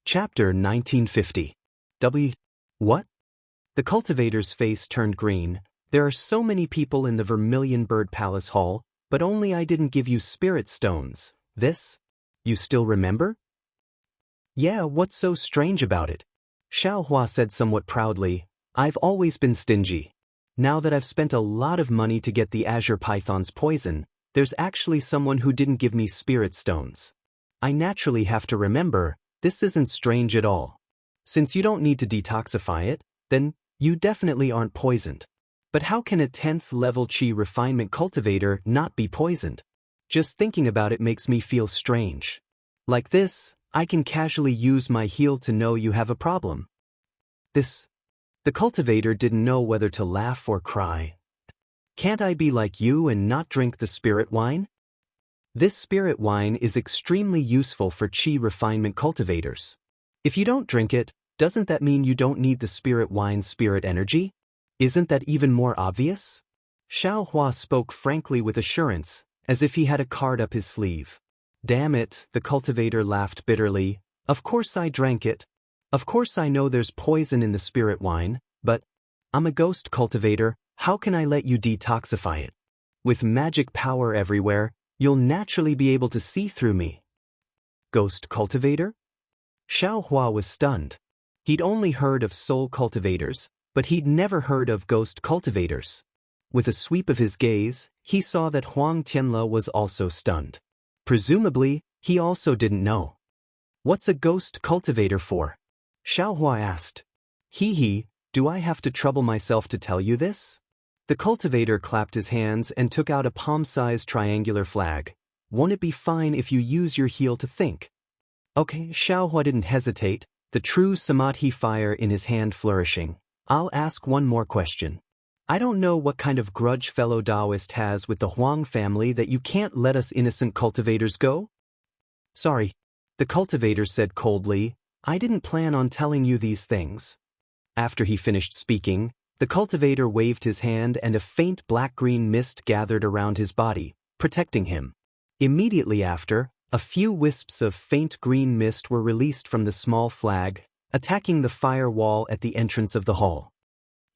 Chapter 1950. What? The cultivator's face turned green. There are so many people in the Vermilion Bird Palace Hall, but only I didn't give you spirit stones. This? You still remember? Yeah, what's so strange about it? Xiaohua said somewhat proudly. I've always been stingy. Now that I've spent a lot of money to get the Azure Python's poison, there's actually someone who didn't give me spirit stones. I naturally have to remember, this isn't strange at all. Since you don't need to detoxify it, then you definitely aren't poisoned. But how can a 10th level Qi refinement cultivator not be poisoned? Just thinking about it makes me feel strange. Like this, I can casually use my heal to know you have a problem. The cultivator didn't know whether to laugh or cry. Can't I be like you and not drink the spirit wine? This spirit wine is extremely useful for Qi refinement cultivators. If you don't drink it, doesn't that mean you don't need the spirit wine's spirit energy? Isn't that even more obvious? Xiaohua spoke frankly with assurance, as if he had a card up his sleeve. Damn it, the cultivator laughed bitterly. Of course I drank it. Of course I know there's poison in the spirit wine, but I'm a ghost cultivator, how can I let you detoxify it? With magic power everywhere, you'll naturally be able to see through me. Ghost cultivator? Xiaohua was stunned. He'd only heard of soul cultivators, but he'd never heard of ghost cultivators. With a sweep of his gaze, he saw that Huang Tianle was also stunned. Presumably, he also didn't know. What's a ghost cultivator for? Xiaohua asked. Hee, do I have to trouble myself to tell you this? The cultivator clapped his hands and took out a palm-sized triangular flag. Won't it be fine if you use your heal to think? Okay, Xiaohua didn't hesitate, the true samadhi fire in his hand flourishing. I'll ask one more question. I don't know what kind of grudge fellow Taoist has with the Huang family that you can't let us innocent cultivators go? Sorry, the cultivator said coldly, I didn't plan on telling you these things. After he finished speaking, the cultivator waved his hand and a faint black-green mist gathered around his body, protecting him. Immediately after, a few wisps of faint green mist were released from the small flag, attacking the fire wall at the entrance of the hall.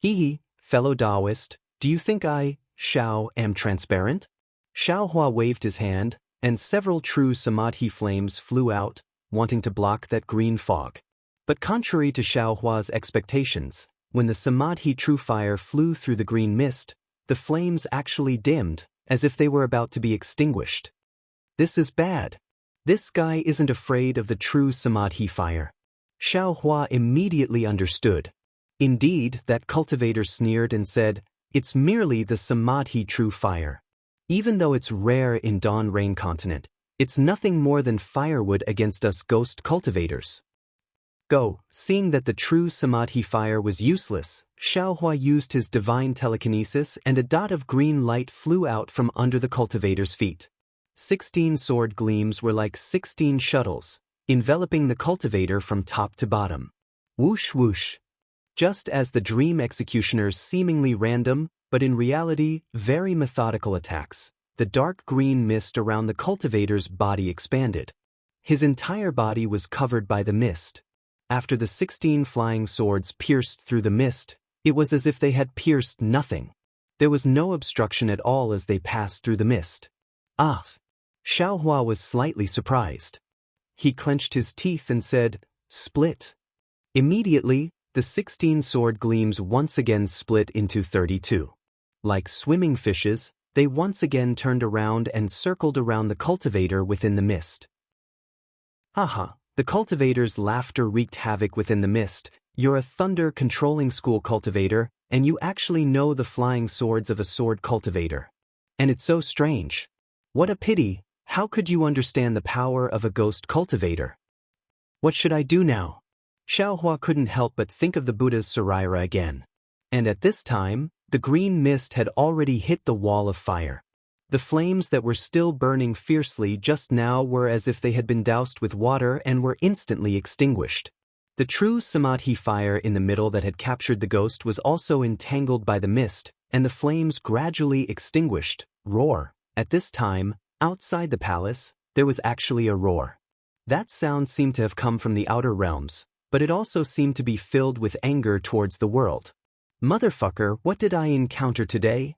Hee, fellow Taoist, do you think I, Xiao, am transparent? Xiaohua waved his hand, and several true samadhi flames flew out, wanting to block that green fog. But contrary to Xiaohua's expectations, when the samadhi true fire flew through the green mist, the flames actually dimmed, as if they were about to be extinguished. This is bad. This guy isn't afraid of the true samadhi fire. Xiaohua immediately understood. Indeed, that cultivator sneered and said, it's merely the samadhi true fire. Even though it's rare in Dawn Rain Continent, it's nothing more than firewood against us ghost cultivators. Go, seeing that the true samadhi fire was useless, Xiaohua used his divine telekinesis and a dot of green light flew out from under the cultivator's feet. 16 sword gleams were like 16 shuttles, enveloping the cultivator from top to bottom. Whoosh whoosh. Just as the dream executioner's seemingly random, but in reality, very methodical attacks, the dark green mist around the cultivator's body expanded. His entire body was covered by the mist. After the 16 flying swords pierced through the mist, it was as if they had pierced nothing. There was no obstruction at all as they passed through the mist. Ah! Xiaohua was slightly surprised. He clenched his teeth and said, split. Immediately, the 16 sword gleams once again split into 32. Like swimming fishes, they once again turned around and circled around the cultivator within the mist. Haha, the cultivator's laughter wreaked havoc within the mist. You're a thunder-controlling school cultivator, and you actually know the flying swords of a sword cultivator. And it's so strange. What a pity, how could you understand the power of a ghost cultivator? What should I do now? Xiaohua couldn't help but think of the Buddha's Saraira again. And at this time, the green mist had already hit the wall of fire. The flames that were still burning fiercely just now were as if they had been doused with water and were instantly extinguished. The true samadhi fire in the middle that had captured the ghost was also entangled by the mist, and the flames gradually extinguished. Roar. At this time, outside the palace, there was actually a roar. That sound seemed to have come from the outer realms, but it also seemed to be filled with anger towards the world. Motherfucker, what did I encounter today?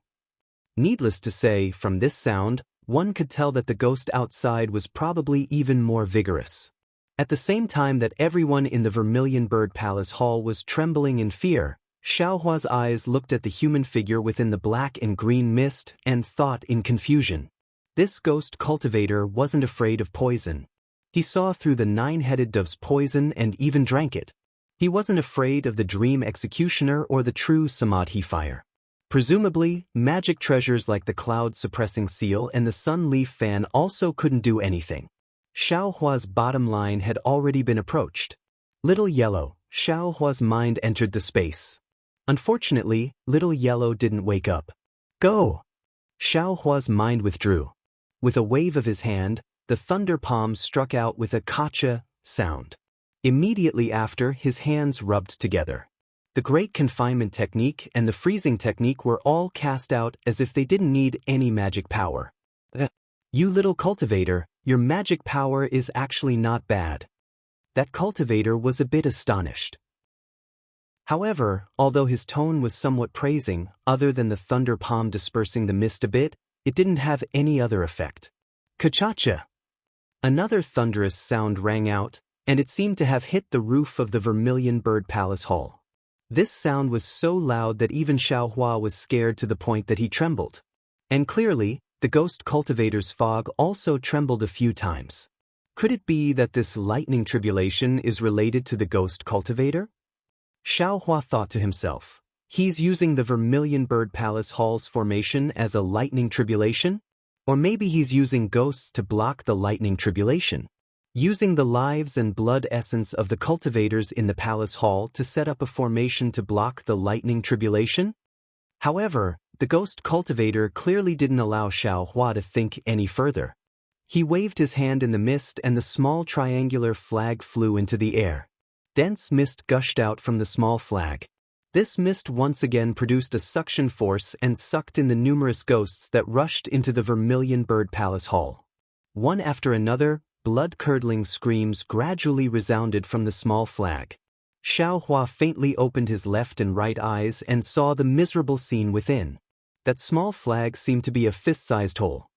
Needless to say, from this sound, one could tell that the ghost outside was probably even more vigorous. At the same time that everyone in the Vermilion Bird Palace Hall was trembling in fear, Xiaohua's eyes looked at the human figure within the black and green mist and thought in confusion. This ghost cultivator wasn't afraid of poison. He saw through the nine-headed dove's poison and even drank it. He wasn't afraid of the dream executioner or the true samadhi fire. Presumably, magic treasures like the cloud-suppressing seal and the sun leaf fan also couldn't do anything. Xiaohua's bottom line had already been approached. Little Yellow, Xiaohua's mind entered the space. Unfortunately, Little Yellow didn't wake up. Go! Xiaohua's mind withdrew. With a wave of his hand, the thunder palm struck out with a kacha sound. Immediately after, his hands rubbed together. The Great Confinement Technique and the Freezing Technique were all cast out as if they didn't need any magic power. You little cultivator, your magic power is actually not bad. That cultivator was a bit astonished. However, although his tone was somewhat praising, other than the thunder palm dispersing the mist a bit, it didn't have any other effect. Ka-cha-cha! Another thunderous sound rang out, and it seemed to have hit the roof of the Vermilion Bird Palace Hall. This sound was so loud that even Xiaohua was scared to the point that he trembled. And clearly, the ghost cultivator's fog also trembled a few times. Could it be that this lightning tribulation is related to the ghost cultivator? Xiaohua thought to himself. He's using the Vermilion Bird Palace Hall's formation as a lightning tribulation? Or maybe he's using ghosts to block the lightning tribulation. Using the lives and blood essence of the cultivators in the palace hall to set up a formation to block the lightning tribulation? However, the ghost cultivator clearly didn't allow Xiaohua to think any further. He waved his hand in the mist and the small triangular flag flew into the air. Dense mist gushed out from the small flag. This mist once again produced a suction force and sucked in the numerous ghosts that rushed into the Vermilion Bird Palace Hall. One after another, blood-curdling screams gradually resounded from the small flag. Xiaohua faintly opened his left and right eyes and saw the miserable scene within. That small flag seemed to be a fist-sized hole.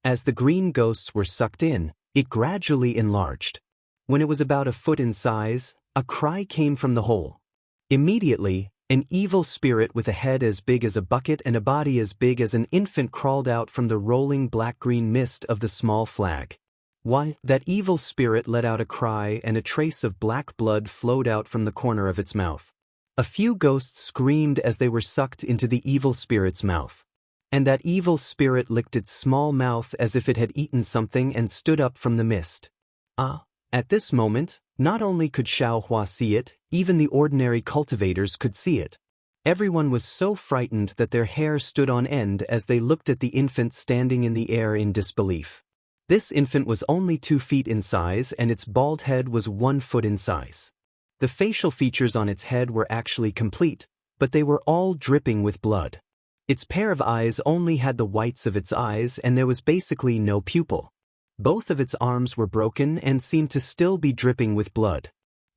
As the green ghosts were sucked in, it gradually enlarged. When it was about a foot in size, a cry came from the hole. Immediately, an evil spirit with a head as big as a bucket and a body as big as an infant crawled out from the rolling black-green mist of the small flag. Why, that evil spirit let out a cry and a trace of black blood flowed out from the corner of its mouth. A few ghosts screamed as they were sucked into the evil spirit's mouth. And that evil spirit licked its small mouth as if it had eaten something and stood up from the mist. At this moment, not only could Xiaohua see it, even the ordinary cultivators could see it. Everyone was so frightened that their hair stood on end as they looked at the infant standing in the air in disbelief. This infant was only 2 feet in size and its bald head was 1 foot in size. The facial features on its head were actually complete, but they were all dripping with blood. Its pair of eyes only had the whites of its eyes and there was basically no pupil. Both of its arms were broken and seemed to still be dripping with blood.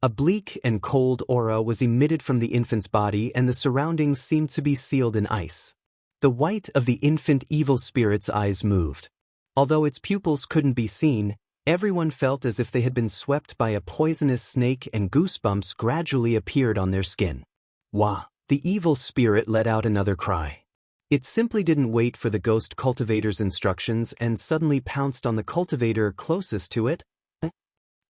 A bleak and cold aura was emitted from the infant's body and the surroundings seemed to be sealed in ice. The white of the infant evil spirit's eyes moved. Although its pupils couldn't be seen, everyone felt as if they had been swept by a poisonous snake and goosebumps gradually appeared on their skin. Wah! The evil spirit let out another cry. It simply didn't wait for the ghost cultivator's instructions and suddenly pounced on the cultivator closest to it.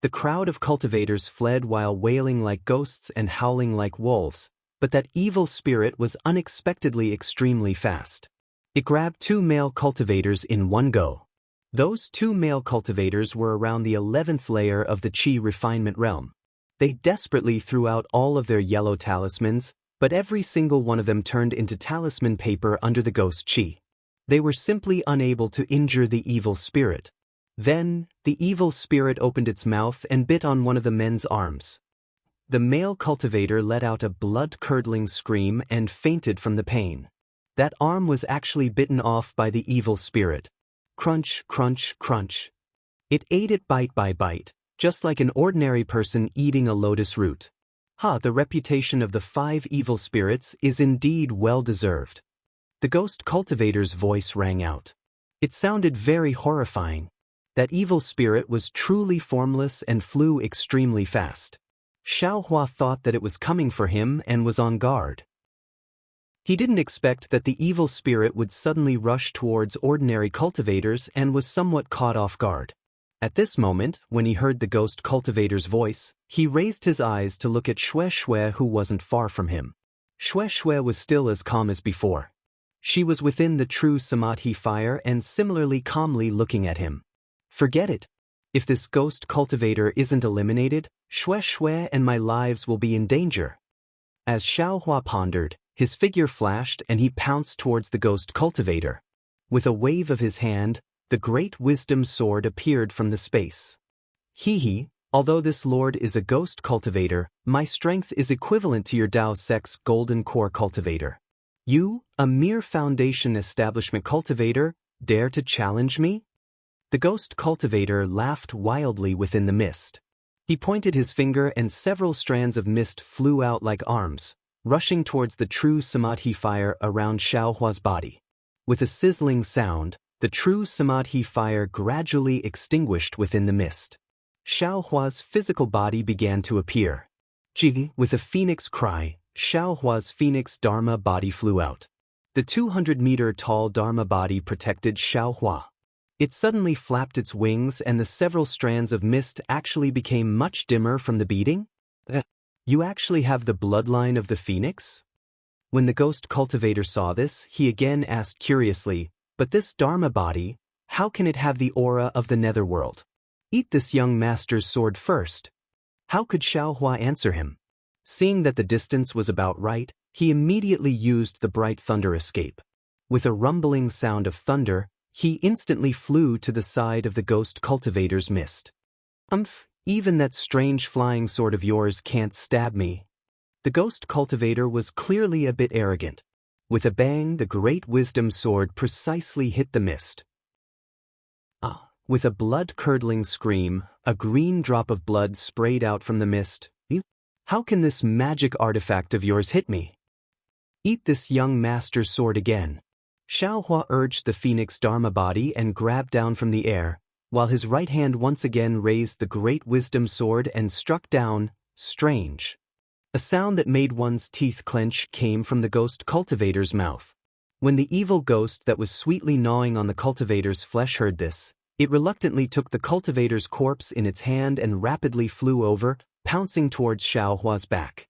The crowd of cultivators fled while wailing like ghosts and howling like wolves, but that evil spirit was unexpectedly extremely fast. It grabbed 2 male cultivators in one go. Those 2 male cultivators were around the 11th layer of the Qi refinement realm. They desperately threw out all of their yellow talismans, but every single one of them turned into talisman paper under the ghost Qi. They were simply unable to injure the evil spirit. Then, the evil spirit opened its mouth and bit on one of the men's arms. The male cultivator let out a blood-curdling scream and fainted from the pain. That arm was actually bitten off by the evil spirit. Crunch, crunch, crunch. It ate it bite by bite, just like an ordinary person eating a lotus root. The reputation of the 5 evil spirits is indeed well-deserved. The ghost cultivator's voice rang out. It sounded very horrifying. That evil spirit was truly formless and flew extremely fast. Xiaohua thought that it was coming for him and was on guard. He didn't expect that the evil spirit would suddenly rush towards ordinary cultivators and was somewhat caught off guard. At this moment, when he heard the ghost cultivator's voice, he raised his eyes to look at Xue Xue, who wasn't far from him. Xue Xue was still as calm as before. She was within the true Samadhi fire and similarly calmly looking at him. Forget it. If this ghost cultivator isn't eliminated, Xue Xue and my lives will be in danger. As Xiaohua pondered, his figure flashed and he pounced towards the ghost cultivator. With a wave of his hand, the great wisdom sword appeared from the space. Although this lord is a ghost cultivator, my strength is equivalent to your Dao Sect's golden core cultivator. You, a mere foundation establishment cultivator, dare to challenge me? The ghost cultivator laughed wildly within the mist. He pointed his finger and several strands of mist flew out like arms, rushing towards the true Samadhi fire around Xiaohua's body. With a sizzling sound, the true Samadhi fire gradually extinguished within the mist. Xiaohua's physical body began to appear. With a phoenix cry, Xiaohua's phoenix Dharma body flew out. The 200-meter-tall Dharma body protected Xiaohua. It suddenly flapped its wings and the several strands of mist actually became much dimmer from the beating. You actually have the bloodline of the phoenix? When the ghost cultivator saw this, he again asked curiously, but this Dharma body, how can it have the aura of the netherworld? Eat this young master's sword first. How could Xiaohua answer him? Seeing that the distance was about right, he immediately used the bright thunder escape. With a rumbling sound of thunder, he instantly flew to the side of the ghost cultivator's mist. Even that strange flying sword of yours can't stab me. The ghost cultivator was clearly a bit arrogant. With a bang, the great wisdom sword precisely hit the mist. With a blood-curdling scream, a green drop of blood sprayed out from the mist. How can this magic artifact of yours hit me? Eat this young master's sword again. Xiaohua urged the phoenix Dharma body and grabbed down from the air, while his right hand once again raised the great wisdom sword and struck down. Strange. A sound that made one's teeth clench came from the ghost cultivator's mouth. When the evil ghost that was sweetly gnawing on the cultivator's flesh heard this, it reluctantly took the cultivator's corpse in its hand and rapidly flew over, pouncing towards Xiaohua's back.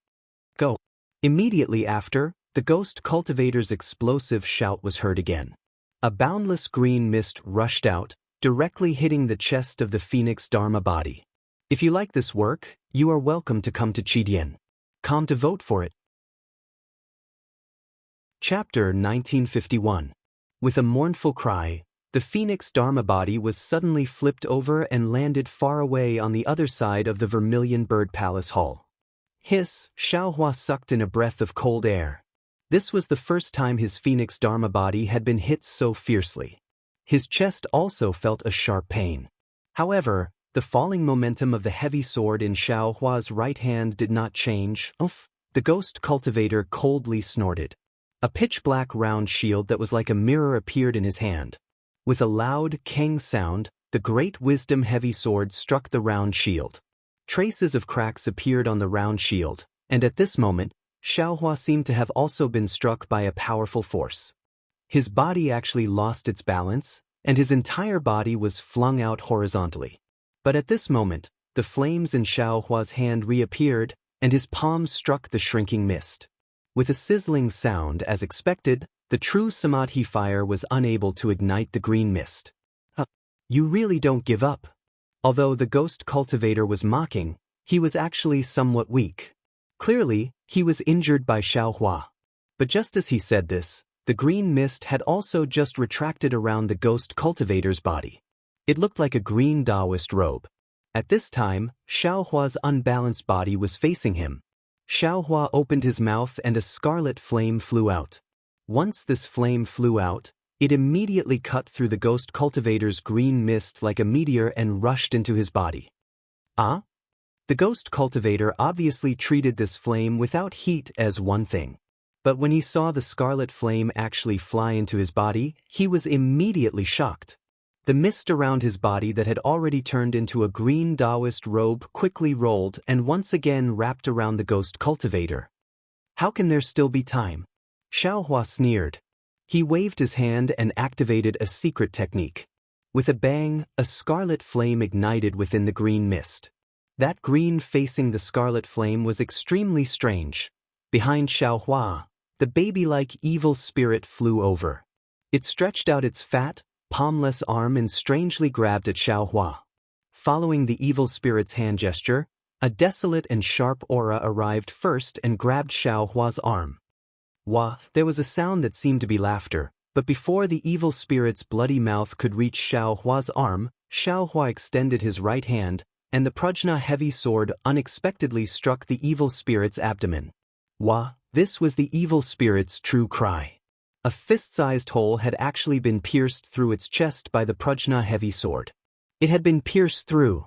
Go. Immediately after, the ghost cultivator's explosive shout was heard again. A boundless green mist rushed out, directly hitting the chest of the phoenix Dharma body. If you like this work, you are welcome to come to Qidian. Come to vote for it. Chapter 1951. With a mournful cry, the phoenix Dharma body was suddenly flipped over and landed far away on the other side of the Vermilion Bird Palace Hall. Hiss, Xiaohua sucked in a breath of cold air. This was the first time his phoenix Dharma body had been hit so fiercely. His chest also felt a sharp pain. However, the falling momentum of the heavy sword in Xiaohua's right hand did not change. The ghost cultivator coldly snorted. A pitch-black round shield that was like a mirror appeared in his hand. With a loud kang sound, the great wisdom heavy sword struck the round shield. Traces of cracks appeared on the round shield, and at this moment, Xiaohua seemed to have also been struck by a powerful force. His body actually lost its balance, and his entire body was flung out horizontally. But at this moment, the flames in Xiaohua's hand reappeared, and his palm struck the shrinking mist. With a sizzling sound as expected, the true Samadhi fire was unable to ignite the green mist. You really don't give up. Although the ghost cultivator was mocking, he was actually somewhat weak. Clearly, he was injured by Xiaohua. But just as he said this, the green mist had also just retracted around the ghost cultivator's body. It looked like a green Taoist robe. At this time, Xiaohua's unbalanced body was facing him. Xiaohua opened his mouth and a scarlet flame flew out. Once this flame flew out, it immediately cut through the ghost cultivator's green mist like a meteor and rushed into his body. Ah? The ghost cultivator obviously treated this flame without heat as one thing. But when he saw the scarlet flame actually fly into his body, he was immediately shocked. The mist around his body that had already turned into a green Taoist robe quickly rolled and once again wrapped around the ghost cultivator. How can there still be time? Xiaohua sneered. He waved his hand and activated a secret technique. With a bang, a scarlet flame ignited within the green mist. That green facing the scarlet flame was extremely strange. Behind Xiaohua, the baby-like evil spirit flew over. It stretched out its fat, palmless arm and strangely grabbed at Xiaohua. Following the evil spirit's hand gesture, a desolate and sharp aura arrived first and grabbed Xiaohua's arm. Wah! There was a sound that seemed to be laughter, but before the evil spirit's bloody mouth could reach Xiaohua's arm, Xiaohua extended his right hand, and the prajna heavy sword unexpectedly struck the evil spirit's abdomen. Wah! This was the evil spirit's true cry. A fist-sized hole had actually been pierced through its chest by the prajna heavy sword. It had been pierced through.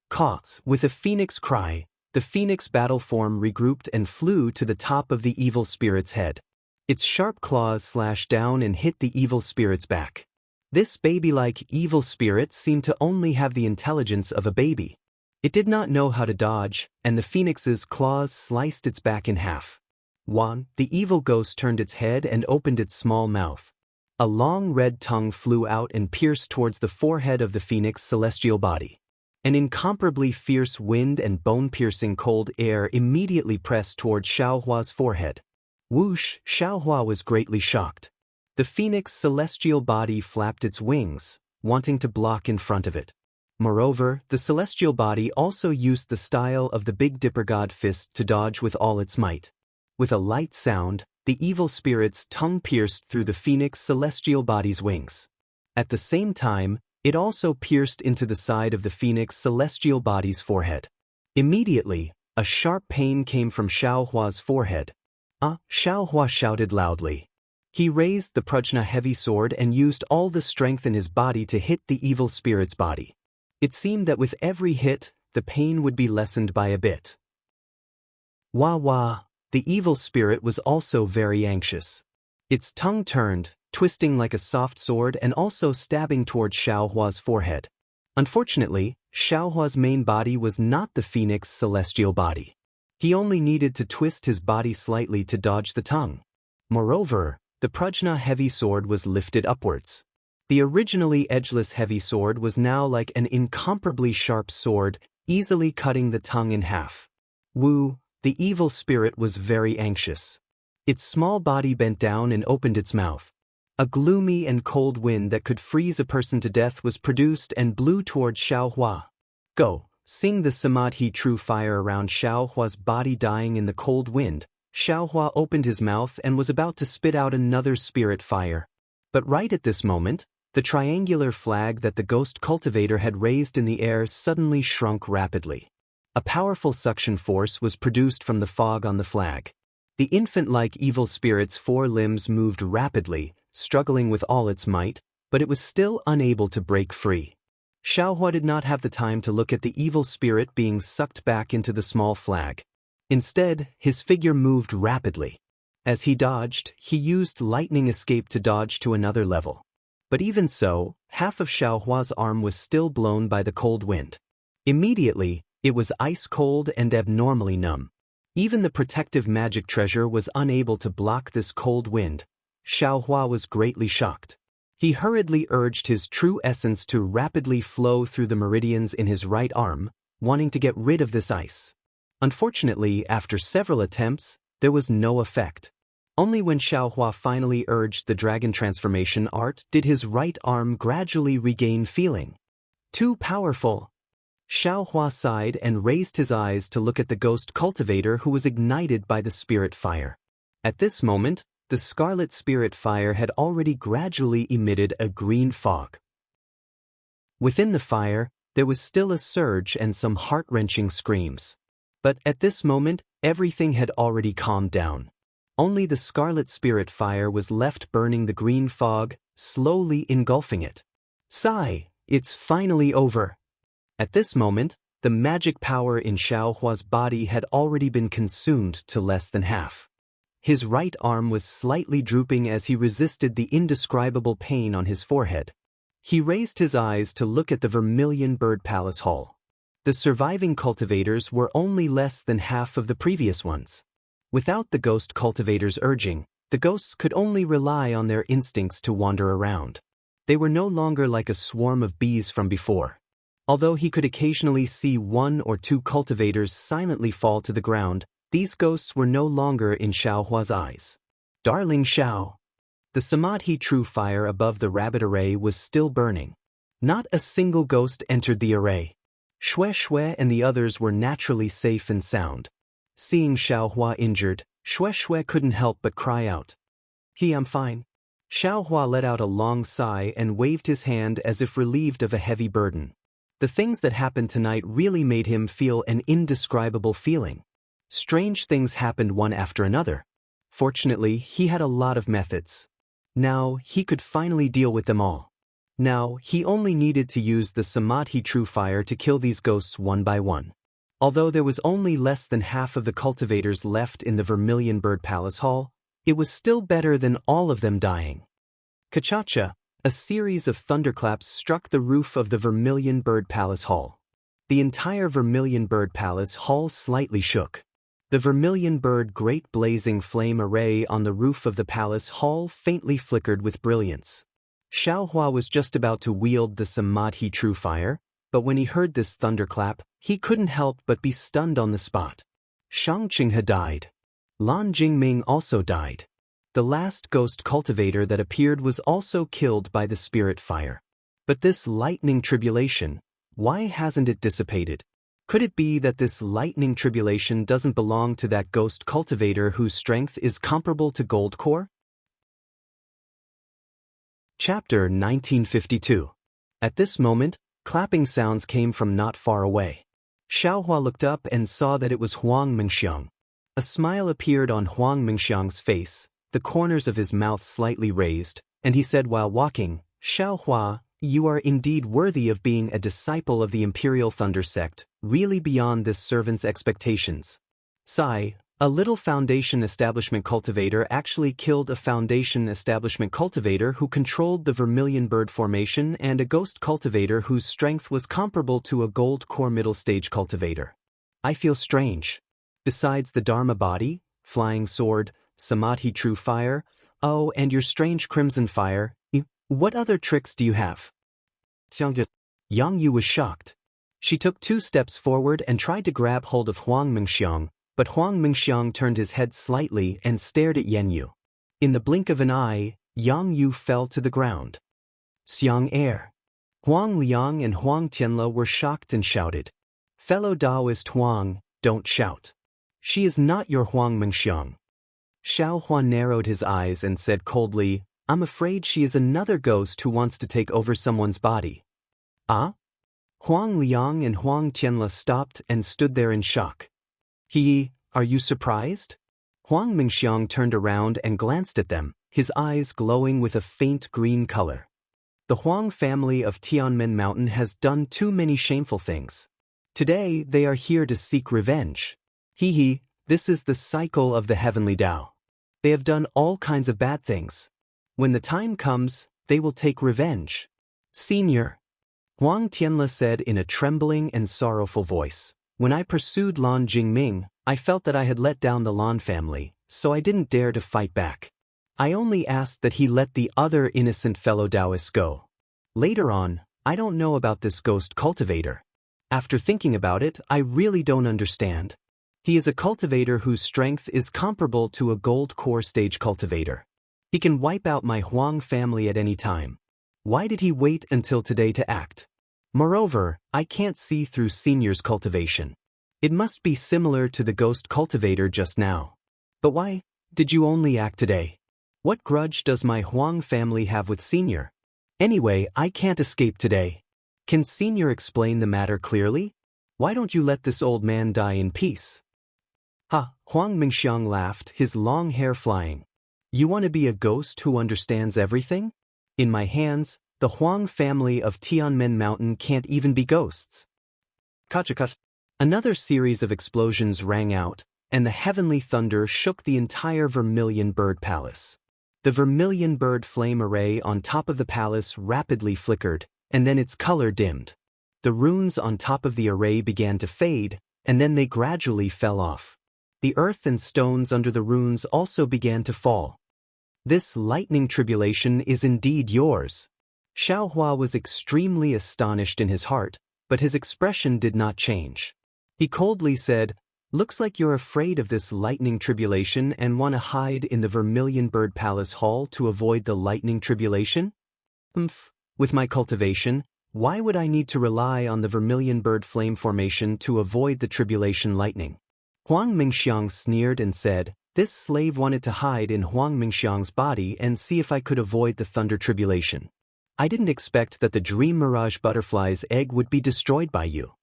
Caught with a phoenix cry, the phoenix battle form regrouped and flew to the top of the evil spirit's head. Its sharp claws slashed down and hit the evil spirit's back. This baby-like evil spirit seemed to only have the intelligence of a baby. It did not know how to dodge, and the phoenix's claws sliced its back in half. The evil ghost turned its head and opened its small mouth. A long red tongue flew out and pierced towards the forehead of the phoenix celestial body. An incomparably fierce wind and bone-piercing cold air immediately pressed toward Xiaohua's forehead. Whoosh! Xiaohua was greatly shocked. The phoenix celestial body flapped its wings, wanting to block in front of it. Moreover, the celestial body also used the style of the Big Dipper god fist to dodge with all its might. With a light sound, the evil spirit's tongue pierced through the phoenix celestial body's wings. At the same time, it also pierced into the side of the phoenix celestial body's forehead. Immediately, a sharp pain came from Xiaohua's forehead. Xiaohua shouted loudly. He raised the prajna heavy sword and used all the strength in his body to hit the evil spirit's body. It seemed that with every hit, the pain would be lessened by a bit. Wah! The evil spirit was also very anxious. Its tongue turned, twisting like a soft sword and also stabbing toward Xiaohua's forehead. Unfortunately, Xiaohua's main body was not the phoenix celestial body. He only needed to twist his body slightly to dodge the tongue. Moreover, the prajna heavy sword was lifted upwards. The originally edgeless heavy sword was now like an incomparably sharp sword, easily cutting the tongue in half. The evil spirit was very anxious. Its small body bent down and opened its mouth. A gloomy and cold wind that could freeze a person to death was produced and blew toward Xiaohua. Go, sing the samadhi true fire around Xiaohua's body dying in the cold wind. Xiaohua opened his mouth and was about to spit out another spirit fire. But right at this moment, the triangular flag that the ghost cultivator had raised in the air suddenly shrunk rapidly. A powerful suction force was produced from the fog on the flag. The infant-like evil spirit's four limbs moved rapidly, struggling with all its might, but it was still unable to break free. Xiaohua did not have the time to look at the evil spirit being sucked back into the small flag. Instead, his figure moved rapidly. As he dodged, he used lightning escape to dodge to another level. But even so, half of Xiaohua's arm was still blown by the cold wind. Immediately, it was ice-cold and abnormally numb. Even the protective magic treasure was unable to block this cold wind. Xiaohua was greatly shocked. He hurriedly urged his true essence to rapidly flow through the meridians in his right arm, wanting to get rid of this ice. Unfortunately, after several attempts, there was no effect. Only when Xiaohua finally urged the dragon transformation art did his right arm gradually regain feeling. Too powerful. Xiaohua sighed and raised his eyes to look at the ghost cultivator who was ignited by the spirit fire. At this moment, the scarlet spirit fire had already gradually emitted a green fog. Within the fire, there was still a surge and some heart-wrenching screams. But at this moment, everything had already calmed down. Only the scarlet spirit fire was left burning the green fog, slowly engulfing it. Sigh, it's finally over. At this moment, The magic power in Xiao Hua's body had already been consumed to less than half. His right arm was slightly drooping as he resisted the indescribable pain on his forehead. He raised his eyes to look at the Vermilion Bird Palace Hall. The surviving cultivators were only less than half of the previous ones. Without the ghost cultivators urging, the ghosts could only rely on their instincts to wander around. They were no longer like a swarm of bees from before. Although he could occasionally see one or two cultivators silently fall to the ground, these ghosts were no longer in Xiao Hua's eyes. Darling Xiao. The Samadhi true fire above the rabbit array was still burning. Not a single ghost entered the array. Xue Xue and the others were naturally safe and sound. Seeing Xiao Hua injured, Xue Xue couldn't help but cry out. I'm fine. Xiao Hua let out a long sigh and waved his hand as if relieved of a heavy burden. The things that happened tonight really made him feel an indescribable feeling. Strange things happened one after another. Fortunately, he had a lot of methods. Now, he could finally deal with them all. Now, he only needed to use the Samadhi True Fire to kill these ghosts one by one. Although there was only less than half of the cultivators left in the Vermilion Bird Palace Hall, it was still better than all of them dying. Kachacha, a series of thunderclaps struck the roof of the Vermilion Bird Palace Hall. The entire Vermilion Bird Palace Hall slightly shook. The Vermilion Bird Great Blazing Flame Array on the roof of the Palace Hall faintly flickered with brilliance. Xiao Hua was just about to wield the Samadhi True Fire, but when he heard this thunderclap, he couldn't help but be stunned on the spot. Shangqing had died. Lan Jingming also died. The last ghost cultivator that appeared was also killed by the spirit fire. But this lightning tribulation, why hasn't it dissipated? Could it be that this lightning tribulation doesn't belong to that ghost cultivator whose strength is comparable to gold core? Chapter 1952. At this moment, clapping sounds came from not far away. Xiao Hua looked up and saw that it was Huang Mingxiang. A smile appeared on Huang Mingxiang's face, the corners of his mouth slightly raised, and he said while walking, Xiao Hua, you are indeed worthy of being a disciple of the Imperial Thunder Sect, really beyond this servant's expectations. Sai, a little Foundation Establishment cultivator actually killed a Foundation Establishment cultivator who controlled the Vermilion Bird Formation and a ghost cultivator whose strength was comparable to a gold core middle stage cultivator. I feel strange. Besides the Dharma body, flying sword, Samadhi True Fire, oh, and your strange crimson fire, what other tricks do you have? Yang Yu was shocked. She took 2 steps forward and tried to grab hold of Huang Mingxiang, but Huang Mingxiang turned his head slightly and stared at Yan Yu. In the blink of an eye, Yang Yu fell to the ground. Xiang Air. Huang Liang and Huang Tianle were shocked and shouted. Fellow Taoist Huang, don't shout. She is not your Huang Mingxiang. Xiao Hua narrowed his eyes and said coldly, I'm afraid she is another ghost who wants to take over someone's body. Ah? Huang Liang and Huang Tianle stopped and stood there in shock. Are you surprised? Huang Mingxiang turned around and glanced at them, his eyes glowing with a faint green color. The Huang family of Tianmen Mountain has done too many shameful things. Today they are here to seek revenge. This is the cycle of the heavenly Tao. They have done all kinds of bad things. When the time comes, they will take revenge. Senior, Huang Tianle said in a trembling and sorrowful voice, when I pursued Lan Jingming, I felt that I had let down the Lan family, so I didn't dare to fight back. I only asked that he let the other innocent fellow Taoists go. Later on, I don't know about this ghost cultivator. After thinking about it, I really don't understand. He is a cultivator whose strength is comparable to a gold core stage cultivator. He can wipe out my Huang family at any time. Why did he wait until today to act? Moreover, I can't see through Senior's cultivation. It must be similar to the ghost cultivator just now. But why did you only act today? What grudge does my Huang family have with Senior? Anyway, I can't escape today. Can Senior explain the matter clearly? Why don't you let this old man die in peace? Huang Mingxiang laughed, his long hair flying. You want to be a ghost who understands everything? In my hands, the Huang family of Tianmen Mountain can't even be ghosts. Kachakat. Another series of explosions rang out, and the heavenly thunder shook the entire Vermilion Bird Palace. The Vermilion Bird flame array on top of the palace rapidly flickered, and then its color dimmed. The runes on top of the array began to fade, and then they gradually fell off. The earth and stones under the runes also began to fall. This lightning tribulation is indeed yours. Xiaohua was extremely astonished in his heart, but his expression did not change. He coldly said, "Looks like you're afraid of this lightning tribulation and want to hide in the Vermilion Bird Palace Hall to avoid the lightning tribulation? With my cultivation, why would I need to rely on the Vermilion Bird Flame formation to avoid the tribulation lightning?" Huang Mingxiang sneered and said, "This slave wanted to hide in Huang Mingxiang's body and see if I could avoid the thunder tribulation. I didn't expect that the dream mirage butterfly's egg would be destroyed by you.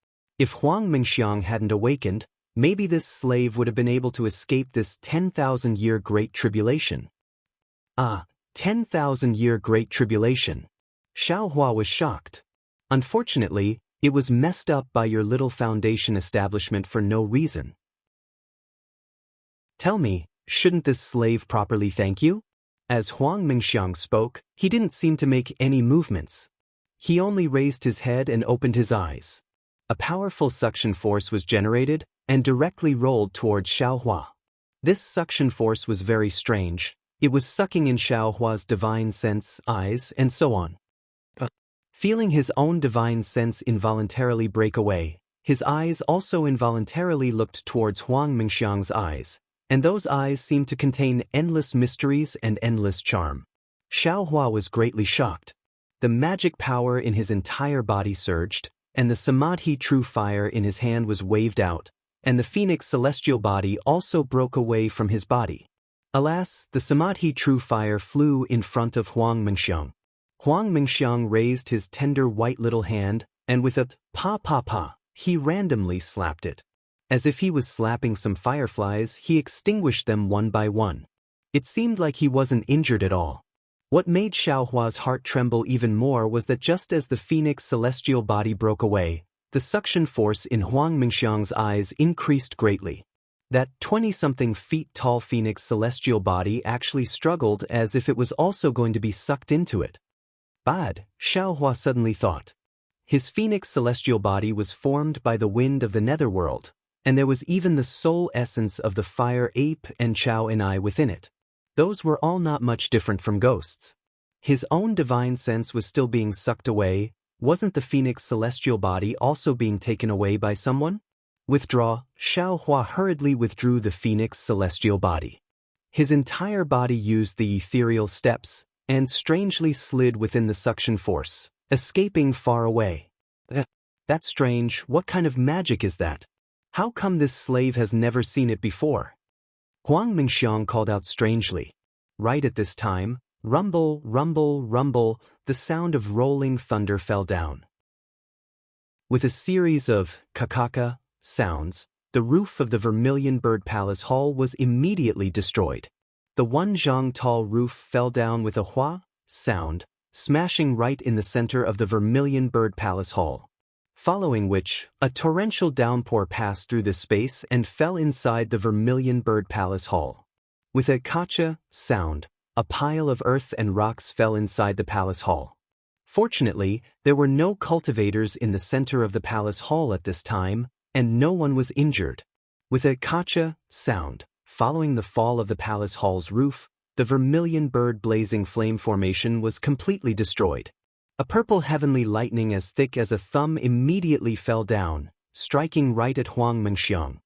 If Huang Mingxiang hadn't awakened, maybe this slave would have been able to escape this 10,000-year Great Tribulation." 10,000-year Great Tribulation. Xiaohua was shocked. Unfortunately, it was messed up by your little foundation establishment for no reason. Tell me, shouldn't this slave properly thank you? As Huang Mingxiang spoke, he didn't seem to make any movements. He only raised his head and opened his eyes. A powerful suction force was generated and directly rolled towards Xiaohua. This suction force was very strange. It was sucking in Xiaohua's divine sense, eyes, and so on. Feeling his own divine sense involuntarily break away, his eyes also involuntarily looked towards Huang Mingxiang's eyes, and those eyes seemed to contain endless mysteries and endless charm. Xiaohua was greatly shocked. The magic power in his entire body surged, and the Samadhi true fire in his hand was waved out, and the phoenix celestial body also broke away from his body. Alas, the Samadhi true fire flew in front of Huang Mingxiang. Huang Mingxiang raised his tender white little hand, and with a pa, he randomly slapped it. As if he was slapping some fireflies, he extinguished them one by one. It seemed like he wasn't injured at all. What made Xiaohua's heart tremble even more was that just as the phoenix celestial body broke away, the suction force in Huang Mingxiang's eyes increased greatly. That 20-something feet tall phoenix celestial body actually struggled as if it was also going to be sucked into it. Bad, Xiaohua suddenly thought. His phoenix celestial body was formed by the wind of the netherworld, and there was even the soul essence of the fire ape and Chao and I within it. Those were all not much different from ghosts. His own divine sense was still being sucked away. Wasn't the phoenix celestial body also being taken away by someone? Withdraw. Xiaohua hurriedly withdrew the phoenix celestial body. His entire body used the ethereal steps, and strangely slid within the suction force, escaping far away. That's strange. What kind of magic is that? How come this slave has never seen it before? Huang Mingxiang called out strangely. Right at this time, rumble, rumble, rumble, the sound of rolling thunder fell down. With a series of kakaka sounds, the roof of the Vermilion Bird Palace Hall was immediately destroyed. The 1 zhang tall roof fell down with a hua sound, smashing right in the center of the Vermilion Bird Palace Hall. Following which, a torrential downpour passed through the space and fell inside the Vermilion Bird Palace Hall. With a kacha sound, a pile of earth and rocks fell inside the palace hall. Fortunately, there were no cultivators in the center of the palace hall at this time, and no one was injured. With a kacha sound, following the fall of the palace hall's roof, the Vermilion Bird blazing flame formation was completely destroyed. A purple heavenly lightning as thick as a thumb immediately fell down, striking right at Huang Mingxiang.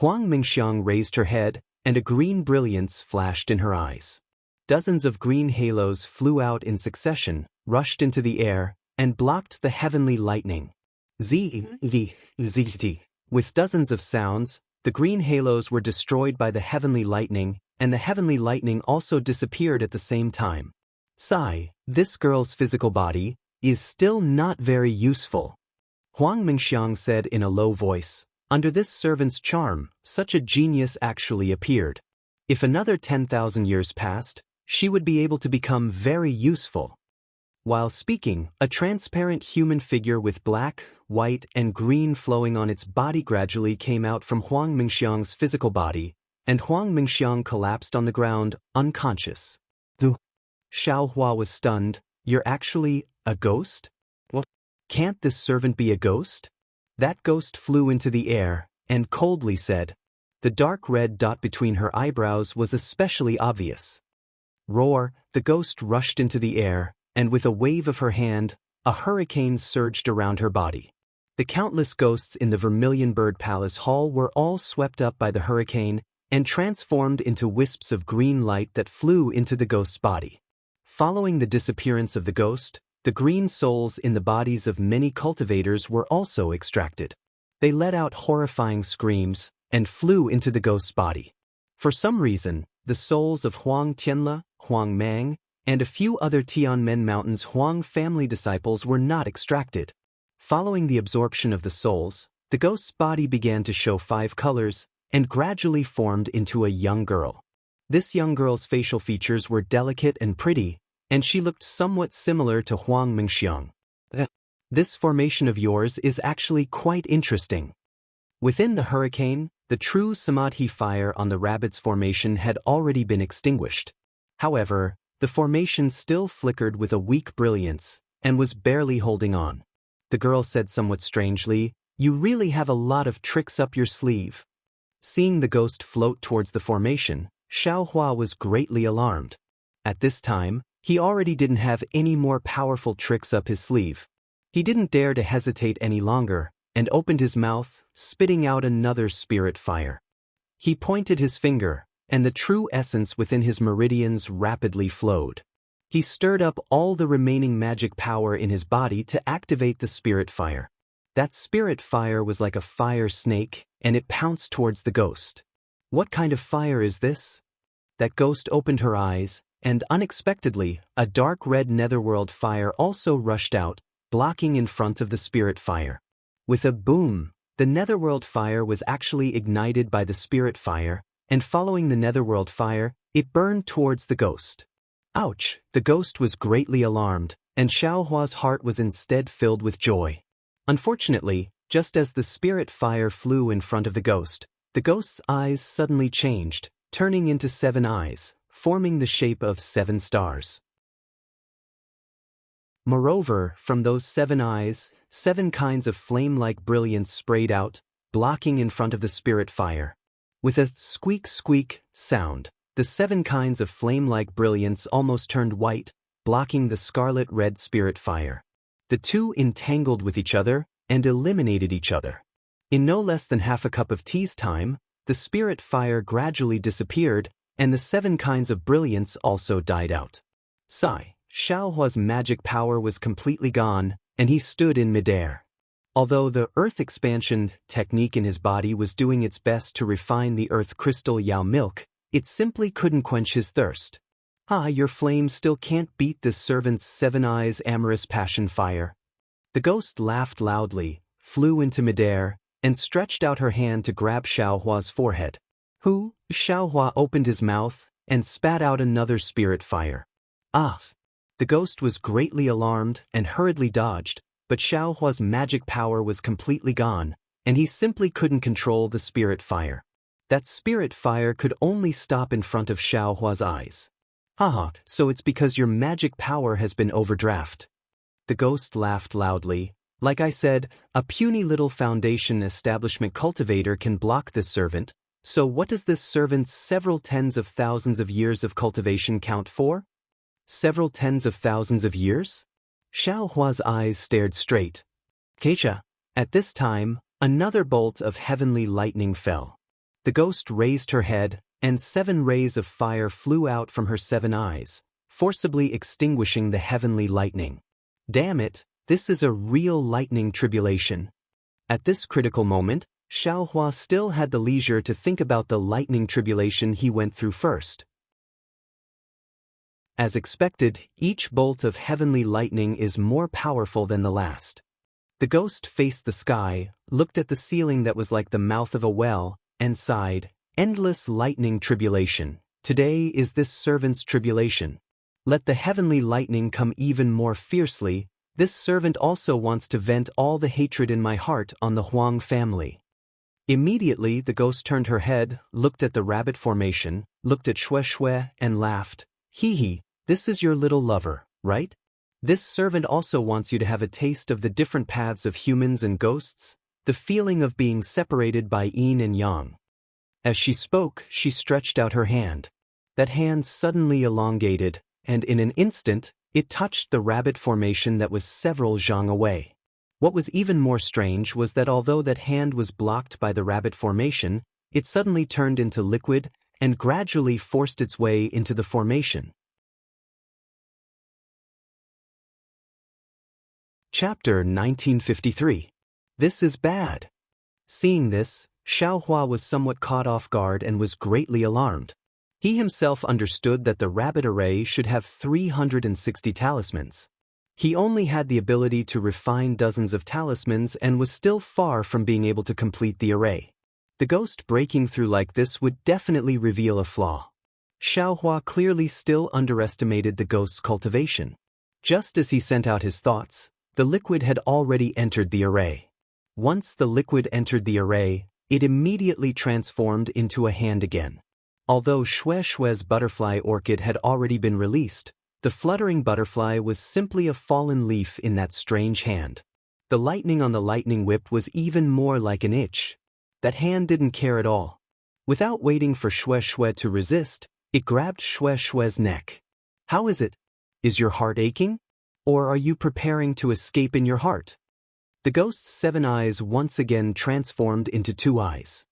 Huang Mingxiang raised her head, and a green brilliance flashed in her eyes. Dozens of green halos flew out in succession, rushed into the air, and blocked the heavenly lightning. With dozens of sounds, the green halos were destroyed by the heavenly lightning, and the heavenly lightning also disappeared at the same time. Sigh, this girl's physical body is still not very useful. Huang Mingxiang said in a low voice, under this servant's charm, such a genius actually appeared. If another 10,000 years passed, she would be able to become very useful. While speaking, a transparent human figure with black, white, and green flowing on its body gradually came out from Huang Mingxiang's physical body, and Huang Mingxiang collapsed on the ground, unconscious. Xiao Hua was stunned. You're actually a ghost? What? Can't this servant be a ghost? That ghost flew into the air, and coldly said. The dark red dot between her eyebrows was especially obvious. Roar, the ghost rushed into the air, and with a wave of her hand, a hurricane surged around her body. The countless ghosts in the Vermilion Bird Palace Hall were all swept up by the hurricane and transformed into wisps of green light that flew into the ghost's body. Following the disappearance of the ghost, the green souls in the bodies of many cultivators were also extracted. They let out horrifying screams and flew into the ghost's body. For some reason, the souls of Huang Tianle, Huang Mang, and a few other Tianmen Mountain's Huang family disciples were not extracted. Following the absorption of the souls, the ghost's body began to show 5 colors and gradually formed into a young girl. This young girl's facial features were delicate and pretty, and she looked somewhat similar to Huang Mingxiang. This formation of yours is actually quite interesting. Within the hurricane, the true Samadhi fire on the rabbit's formation had already been extinguished. However, the formation still flickered with a weak brilliance and was barely holding on. The girl said somewhat strangely, "You really have a lot of tricks up your sleeve." Seeing the ghost float towards the formation, Xiao Hua was greatly alarmed. At this time, he already didn't have any more powerful tricks up his sleeve. He didn't dare to hesitate any longer, and opened his mouth, spitting out another spirit fire. He pointed his finger, and the true essence within his meridians rapidly flowed. He stirred up all the remaining magic power in his body to activate the spirit fire. That spirit fire was like a fire snake, and it pounced towards the ghost. What kind of fire is this? That ghost opened her eyes, and unexpectedly, a dark red netherworld fire also rushed out, blocking in front of the spirit fire. With a boom, the netherworld fire was actually ignited by the spirit fire, and following the netherworld fire, it burned towards the ghost. Ouch! The ghost was greatly alarmed, and Xiao Hua's heart was instead filled with joy. Unfortunately, just as the spirit fire flew in front of the ghost's eyes suddenly changed, turning into 7 eyes, forming the shape of 7 stars. Moreover, from those 7 eyes, 7 kinds of flame-like brilliance sprayed out, blocking in front of the spirit fire. With a squeak-squeak sound, the 7 kinds of flame-like brilliance almost turned white, blocking the scarlet-red spirit fire. The two entangled with each other and eliminated each other. In no less than half a cup of tea's time, the spirit fire gradually disappeared, and the 7 kinds of brilliance also died out. Sigh. Xiao Hua's magic power was completely gone, and he stood in midair. Although the earth expansion technique in his body was doing its best to refine the earth crystal Yao milk, it simply couldn't quench his thirst. Your flame still can't beat this servant's 7 eyes amorous passion fire. The ghost laughed loudly, flew into midair, and stretched out her hand to grab Xiao Hua's forehead. Xiao Hua opened his mouth and spat out another spirit fire. The ghost was greatly alarmed and hurriedly dodged, but Xiao Hua's magic power was completely gone, and he simply couldn't control the spirit fire. That spirit fire could only stop in front of Xiao Hua's eyes. So it's because your magic power has been overdraft. The ghost laughed loudly. Like I said, a puny little foundation establishment cultivator can block this servant, so what does this servant's several tens of thousands of years of cultivation count for? Several tens of thousands of years? Xiao Hua's eyes stared straight. Keisha. At this time, another bolt of heavenly lightning fell. The ghost raised her head, and 7 rays of fire flew out from her 7 eyes, forcibly extinguishing the heavenly lightning. Damn it, this is a real lightning tribulation. At this critical moment, Xiao Hua still had the leisure to think about the lightning tribulation he went through first. As expected, each bolt of heavenly lightning is more powerful than the last. The ghost faced the sky, looked at the ceiling that was like the mouth of a well, and sighed, "Endless lightning tribulation. Today is this servant's tribulation." Let the heavenly lightning come even more fiercely. This servant also wants to vent all the hatred in my heart on the Huang family. Immediately the ghost turned her head, looked at the rabbit formation, looked at Xue Xue, and laughed. Hee hee, this is your little lover, right? This servant also wants you to have a taste of the different paths of humans and ghosts, the feeling of being separated by yin and yang. As she spoke, she stretched out her hand. That hand suddenly elongated, and in an instant, it touched the rabbit formation that was several zhang away. What was even more strange was that although that hand was blocked by the rabbit formation, it suddenly turned into liquid and gradually forced its way into the formation. Chapter 1953. This is bad. Seeing this, Xiaohua was somewhat caught off guard and was greatly alarmed. He himself understood that the rabbit array should have 360 talismans. He only had the ability to refine dozens of talismans and was still far from being able to complete the array. The ghost breaking through like this would definitely reveal a flaw. Xiaohua clearly still underestimated the ghost's cultivation. Just as he sent out his thoughts, the liquid had already entered the array. Once the liquid entered the array, it immediately transformed into a hand again. Although Xue Xue's butterfly orchid had already been released, the fluttering butterfly was simply a fallen leaf in that strange hand. The lightning on the lightning whip was even more like an itch. That hand didn't care at all. Without waiting for Xue Xue to resist, it grabbed Xue Xue's neck. How is it? Is your heart aching? Or are you preparing to escape in your heart? The ghost's 7 eyes once again transformed into 2 eyes.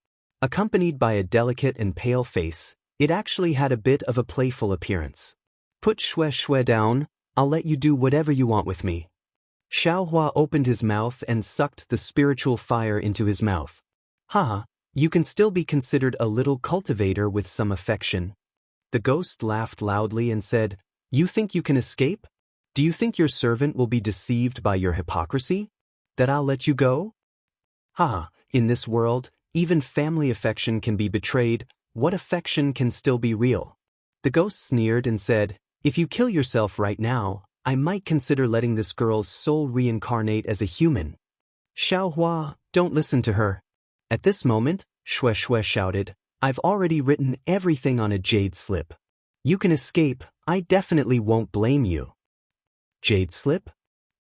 Accompanied by a delicate and pale face, it actually had a bit of a playful appearance. Put Xue Xue down, I'll let you do whatever you want with me. Xiaohua opened his mouth and sucked the spiritual fire into his mouth. Haha, you can still be considered a little cultivator with some affection. The ghost laughed loudly and said, You think you can escape? Do you think your servant will be deceived by your hypocrisy? That I'll let you go? Haha, in this world, even family affection can be betrayed. What affection can still be real? The ghost sneered and said, If you kill yourself right now, I might consider letting this girl's soul reincarnate as a human. Xiaohua, don't listen to her. At this moment, Xue Xue shouted, I've already written everything on a jade slip. You can escape, I definitely won't blame you. Jade slip?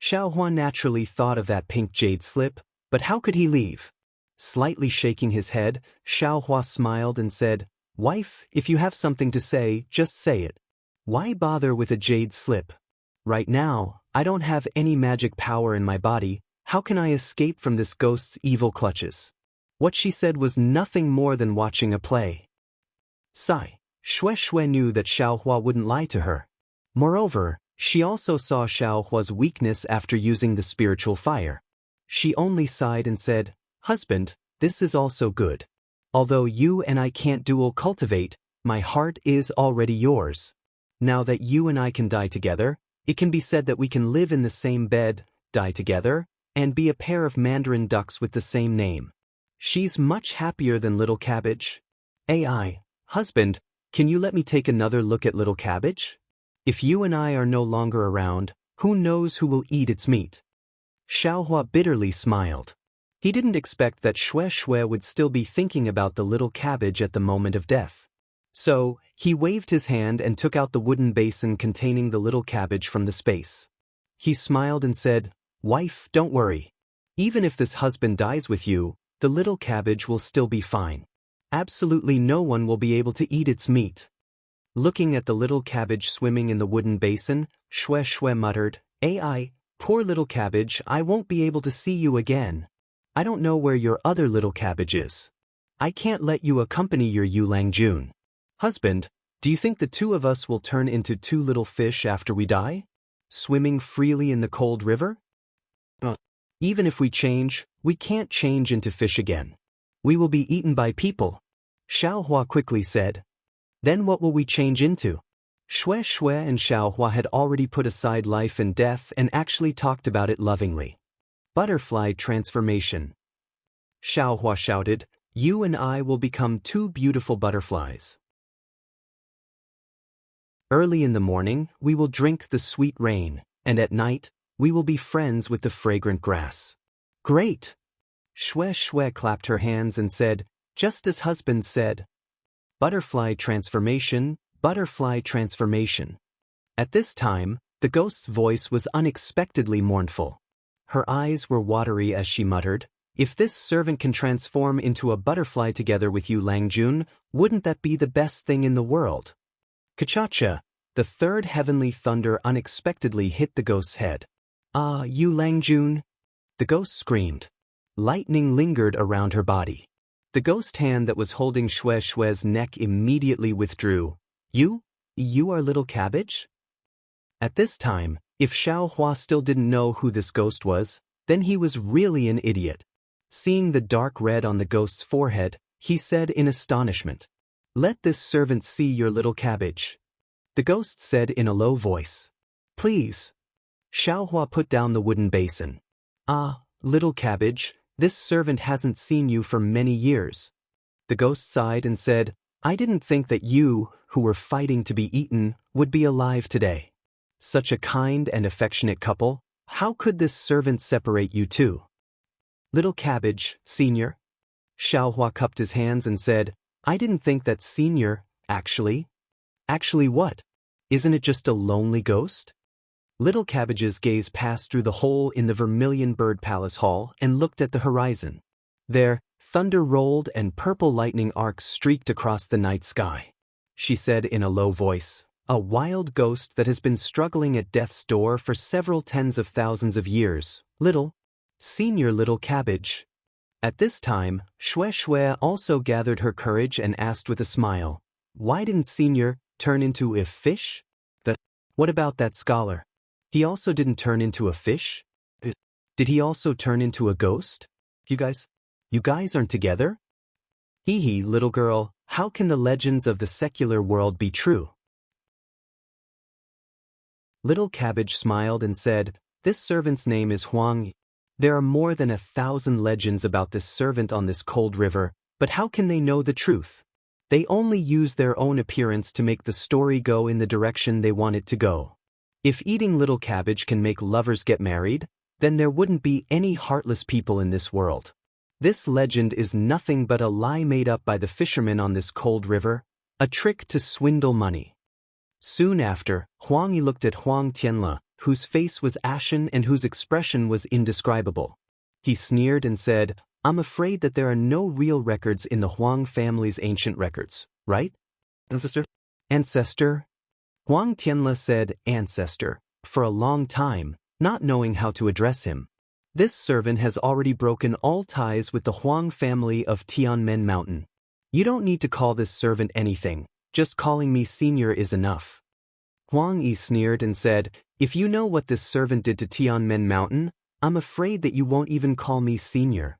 Xiaohua naturally thought of that pink jade slip, but how could he leave? Slightly shaking his head, Xiaohua smiled and said, Wife, if you have something to say, just say it. Why bother with a jade slip? Right now, I don't have any magic power in my body. How can I escape from this ghost's evil clutches? What she said was nothing more than watching a play. Sigh. Xue Xue knew that Xiaohua wouldn't lie to her. Moreover, she also saw Xiaohua's weakness after using the spiritual fire. She only sighed and said, Husband, this is also good. Although you and I can't dual cultivate, my heart is already yours. Now that you and I can die together, it can be said that we can live in the same bed, die together, and be a pair of mandarin ducks with the same name. She's much happier than Little Cabbage. AI, husband, can you let me take another look at Little Cabbage? If you and I are no longer around, who knows who will eat its meat? Xiaohua bitterly smiled. He didn't expect that Xue Xue would still be thinking about the little cabbage at the moment of death. So, he waved his hand and took out the wooden basin containing the little cabbage from the space. He smiled and said, Wife, don't worry. Even if this husband dies with you, the little cabbage will still be fine. Absolutely no one will be able to eat its meat. Looking at the little cabbage swimming in the wooden basin, Xue Xue muttered, AI, poor little cabbage, I won't be able to see you again. I don't know where your other little cabbage is. I can't let you accompany your Yulang Jun. Husband, do you think the 2 of us will turn into 2 little fish after we die? Swimming freely in the cold river? Even if we change, we can't change into fish again. We will be eaten by people. Xiaohua quickly said. Then what will we change into? Xue Xue and Xiaohua had already put aside life and death and actually talked about it lovingly. Butterfly transformation. Xiaohua shouted, You and I will become 2 beautiful butterflies. Early in the morning, we will drink the sweet rain, and at night, we will be friends with the fragrant grass. Great! Shue Shue clapped her hands and said, just as husband said. Butterfly transformation, butterfly transformation. At this time, the ghost's voice was unexpectedly mournful. Her eyes were watery as she muttered, if this servant can transform into a butterfly together with you, Langjun, wouldn't that be the best thing in the world? Kachacha, the third heavenly thunder unexpectedly hit the ghost's head. Ah, you Langjun! The ghost screamed. Lightning lingered around her body. The ghost hand that was holding Shue Shue's neck immediately withdrew. You are little cabbage? At this time, if Xiao Hua still didn't know who this ghost was, then he was really an idiot. Seeing the dark red on the ghost's forehead, he said in astonishment, let this servant see your little cabbage. The ghost said in a low voice. Please. Xiao Hua put down the wooden basin. Ah, little cabbage, this servant hasn't seen you for many years. The ghost sighed and said, I didn't think that you, who were fighting to be eaten, would be alive today. Such a kind and affectionate couple, how could this servant separate you two? Little cabbage, senior. Xiao Hua cupped his hands and said, I didn't think that senior, actually. Actually what? Isn't it just a lonely ghost? Little cabbage's gaze passed through the hole in the Vermilion Bird Palace Hall and looked at the horizon. There, thunder rolled and purple lightning arcs streaked across the night sky. She said in a low voice, a wild ghost that has been struggling at death's door for several tens of thousands of years. Senior little cabbage. At this time, Shue Shue also gathered her courage and asked with a smile, why didn't Senior turn into a fish? What about that scholar? He also didn't turn into a fish? Did he also turn into a ghost? You guys aren't together? Hee hee, little girl, how can the legends of the secular world be true? Little Cabbage smiled and said, this servant's name is Huang. There are more than 1,000 legends about this servant on this cold river, but how can they know the truth? They only use their own appearance to make the story go in the direction they want it to go. If eating little cabbage can make lovers get married, then there wouldn't be any heartless people in this world. This legend is nothing but a lie made up by the fishermen on this cold river, a trick to swindle money. Soon after, Huang Yi looked at Huang Tianle, whose face was ashen and whose expression was indescribable. He sneered and said, I'm afraid that there are no real records in the Huang family's ancient records, right? Ancestor? Huang Tianle said, ancestor, for a long time, not knowing how to address him. This servant has already broken all ties with the Huang family of Tianmen Mountain. You don't need to call this servant anything, just calling me senior is enough. Huang Yi sneered and said, if you know what this servant did to Tianmen Mountain, I'm afraid that you won't even call me senior.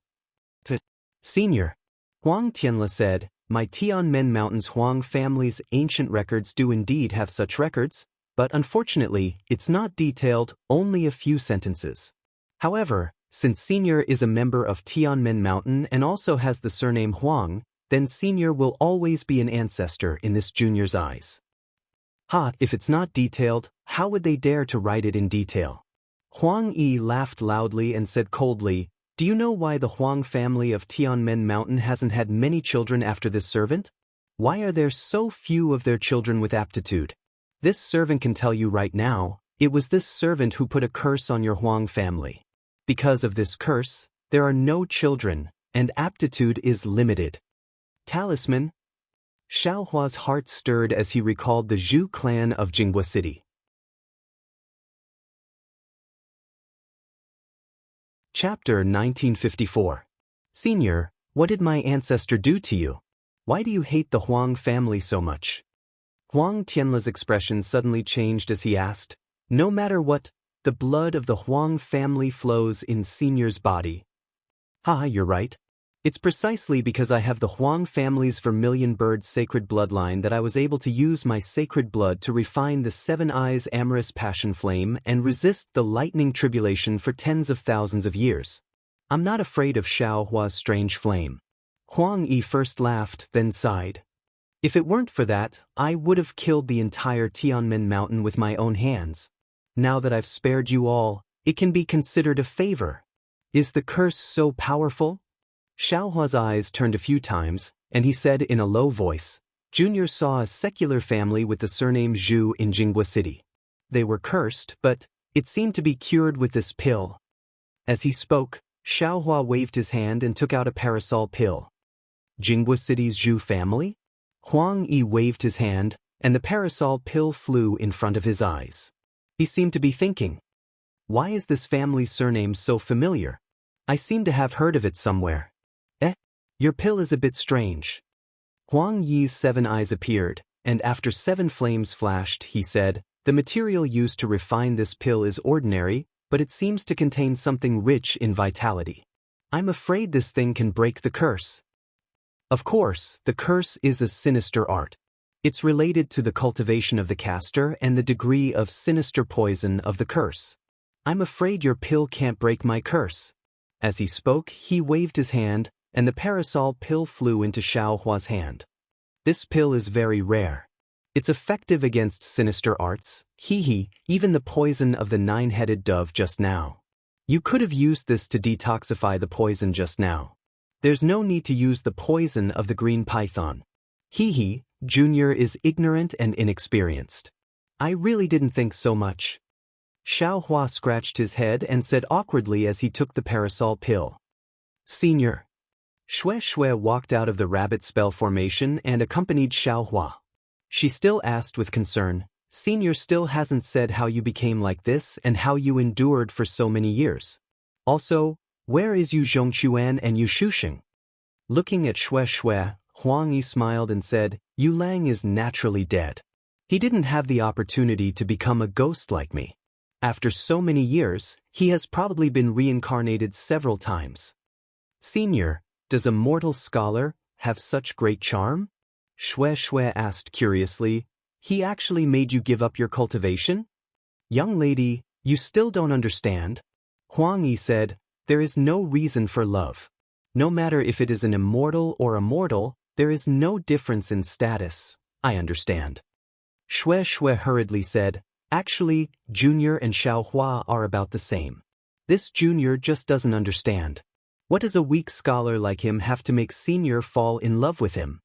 Senior. Huang Tianle said, my Tianmen Mountain's Huang family's ancient records do indeed have such records, but unfortunately, it's not detailed, only a few sentences. However, since Senior is a member of Tianmen Mountain and also has the surname Huang, then Senior will always be an ancestor in this junior's eyes. If it's not detailed, how would they dare to write it in detail? Huang Yi laughed loudly and said coldly, do you know why the Huang family of Tianmen Mountain hasn't had many children after this servant? Why are there so few of their children with aptitude? This servant can tell you right now, it was this servant who put a curse on your Huang family. Because of this curse, there are no children, and aptitude is limited. Talisman. Xiao Hua's heart stirred as he recalled the Zhu clan of Jinghua City. Chapter 1954. Senior, what did my ancestor do to you? Why do you hate the Huang family so much? Huang Tianle's expression suddenly changed as he asked, no matter what, the blood of the Huang family flows in Senior's body. You're right. It's precisely because I have the Huang family's Vermilion Bird sacred bloodline that I was able to use my sacred blood to refine the Seven Eyes amorous passion flame and resist the lightning tribulation for tens of thousands of years. I'm not afraid of Xiao Hua's strange flame. Huang Yi first laughed, then sighed. If it weren't for that, I would have killed the entire Tianmen mountain with my own hands. Now that I've spared you all, it can be considered a favor. Is the curse so powerful? Xiaohua's eyes turned a few times, and he said in a low voice, Junior saw a secular family with the surname Zhu in Jianghu City. They were cursed, but it seemed to be cured with this pill. As he spoke, Xiaohua waved his hand and took out a parasol pill. Jianghu City's Zhu family? Huang Yi waved his hand, and the parasol pill flew in front of his eyes. He seemed to be thinking, why is this family's surname so familiar? I seem to have heard of it somewhere. Your pill is a bit strange. Huang Yi's 7 eyes appeared, and after 7 flames flashed, he said, the material used to refine this pill is ordinary, but it seems to contain something rich in vitality. I'm afraid this thing can break the curse. Of course, the curse is a sinister art. It's related to the cultivation of the caster and the degree of sinister poison of the curse. I'm afraid your pill can't break my curse. As he spoke, he waved his hand, and the parasol pill flew into Xiaohua's hand. This pill is very rare. It's effective against sinister arts, even the poison of the 9-headed dove just now. You could have used this to detoxify the poison just now. There's no need to use the poison of the green python. Junior is ignorant and inexperienced. I really didn't think so much. Xiaohua scratched his head and said awkwardly as he took the parasol pill. Senior. Shui walked out of the rabbit spell formation and accompanied Xiaohua. She still asked with concern, Senior still hasn't said how you became like this and how you endured for so many years. Also, where is Yu Zhongquan and Yu Shusheng? Looking at Shui, Huang Yi smiled and said, Yu Lang is naturally dead. He didn't have the opportunity to become a ghost like me. After so many years, he has probably been reincarnated several times. Senior, does a mortal scholar have such great charm? Shui asked curiously, he actually made you give up your cultivation? Young lady, you still don't understand? Huang Yi said, there is no reason for love. No matter if it is an immortal or a mortal, there is no difference in status. I understand. Shui hurriedly said, actually, Junior and Xiaohua are about the same. This Junior just doesn't understand. What does a weak scholar like him have to make Senior fall in love with him?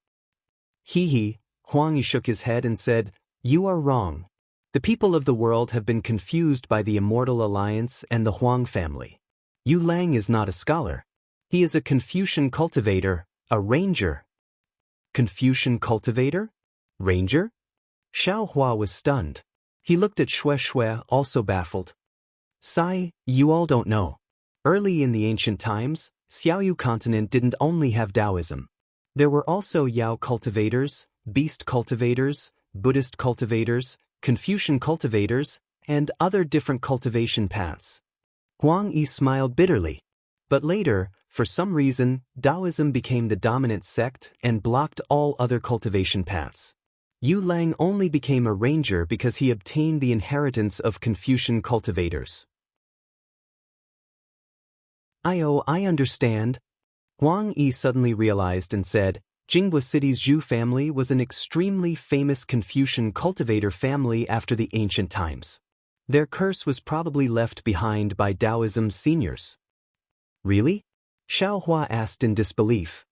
Huang Yi shook his head and said, you are wrong. The people of the world have been confused by the Immortal Alliance and the Huang family. Yu Lang is not a scholar. He is a Confucian cultivator, a ranger. Confucian cultivator? Ranger? Xiaohua was stunned. He looked at Shui, also baffled. Sai, you all don't know. Early in the ancient times, Xiaoyu continent didn't only have Taoism. There were also Yao cultivators, beast cultivators, Buddhist cultivators, Confucian cultivators, and other different cultivation paths. Huang Yi smiled bitterly. But later, for some reason, Taoism became the dominant sect and blocked all other cultivation paths. Yu Lang only became a ranger because he obtained the inheritance of Confucian cultivators. I understand. Huang Yi suddenly realized and said, Jianghu City's Zhu family was an extremely famous Confucian cultivator family after the ancient times. Their curse was probably left behind by Taoism's seniors. Really? Xiaohua asked in disbelief.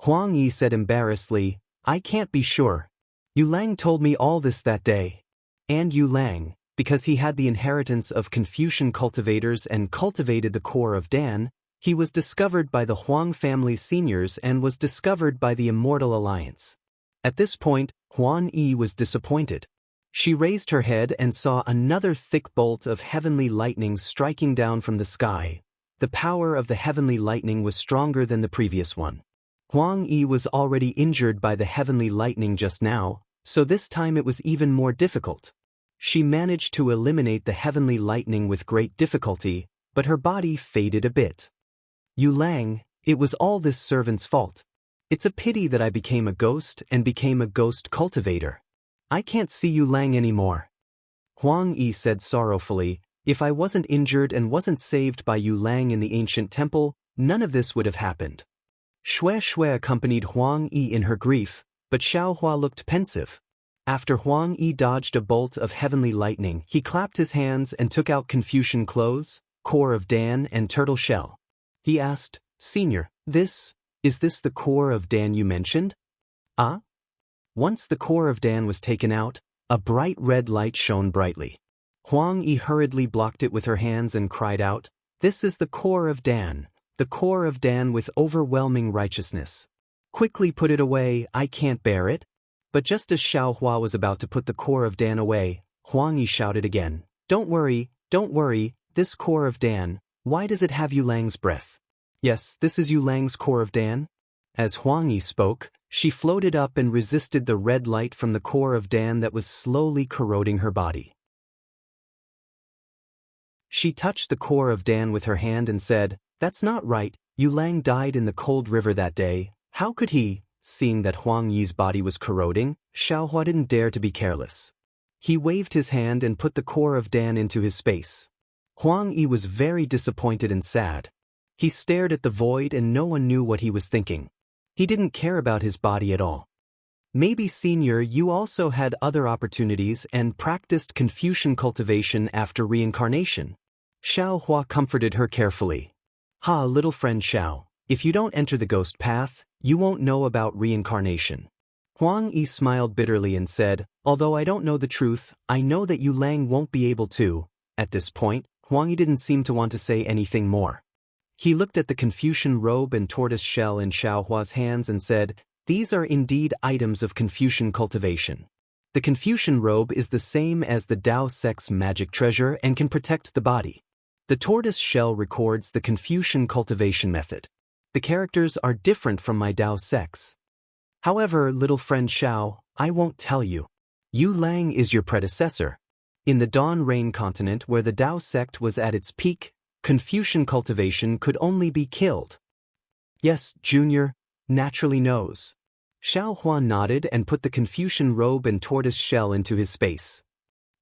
Huang Yi said embarrassedly, I can't be sure. Yu Lang told me all this that day. And Yu Lang, because he had the inheritance of Confucian cultivators and cultivated the core of Dan, he was discovered by the Huang family's seniors and was discovered by the Immortal Alliance. At this point, Huang Yi was disappointed. She raised her head and saw another thick bolt of heavenly lightning striking down from the sky. The power of the heavenly lightning was stronger than the previous one. Huang Yi was already injured by the heavenly lightning just now, so this time it was even more difficult. She managed to eliminate the heavenly lightning with great difficulty, but her body faded a bit. Yu Lang, it was all this servant's fault. It's a pity that I became a ghost and became a ghost cultivator. I can't see Yu Lang anymore. Huang Yi said sorrowfully, if I wasn't injured and wasn't saved by Yu Lang in the ancient temple, none of this would have happened. Shui accompanied Huang Yi in her grief, but Xiao Hua looked pensive. After Huang Yi dodged a bolt of heavenly lightning, he clapped his hands and took out Confucian clothes, core of Dan and turtle shell. He asked, "Senior, is this the core of Dan you mentioned?" "Ah?" Once the core of Dan was taken out, a bright red light shone brightly. Huang Yi hurriedly blocked it with her hands and cried out, "This is the core of Dan with overwhelming righteousness. Quickly put it away, I can't bear it." But just as Xiao Hua was about to put the core of Dan away, Huang Yi shouted again, don't worry, this core of Dan, why does it have Yu Lang's breath?" "Yes, this is Yu Lang's core of Dan." As Huang Yi spoke, she floated up and resisted the red light from the core of Dan that was slowly corroding her body. She touched the core of Dan with her hand and said, "That's not right, Yu Lang died in the cold river that day, how could he?" Seeing that Huang Yi's body was corroding, Xiao Hua didn't dare to be careless. He waved his hand and put the core of Dan into his space. Huang Yi was very disappointed and sad. He stared at the void and no one knew what he was thinking. He didn't care about his body at all. "Maybe senior, you also had other opportunities and practiced Confucian cultivation after reincarnation." Xiao Hua comforted her carefully. "Ha, little friend Xiao, if you don't enter the ghost path, you won't know about reincarnation." Huang Yi smiled bitterly and said, "Although I don't know the truth, I know that Yu Lang won't be able to." At this point, Huang Yi didn't seem to want to say anything more. He looked at the Confucian robe and tortoise shell in Xiao Hua's hands and said, "These are indeed items of Confucian cultivation. The Confucian robe is the same as the Dao Sect's magic treasure and can protect the body. The tortoise shell records the Confucian cultivation method. The characters are different from my Dao Sect's. However, little friend Xiao, I won't tell you. Yu Lang is your predecessor. In the Dawn Rain continent where the Dao Sect was at its peak, Confucian cultivation could only be killed." "Yes, Junior, naturally knows." Xiao Hua nodded and put the Confucian robe and tortoise shell into his space.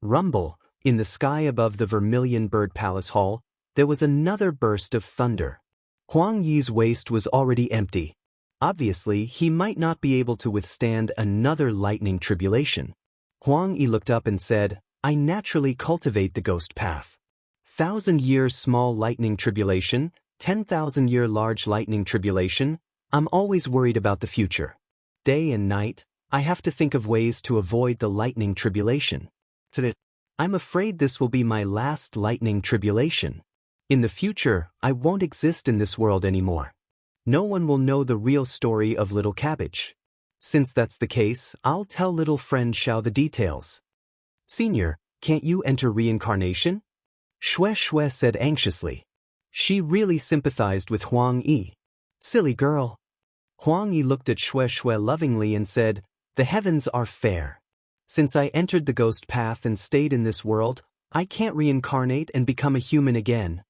Rumble, in the sky above the Vermilion Bird Palace Hall, there was another burst of thunder. Huang Yi's waist was already empty. Obviously, he might not be able to withstand another lightning tribulation. Huang Yi looked up and said, "I naturally cultivate the ghost path. 1,000-year small lightning tribulation, 10,000-year large lightning tribulation, I'm always worried about the future. Day and night, I have to think of ways to avoid the lightning tribulation. I'm afraid this will be my last lightning tribulation. In the future, I won't exist in this world anymore. No one will know the real story of Little Cabbage. Since that's the case, I'll tell little friend Xiao the details." "Senior, can't you enter reincarnation?" Xue Xue said anxiously. She really sympathized with Huang Yi. "Silly girl." Huang Yi looked at Xue Xue lovingly and said, "The heavens are fair. Since I entered the ghost path and stayed in this world, I can't reincarnate and become a human again."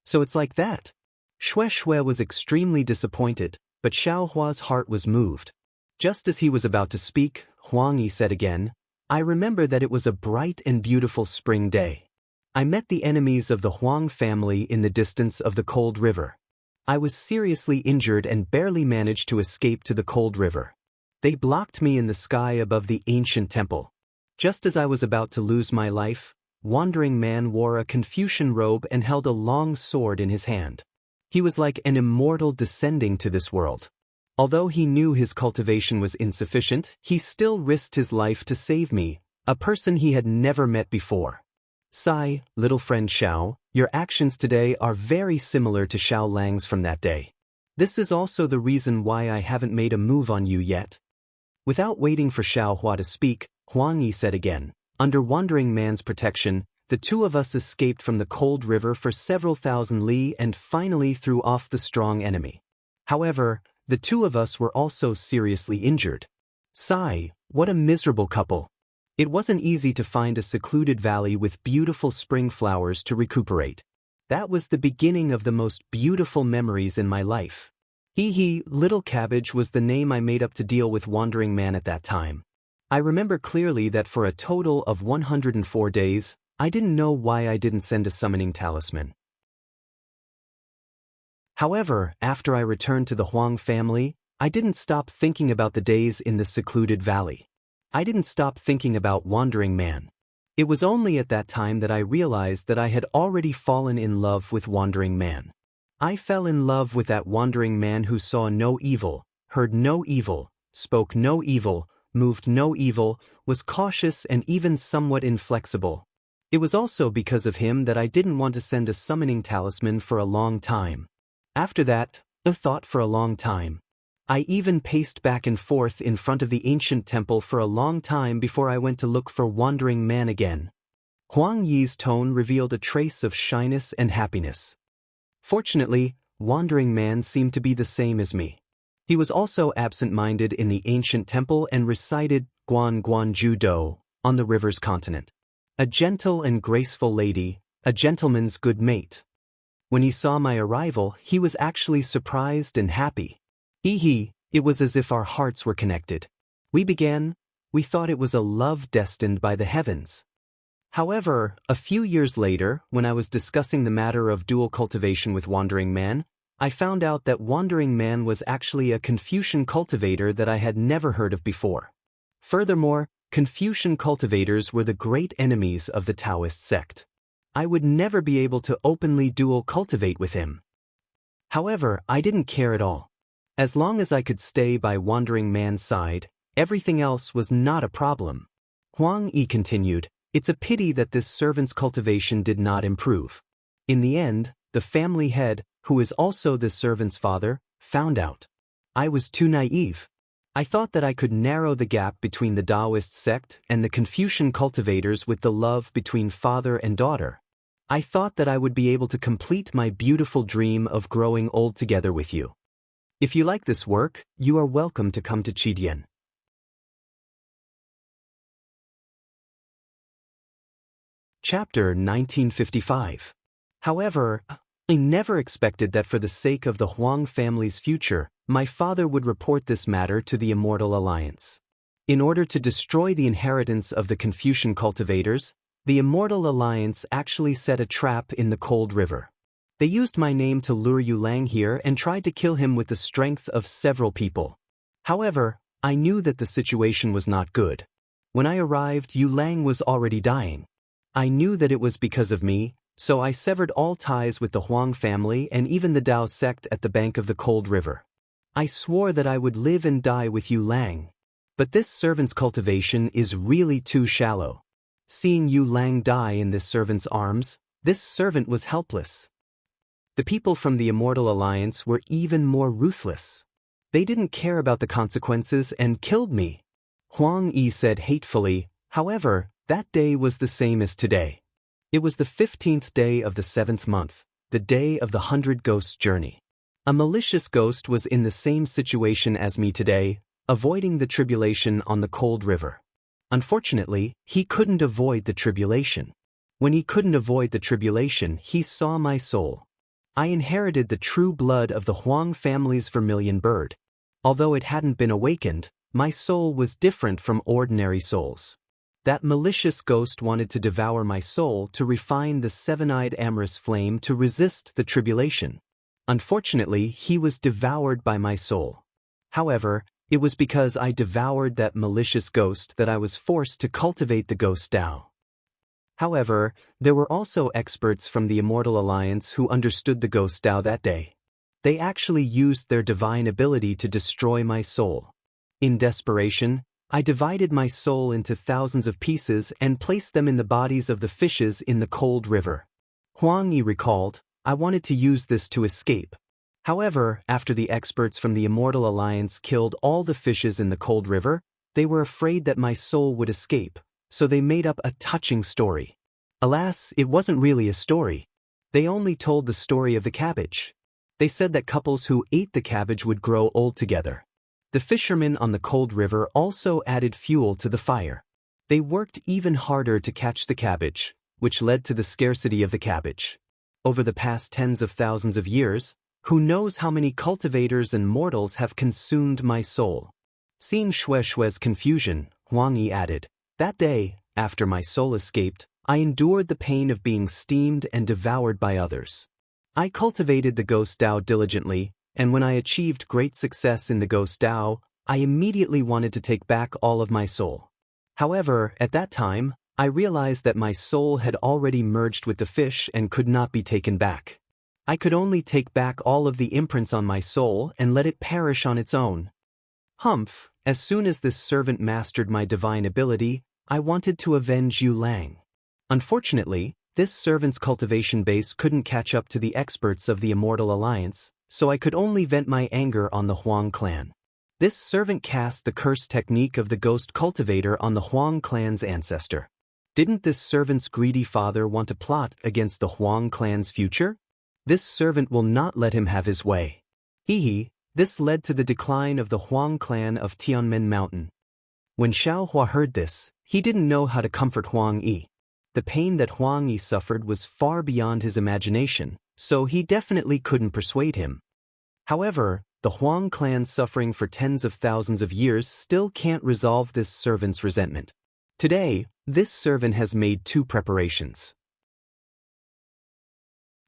"So it's like that?" Xue Xue was extremely disappointed, but Xiao Hua's heart was moved. Just as he was about to speak, Huang Yi said again, "I remember that it was a bright and beautiful spring day. I met the enemies of the Huang family in the distance of the cold river. I was seriously injured and barely managed to escape to the cold river. They blocked me in the sky above the ancient temple. Just as I was about to lose my life, Wandering Man wore a Confucian robe and held a long sword in his hand. He was like an immortal descending to this world. Although he knew his cultivation was insufficient, he still risked his life to save me, a person he had never met before. Sigh, little friend Xiao, your actions today are very similar to Xiao Lang's from that day. This is also the reason why I haven't made a move on you yet." Without waiting for Xiao Hua to speak, Huang Yi said again, "Under Wandering Man's protection, the two of us escaped from the cold river for several thousand li and finally threw off the strong enemy. However, the two of us were also seriously injured. Sigh, what a miserable couple. It wasn't easy to find a secluded valley with beautiful spring flowers to recuperate. That was the beginning of the most beautiful memories in my life. Little Cabbage was the name I made up to deal with Wandering Man at that time. I remember clearly that for a total of 104 days, I didn't know why I didn't send a summoning talisman. However, after I returned to the Huang family, I didn't stop thinking about the days in the secluded valley. I didn't stop thinking about Wandering Man. It was only at that time that I realized that I had already fallen in love with Wandering Man. I fell in love with that Wandering Man who saw no evil, heard no evil, spoke no evil, moved no evil, was cautious and even somewhat inflexible. It was also because of him that I didn't want to send a summoning talisman for a long time. After that, I thought for a long time. I even paced back and forth in front of the ancient temple for a long time before I went to look for Wandering Man again. Huang Yi's tone revealed a trace of shyness and happiness. Fortunately, Wandering Man seemed to be the same as me. He was also absent-minded in the ancient temple and recited Guan Guan Ju Do on the river's continent. A gentle and graceful lady, a gentleman's good mate. When he saw my arrival, he was actually surprised and happy. It was as if our hearts were connected. We thought it was a love destined by the heavens. However, a few years later, when I was discussing the matter of dual cultivation with Wandering Man, I found out that Wandering Man was actually a Confucian cultivator that I had never heard of before. Furthermore, Confucian cultivators were the great enemies of the Taoist sect. I would never be able to openly dual cultivate with him. However, I didn't care at all. As long as I could stay by Wandering Man's side, everything else was not a problem. Huang Yi continued, "It's a pity that this servant's cultivation did not improve. In the end, the family head, who is also the servant's father, found out. I was too naive. I thought that I could narrow the gap between the Taoist sect and the Confucian cultivators with the love between father and daughter. I thought that I would be able to complete my beautiful dream of growing old together with you. If you like this work, you are welcome to come to Qidian." Chapter 1955. However, I never expected that for the sake of the Huang family's future, my father would report this matter to the Immortal Alliance. In order to destroy the inheritance of the Confucian cultivators, the Immortal Alliance actually set a trap in the cold river. They used my name to lure Yu Lang here and tried to kill him with the strength of several people. However, I knew that the situation was not good. When I arrived, Yu Lang was already dying. I knew that it was because of me, so I severed all ties with the Huang family and even the Dao sect at the bank of the cold river. I swore that I would live and die with Yu Lang. But this servant's cultivation is really too shallow. Seeing Yu Lang die in this servant's arms, this servant was helpless. The people from the Immortal Alliance were even more ruthless. They didn't care about the consequences and killed me. Huang Yi said hatefully, however, that day was the same as today. It was the 15th day of the 7th month, the day of the 100 Ghosts journey. A malicious ghost was in the same situation as me today, avoiding the tribulation on the cold river. Unfortunately, he couldn't avoid the tribulation. When he couldn't avoid the tribulation, he saw my soul. I inherited the true blood of the Huang family's vermilion bird. Although it hadn't been awakened, my soul was different from ordinary souls. That malicious ghost wanted to devour my soul to refine the seven-eyed amorous flame to resist the tribulation. Unfortunately, he was devoured by my soul. However, it was because I devoured that malicious ghost that I was forced to cultivate the ghost Tao. However, there were also experts from the Immortal Alliance who understood the ghost Tao that day. They actually used their divine ability to destroy my soul. In desperation, I divided my soul into thousands of pieces and placed them in the bodies of the fishes in the cold river. Huang Yi recalled, I wanted to use this to escape. However, after the experts from the Immortal Alliance killed all the fishes in the cold river, they were afraid that my soul would escape, so they made up a touching story. Alas, it wasn't really a story. They only told the story of the cabbage. They said that couples who ate the cabbage would grow old together. The fishermen on the cold river also added fuel to the fire. They worked even harder to catch the cabbage, which led to the scarcity of the cabbage. Over the past tens of thousands of years, who knows how many cultivators and mortals have consumed my soul. Seeing Xue Xue's confusion, Huang Yi added, that day, after my soul escaped, I endured the pain of being steamed and devoured by others. I cultivated the ghost Tao diligently, and when I achieved great success in the Ghost Dao, I immediately wanted to take back all of my soul. However, at that time, I realized that my soul had already merged with the fish and could not be taken back. I could only take back all of the imprints on my soul and let it perish on its own. Humph, as soon as this servant mastered my divine ability, I wanted to avenge Yu Lang. Unfortunately, this servant's cultivation base couldn't catch up to the experts of the Immortal Alliance, so I could only vent my anger on the Huang clan. This servant cast the curse technique of the ghost cultivator on the Huang clan's ancestor. Didn't this servant's greedy father want to plot against the Huang clan's future? This servant will not let him have his way. This led to the decline of the Huang clan of Tianmen Mountain. When Xiao Hua heard this, he didn't know how to comfort Huang Yi. The pain that Huang Yi suffered was far beyond his imagination, so he definitely couldn't persuade him. However, the Huang clan suffering for tens of thousands of years still can't resolve this servant's resentment. Today, this servant has made 2 preparations.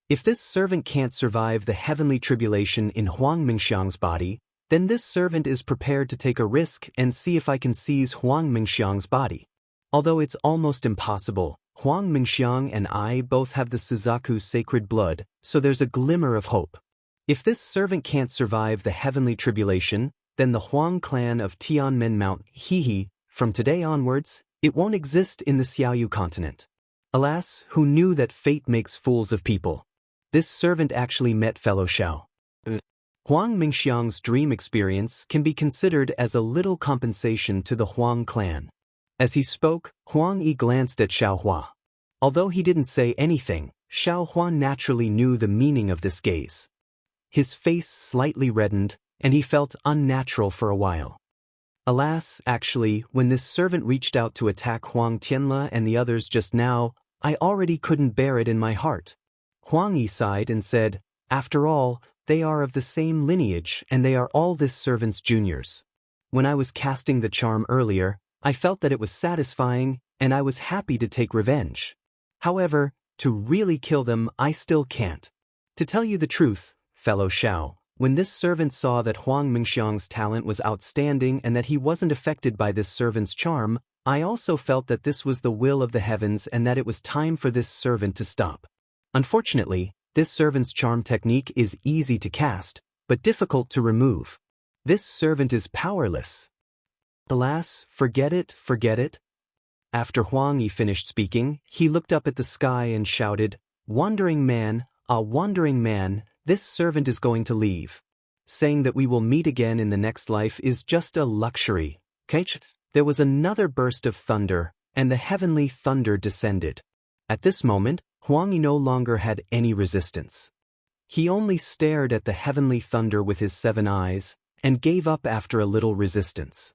If this servant can't survive the heavenly tribulation in Huang Mingxiang's body, then this servant is prepared to take a risk and see if I can seize Huang Mingxiang's body. Although it's almost impossible, Huang Mingxiang and I both have the Suzaku's sacred blood, so there's a glimmer of hope. If this servant can't survive the heavenly tribulation, then the Huang clan of Tianmen Mountain, from today onwards, it won't exist in the Xiaoyu continent. Alas, who knew that fate makes fools of people? This servant actually met fellow Xiao. Huang Mingxiang's dream experience can be considered as a little compensation to the Huang clan. As he spoke, Huang Yi glanced at Xiao Hua. Although he didn't say anything, Xiao Hua naturally knew the meaning of this gaze. His face slightly reddened, and he felt unnatural for a while. Alas, actually, when this servant reached out to attack Huang Tianle and the others just now, I already couldn't bear it in my heart. Huang Yi sighed and said, "After all, they are of the same lineage and they are all this servant's juniors. When I was casting the charm earlier, I felt that it was satisfying, and I was happy to take revenge. However, to really kill them, I still can't. To tell you the truth, fellow Xiao, when this servant saw that Huang Mingxiang's talent was outstanding and that he wasn't affected by this servant's charm, I also felt that this was the will of the heavens and that it was time for this servant to stop. Unfortunately, this servant's charm technique is easy to cast, but difficult to remove. This servant is powerless. Alas, forget it, forget it." After Huang Yi finished speaking, he looked up at the sky and shouted, "Wandering man, ah, wandering man, this servant is going to leave. Saying that we will meet again in the next life is just a luxury." There was another burst of thunder, and the heavenly thunder descended. At this moment, Huang Yi no longer had any resistance. He only stared at the heavenly thunder with his 7 eyes, and gave up after a little resistance.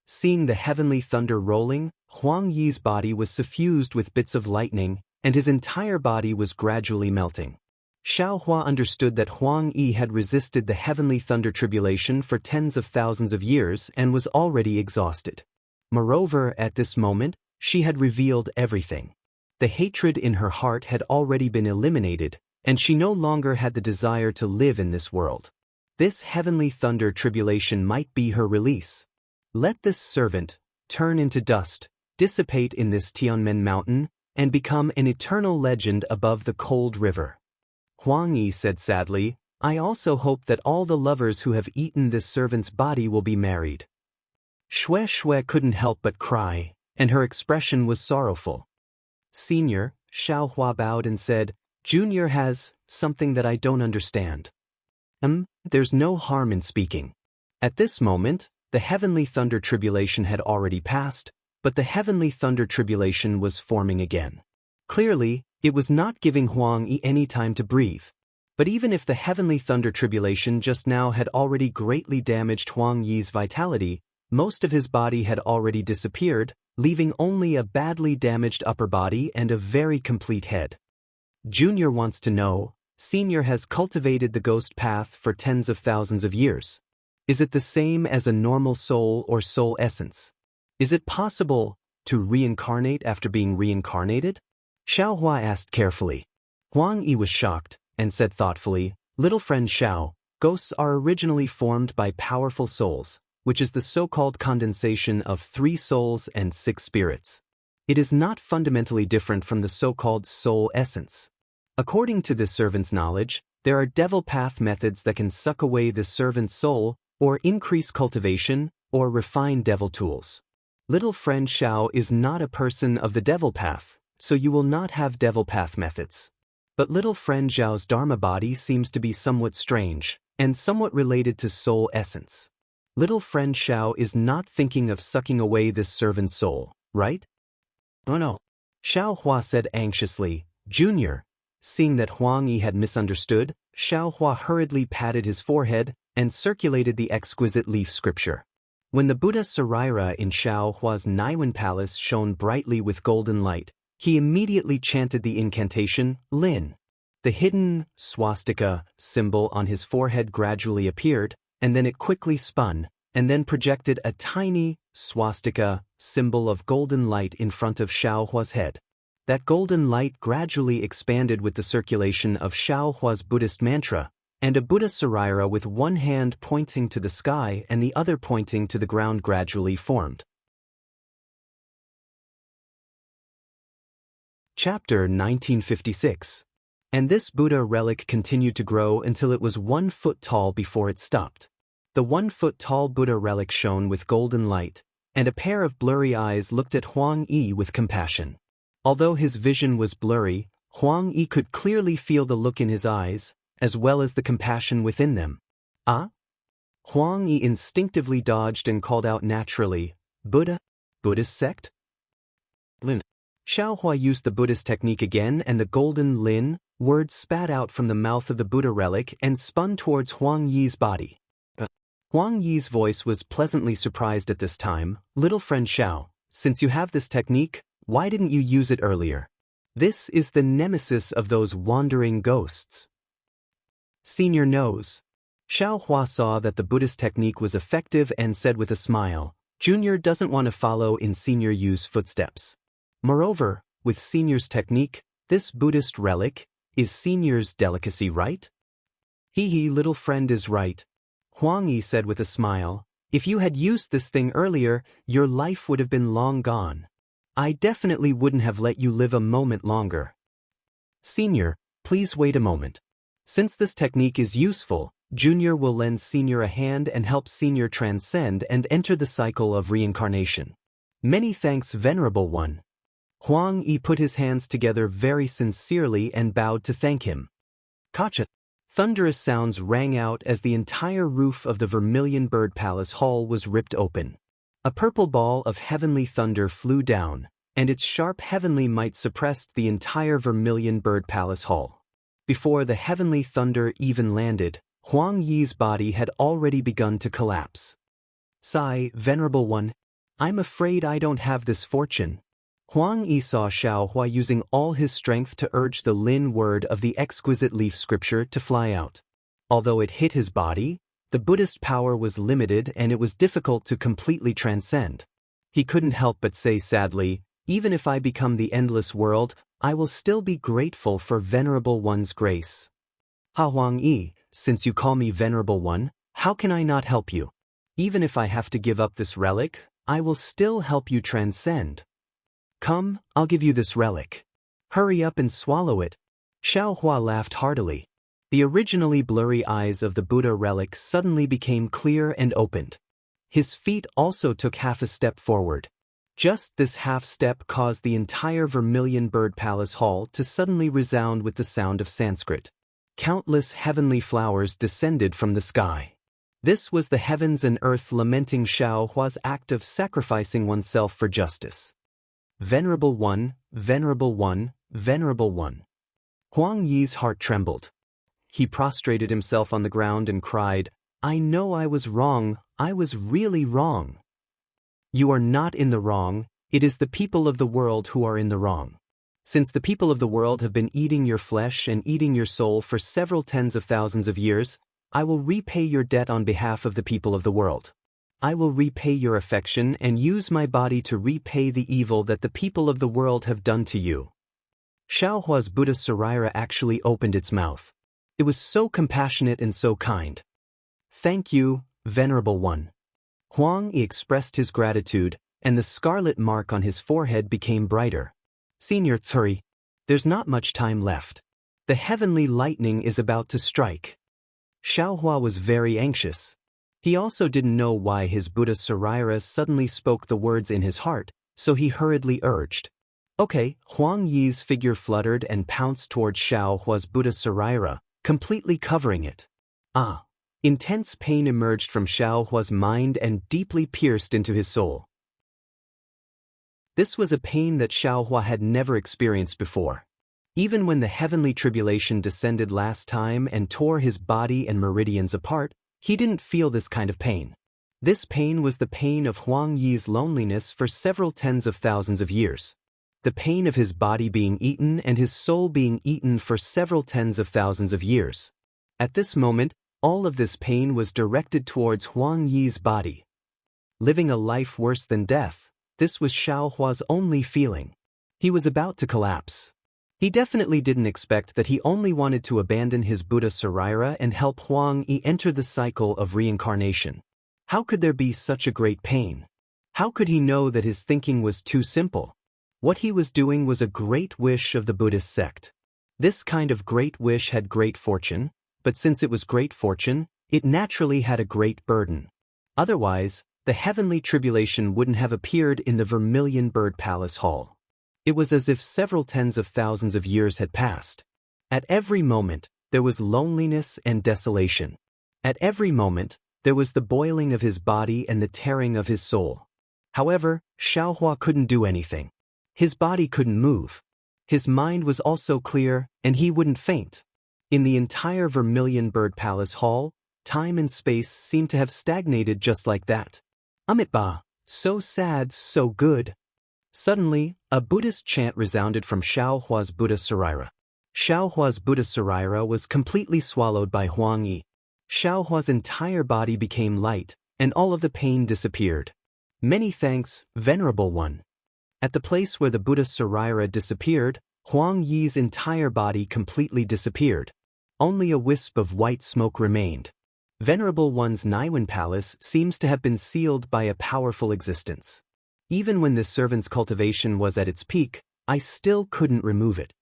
Seeing the heavenly thunder rolling, Huang Yi's body was suffused with bits of lightning, and his entire body was gradually melting. Xiao Hua understood that Huang Yi had resisted the heavenly thunder tribulation for tens of thousands of years and was already exhausted. Moreover, at this moment, she had revealed everything. The hatred in her heart had already been eliminated, and she no longer had the desire to live in this world. This heavenly thunder tribulation might be her release. Let this servant turn into dust, dissipate in this Tianmen mountain, and become an eternal legend above the cold river. Huang Yi said sadly, "I also hope that all the lovers who have eaten this servant's body will be married." Shui couldn't help but cry, and her expression was sorrowful. "Senior," Xiao Hua bowed and said, "Junior has something that I don't understand." There's no harm in speaking. At this moment, the heavenly thunder tribulation had already passed, but the heavenly thunder tribulation was forming again. Clearly, it was not giving Huang Yi any time to breathe. But even if the heavenly thunder tribulation just now had already greatly damaged Huang Yi's vitality, most of his body had already disappeared, leaving only a badly damaged upper body and a very complete head. Junior wants to know, Senior has cultivated the ghost path for tens of thousands of years. Is it the same as a normal soul or soul essence? Is it possible to reincarnate after being reincarnated? Xiao Hua asked carefully. Huang Yi was shocked and said thoughtfully, Little friend Xiao, ghosts are originally formed by powerful souls, which is the so-called condensation of 3 souls and 6 spirits. It is not fundamentally different from the so-called soul essence. According to this servant's knowledge, there are devil path methods that can suck away the servant's soul, or increase cultivation, or refine devil tools. Little friend Xiao is not a person of the devil path, so you will not have devil path methods. But little friend Xiao's Dharma body seems to be somewhat strange, and somewhat related to soul essence. Little friend Xiao is not thinking of sucking away this servant's soul, right? Oh no. Xiao Hua said anxiously. Junior. Seeing that Huang Yi had misunderstood, Xiao Hua hurriedly patted his forehead and circulated the exquisite leaf scripture. When the Buddha Saraira in Xiao Hua's Naiwan palace shone brightly with golden light, he immediately chanted the incantation, Lin. The hidden swastika symbol on his forehead gradually appeared, and then it quickly spun, and then projected a tiny swastika symbol of golden light in front of Xiao Hua's head. That golden light gradually expanded with the circulation of Xiao Hua's Buddhist mantra, and a Buddha Saraira with one hand pointing to the sky and the other pointing to the ground gradually formed. Chapter 1956. And this Buddha relic continued to grow until it was 1 foot tall before it stopped. The 1 foot tall Buddha relic shone with golden light, and a pair of blurry eyes looked at Huang Yi with compassion. Although his vision was blurry, Huang Yi could clearly feel the look in his eyes, as well as the compassion within them. Ah? Huang Yi instinctively dodged and called out naturally, Buddha? Buddhist sect? Lin. Xiao Hua used the Buddhist technique again, and the golden Lin word spat out from the mouth of the Buddha relic and spun towards Huang Yi's body. Huang Yi's voice was pleasantly surprised at this time. Little friend Xiao, since you have this technique, why didn't you use it earlier? This is the nemesis of those wandering ghosts. Senior knows. Xiao Hua saw that the Buddhist technique was effective and said with a smile, Junior doesn't want to follow in Senior Yu's footsteps. Moreover, with Senior's technique, this Buddhist relic is Senior's delicacy, right? He little friend is right. Huang Yi said with a smile, if you had used this thing earlier, your life would have been long gone. I definitely wouldn't have let you live a moment longer. Senior, please wait a moment. Since this technique is useful, Junior will lend Senior a hand and help Senior transcend and enter the cycle of reincarnation. Many thanks, Venerable One. Huang Yi put his hands together very sincerely and bowed to thank him. Kacha. Thunderous sounds rang out as the entire roof of the Vermilion Bird Palace Hall was ripped open. A purple ball of heavenly thunder flew down, and its sharp heavenly might suppressed the entire Vermilion Bird Palace Hall. Before the heavenly thunder even landed, Huang Yi's body had already begun to collapse. Sigh, Venerable One, I'm afraid I don't have this fortune. Huang Yi saw Xiao Hua using all his strength to urge the Lin word of the exquisite leaf scripture to fly out. Although it hit his body, the Buddhist power was limited and it was difficult to completely transcend. He couldn't help but say sadly, even if I become the endless world, I will still be grateful for Venerable One's grace. Ha Huang Yi, since you call me Venerable One, how can I not help you? Even if I have to give up this relic, I will still help you transcend. Come, I'll give you this relic. Hurry up and swallow it. Xiao Hua laughed heartily. The originally blurry eyes of the Buddha relic suddenly became clear and opened. His feet also took half a step forward. Just this half step caused the entire Vermilion Bird Palace Hall to suddenly resound with the sound of Sanskrit. Countless heavenly flowers descended from the sky. This was the heavens and earth lamenting Xiao Hua's act of sacrificing oneself for justice. Venerable One, Venerable One, Venerable One. Huang Yi's heart trembled. He prostrated himself on the ground and cried, I know I was wrong, I was really wrong. You are not in the wrong, it is the people of the world who are in the wrong. Since the people of the world have been eating your flesh and eating your soul for several tens of thousands of years, I will repay your debt on behalf of the people of the world. I will repay your affection and use my body to repay the evil that the people of the world have done to you. Xiao Hua's Buddha Saraira actually opened its mouth. It was so compassionate and so kind. Thank you, Venerable One. Huang Yi expressed his gratitude, and the scarlet mark on his forehead became brighter. Senior Tsuri, there's not much time left. The heavenly lightning is about to strike. Xiaohua was very anxious. He also didn't know why his Buddha Saraira suddenly spoke the words in his heart, so he hurriedly urged. Okay, Huang Yi's figure fluttered and pounced toward Xiaohua's Buddha Saraira, completely covering it. Ah! Intense pain emerged from Xiaohua's mind and deeply pierced into his soul. This was a pain that Xiaohua had never experienced before. Even when the heavenly tribulation descended last time and tore his body and meridians apart, he didn't feel this kind of pain. This pain was the pain of Huang Yi's loneliness for several tens of thousands of years. The pain of his body being eaten and his soul being eaten for several tens of thousands of years. At this moment, all of this pain was directed towards Huang Yi's body. Living a life worse than death, this was Xiaohua's only feeling. He was about to collapse. He definitely didn't expect that he only wanted to abandon his Buddha Saraira and help Huang Yi enter the cycle of reincarnation. How could there be such a great pain? How could he know that his thinking was too simple? What he was doing was a great wish of the Buddhist sect. This kind of great wish had great fortune, but since it was great fortune, it naturally had a great burden. Otherwise, the heavenly tribulation wouldn't have appeared in the Vermilion Bird Palace Hall. It was as if several tens of thousands of years had passed. At every moment, there was loneliness and desolation. At every moment, there was the boiling of his body and the tearing of his soul. However, Xiaohua couldn't do anything. His body couldn't move. His mind was also clear, and he wouldn't faint. In the entire Vermilion Bird Palace Hall, time and space seemed to have stagnated just like that. Amitabha, so sad, so good. Suddenly, a Buddhist chant resounded from Xiaohua's Buddha Saraira. Xiaohua's Buddha Saraira was completely swallowed by Huang Yi. Xiaohua's entire body became light, and all of the pain disappeared. Many thanks, Venerable One. At the place where the Buddha Saraira disappeared, Huang Yi's entire body completely disappeared. Only a wisp of white smoke remained. Venerable One's Naiwan Palace seems to have been sealed by a powerful existence. Even when this servant's cultivation was at its peak, I still couldn't remove it.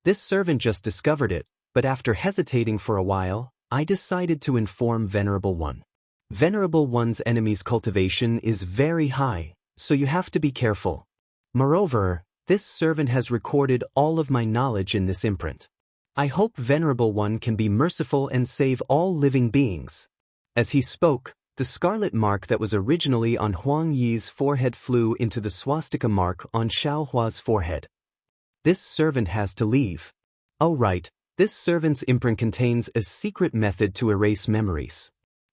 This servant just discovered it, but after hesitating for a while, I decided to inform Venerable One. Venerable One's enemy's cultivation is very high, so you have to be careful. Moreover, this servant has recorded all of my knowledge in this imprint. I hope Venerable One can be merciful and save all living beings. As he spoke, the scarlet mark that was originally on Huang Yi's forehead flew into the swastika mark on Xiaohua's forehead. This servant has to leave. Oh right, this servant's imprint contains a secret method to erase memories.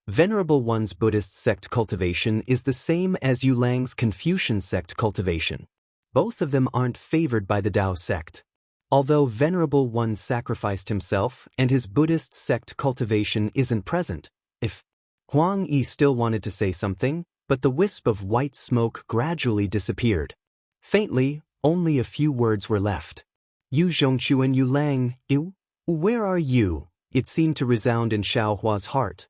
Venerable One's Buddhist sect cultivation is the same as Yulang's Confucian sect cultivation. Both of them aren't favored by the Tao sect. Although Venerable One sacrificed himself and his Buddhist sect cultivation isn't present, if Huang Yi still wanted to say something, but the wisp of white smoke gradually disappeared. Faintly, only a few words were left. Yu Zhongchu and Yulang, where are you? It seemed to resound in Xiaohua's heart.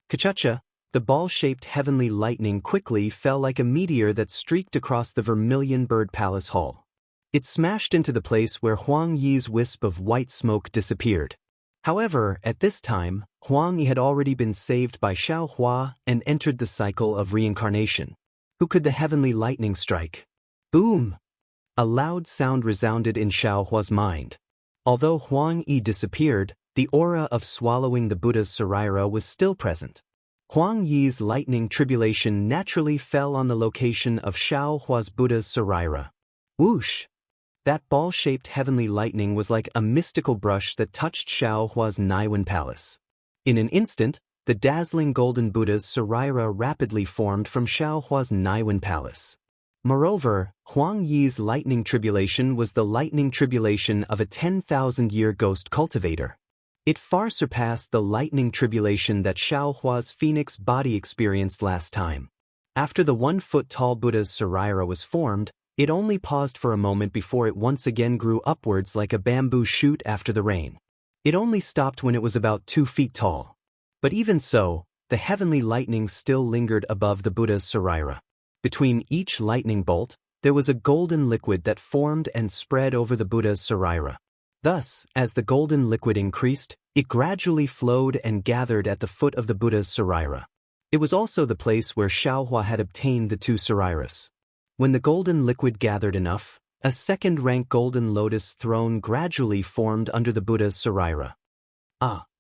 Kachacha, the ball-shaped heavenly lightning quickly fell like a meteor that streaked across the Vermilion Bird Palace Hall. It smashed into the place where Huang Yi's wisp of white smoke disappeared. However, at this time, Huang Yi had already been saved by Xiaohua and entered the cycle of reincarnation. Who could the heavenly lightning strike? Boom! A loud sound resounded in Xiaohua's mind. Although Huang Yi disappeared, the aura of swallowing the Buddha's Saraira was still present. Huang Yi's lightning tribulation naturally fell on the location of Xiaohua's Buddha's Saraira. Whoosh! That ball-shaped heavenly lightning was like a mystical brush that touched Xiaohua's Naiwan Palace. In an instant, the dazzling golden Buddha's Saraira rapidly formed from Xiaohua's Naiwan Palace. Moreover, Huang Yi's lightning tribulation was the lightning tribulation of a 10,000-year ghost cultivator. It far surpassed the lightning tribulation that Xiaohua's phoenix body experienced last time. After the 1-foot-tall Buddha's Saraira was formed, it only paused for a moment before it once again grew upwards like a bamboo shoot after the rain. It only stopped when it was about 2 feet tall. But even so, the heavenly lightning still lingered above the Buddha's saraira. Between each lightning bolt, there was a golden liquid that formed and spread over the Buddha's saraira. Thus, as the golden liquid increased, it gradually flowed and gathered at the foot of the Buddha's saraira. It was also the place where Xiaohua had obtained the 2 sarairas. When the golden liquid gathered enough, a second-rank golden lotus throne gradually formed under the Buddha's saraira.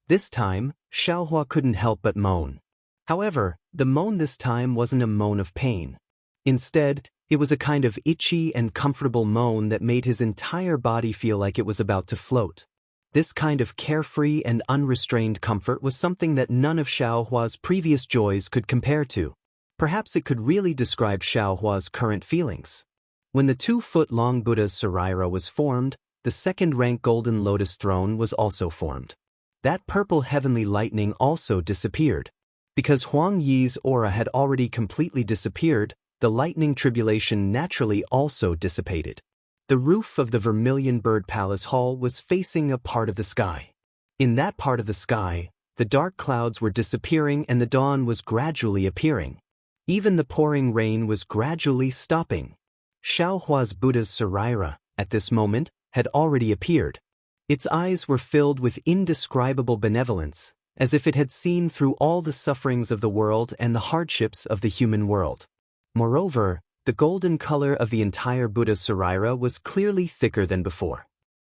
This time, Xiaohua couldn't help but moan. However, the moan this time wasn't a moan of pain. Instead, it was a kind of itchy and comfortable moan that made his entire body feel like it was about to float. This kind of carefree and unrestrained comfort was something that none of Xiaohua's previous joys could compare to. Perhaps it could really describe Xiaohua's current feelings. When the 2-foot-long Buddha's saraira was formed, the second-rank golden lotus throne was also formed. That purple heavenly lightning also disappeared. Because Huang Yi's aura had already completely disappeared, the lightning tribulation naturally also dissipated. The roof of the Vermilion Bird Palace Hall was facing a part of the sky. In that part of the sky, the dark clouds were disappearing and the dawn was gradually appearing. Even the pouring rain was gradually stopping. Xiaohua's Buddha's saraira, at this moment, had already appeared. Its eyes were filled with indescribable benevolence, as if it had seen through all the sufferings of the world and the hardships of the human world. Moreover, the golden color of the entire Buddha's saraira was clearly thicker than before.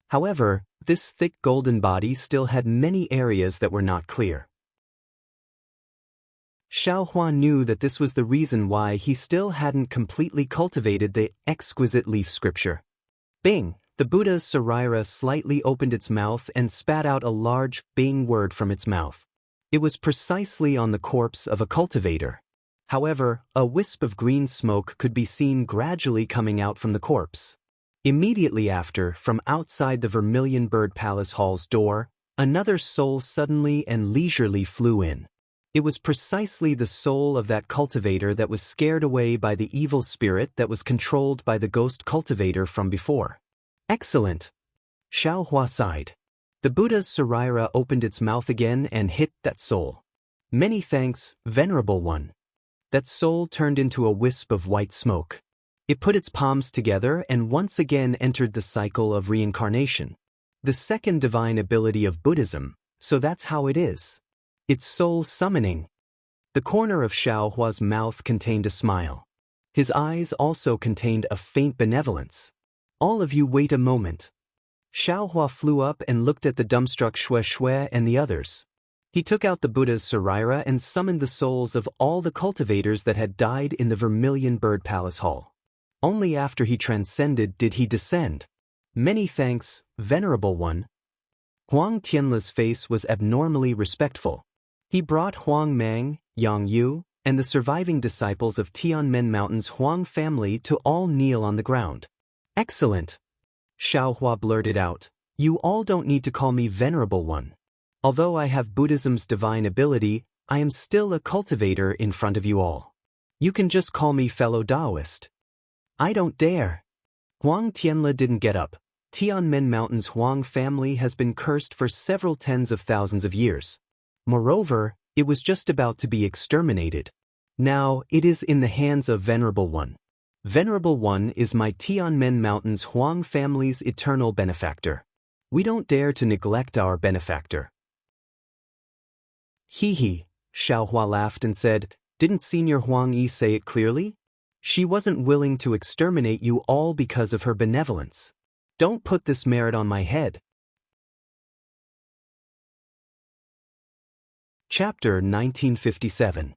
However, this thick golden body still had many areas that were not clear. Xiaohua knew that this was the reason why he still hadn't completely cultivated the exquisite leaf scripture. Bing! The Buddha's saraira slightly opened its mouth and spat out a large Bing word from its mouth. It was precisely on the corpse of a cultivator. However, a wisp of green smoke could be seen gradually coming out from the corpse. Immediately after, from outside the Vermilion Bird Palace Hall's door, another soul suddenly and leisurely flew in. It was precisely the soul of that cultivator that was scared away by the evil spirit that was controlled by the ghost cultivator from before. Excellent! Xiaohua sighed. The Buddha's saraira opened its mouth again and hit that soul. Many thanks, Venerable One. That soul turned into a wisp of white smoke. It put its palms together and once again entered the cycle of reincarnation. The second divine ability of Buddhism, so that's how it is. It's soul summoning. The corner of Xiaohua's mouth contained a smile. His eyes also contained a faint benevolence. All of you wait a moment. Xiaohua flew up and looked at the dumbstruck Shui and the others. He took out the Buddha's saraira and summoned the souls of all the cultivators that had died in the Vermilion Bird Palace Hall. Only after he transcended did he descend. Many thanks, Venerable One. Huang Tianle's face was abnormally respectful. He brought Huang Mang, Yang Yu, and the surviving disciples of Tianmen Mountain's Huang family to all kneel on the ground. Excellent! Xiaohua blurted out. You all don't need to call me Venerable One. Although I have Buddhism's divine ability, I am still a cultivator in front of you all. You can just call me fellow Taoist. I don't dare. Huang Tianle didn't get up. Tianmen Mountain's Huang family has been cursed for several tens of thousands of years. Moreover, it was just about to be exterminated. Now, it is in the hands of Venerable One. Venerable One is my Tianmen Mountain's Huang family's eternal benefactor. We don't dare to neglect our benefactor. Hee, Xiaohua laughed and said, didn't Senior Huang Yi say it clearly? She wasn't willing to exterminate you all because of her benevolence. Don't put this merit on my head. Chapter 1957.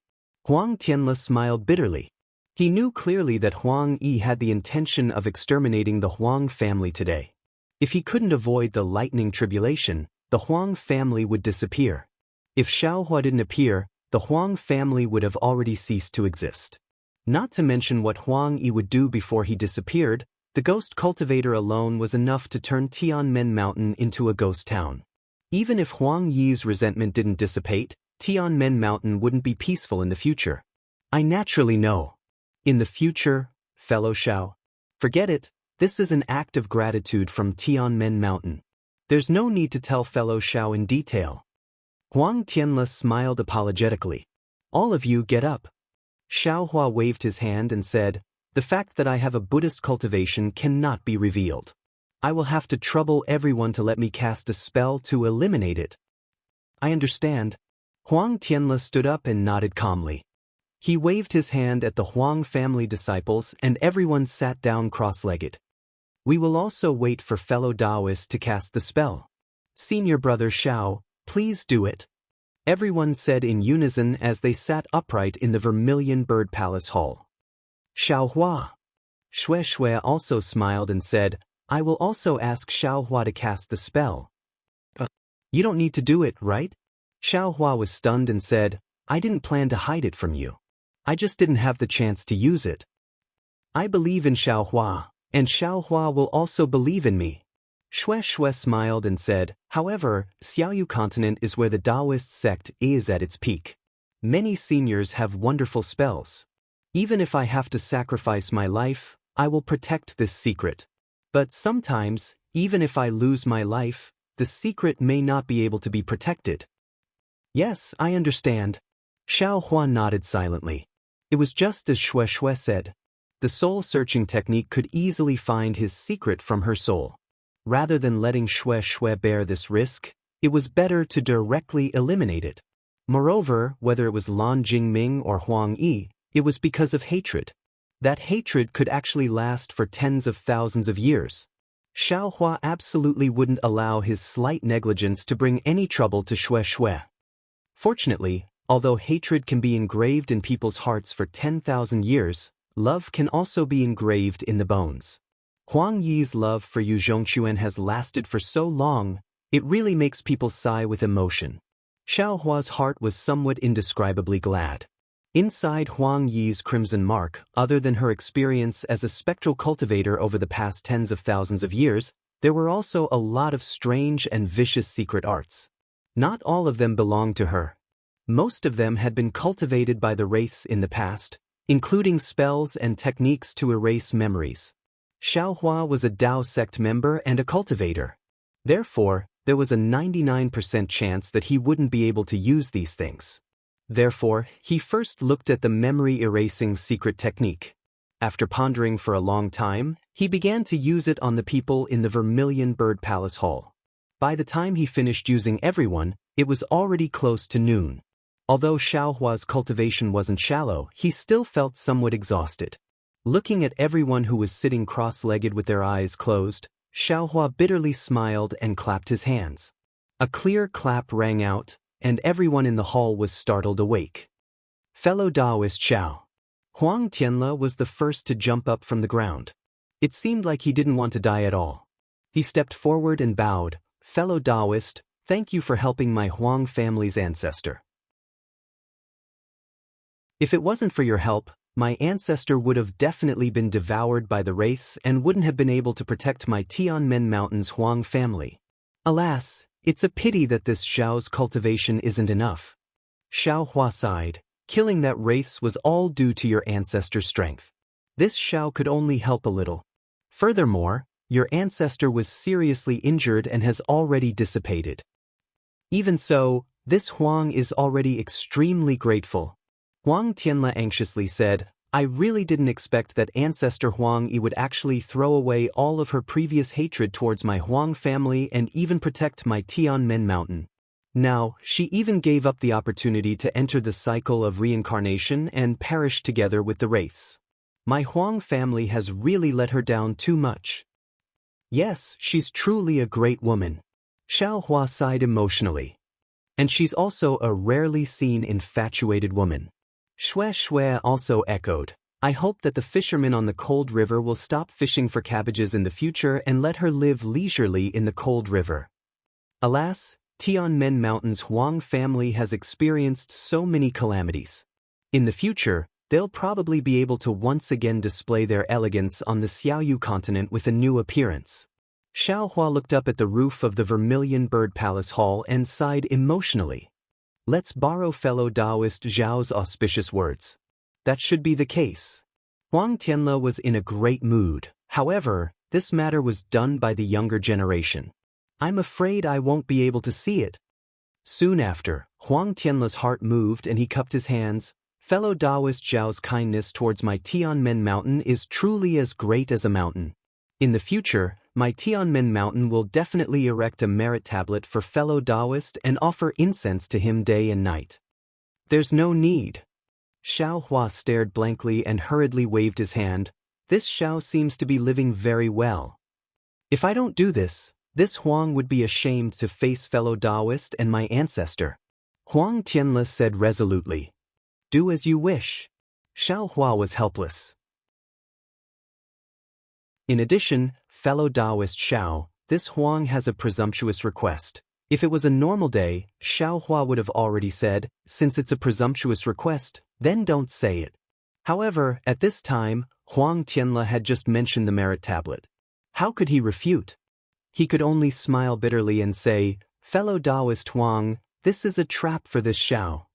Huang Tianle smiled bitterly. He knew clearly that Huang Yi had the intention of exterminating the Huang family today. If he couldn't avoid the lightning tribulation, the Huang family would disappear. If Xiaohua didn't appear, the Huang family would have already ceased to exist. Not to mention what Huang Yi would do before he disappeared, the ghost cultivator alone was enough to turn Tianmen Mountain into a ghost town. Even if Huang Yi's resentment didn't dissipate, Tianmen Mountain wouldn't be peaceful in the future. I naturally know. In the future, fellow Xiao. Forget it, this is an act of gratitude from Tianmen Mountain. There's no need to tell fellow Xiao in detail. Huang Tianle smiled apologetically. All of you get up. Xiao Hua waved his hand and said, the fact that I have a Buddhist cultivation cannot be revealed. I will have to trouble everyone to let me cast a spell to eliminate it. I understand. Huang Tianle stood up and nodded calmly. He waved his hand at the Huang family disciples and everyone sat down cross-legged. We will also wait for fellow Taoists to cast the spell. Senior brother Xiao, please do it. Everyone said in unison as they sat upright in the Vermilion Bird Palace Hall. Xiao Hua. Xue Xue also smiled and said, I will also ask Xiao Hua to cast the spell. You don't need to do it, right? Xiao Hua was stunned and said, I didn't plan to hide it from you. I just didn't have the chance to use it. I believe in Xiao Hua, and Xiao Hua will also believe in me. Xue Xue smiled and said, however, Xiaoyu continent is where the Taoist sect is at its peak. Many seniors have wonderful spells. Even if I have to sacrifice my life, I will protect this secret. But sometimes, even if I lose my life, the secret may not be able to be protected. Yes, I understand. Xiao Hua nodded silently. It was just as Xue Xue said. The soul-searching technique could easily find his secret from her soul. Rather than letting Xue Xue bear this risk, it was better to directly eliminate it. Moreover, whether it was Lan Jingming or Huang Yi, it was because of hatred. That hatred could actually last for tens of thousands of years. Xiao Hua absolutely wouldn't allow his slight negligence to bring any trouble to Xue Xue. Fortunately, although hatred can be engraved in people's hearts for 10,000 years, love can also be engraved in the bones. Huang Yi's love for Yu Zhongquan has lasted for so long, it really makes people sigh with emotion. Xiao Hua's heart was somewhat indescribably glad. Inside Huang Yi's crimson mark, other than her experience as a spectral cultivator over the past tens of thousands of years, there were also a lot of strange and vicious secret arts. Not all of them belonged to her. Most of them had been cultivated by the wraiths in the past, including spells and techniques to erase memories. Xiao Hua was a Dao sect member and a cultivator. Therefore, there was a 99% chance that he wouldn't be able to use these things. Therefore, he first looked at the memory-erasing secret technique. After pondering for a long time, he began to use it on the people in the Vermilion Bird Palace Hall. By the time he finished using everyone, it was already close to noon. Although Xiao Hua's cultivation wasn't shallow, he still felt somewhat exhausted. Looking at everyone who was sitting cross-legged with their eyes closed, Xiao Hua bitterly smiled and clapped his hands. A clear clap rang out, and everyone in the hall was startled awake. Fellow Taoist Xiao. Huang Tianle was the first to jump up from the ground. It seemed like he didn't want to die at all. He stepped forward and bowed, fellow Taoist, thank you for helping my Huang family's ancestor. If it wasn't for your help, my ancestor would have definitely been devoured by the wraiths and wouldn't have been able to protect my Tianmen Mountains Huang family. Alas, it's a pity that this Xiao's cultivation isn't enough. Xiao Hua sighed. Killing that wraiths was all due to your ancestor's strength. This Xiao could only help a little. Furthermore, your ancestor was seriously injured and has already dissipated. Even so, this Huang is already extremely grateful. Huang Tianle anxiously said, I really didn't expect that Ancestor Huang Yi would actually throw away all of her previous hatred towards my Huang family and even protect my Tianmen Mountain. Now, she even gave up the opportunity to enter the cycle of reincarnation and perish together with the wraiths. My Huang family has really let her down too much. Yes, she's truly a great woman. Xiao Hua sighed emotionally. And she's also a rarely seen infatuated woman. Xue Xue also echoed, I hope that the fishermen on the cold river will stop fishing for cabbages in the future and let her live leisurely in the cold river. Alas, Tianmen Mountain's Huang family has experienced so many calamities. In the future, they'll probably be able to once again display their elegance on the Xiaoyu continent with a new appearance. Xiao Hua looked up at the roof of the Vermilion Bird Palace Hall and sighed emotionally. Let's borrow fellow Taoist Zhao's auspicious words. That should be the case. Huang Tianle was in a great mood. However, this matter was done by the younger generation. I'm afraid I won't be able to see it. Soon after, Huang Tianle's heart moved and he cupped his hands. Fellow Taoist Zhao's kindness towards my Tianmen mountain is truly as great as a mountain. In the future, my Tianmen mountain will definitely erect a merit tablet for fellow Taoist and offer incense to him day and night. There's no need. Xiao Hua stared blankly and hurriedly waved his hand. This Xiao seems to be living very well. If I don't do this, this Huang would be ashamed to face fellow Taoist and my ancestor. Huang Tianle said resolutely. Do as you wish. Xiao Hua was helpless. In addition, fellow Taoist Xiao, this Huang has a presumptuous request. If it was a normal day, Xiao Hua would have already said, since it's a presumptuous request, then don't say it. However, at this time, Huang Tianle had just mentioned the merit tablet. How could he refute? He could only smile bitterly and say, fellow Taoist Huang, this is a trap for this Xiao.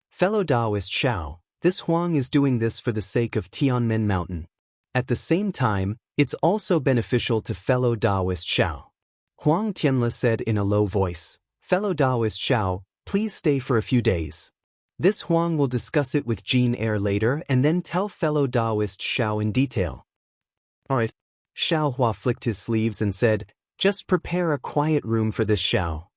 Fellow Taoist Xiao, this Huang is doing this for the sake of Tianmen Mountain. At the same time, it's also beneficial to fellow Taoist Xiao. Huang Tianle said in a low voice, fellow Taoist Xiao, please stay for a few days. This Huang will discuss it with Jin Air later and then tell fellow Taoist Xiao in detail. Alright. Xiao Hua flicked his sleeves and said, just prepare a quiet room for this Xiao.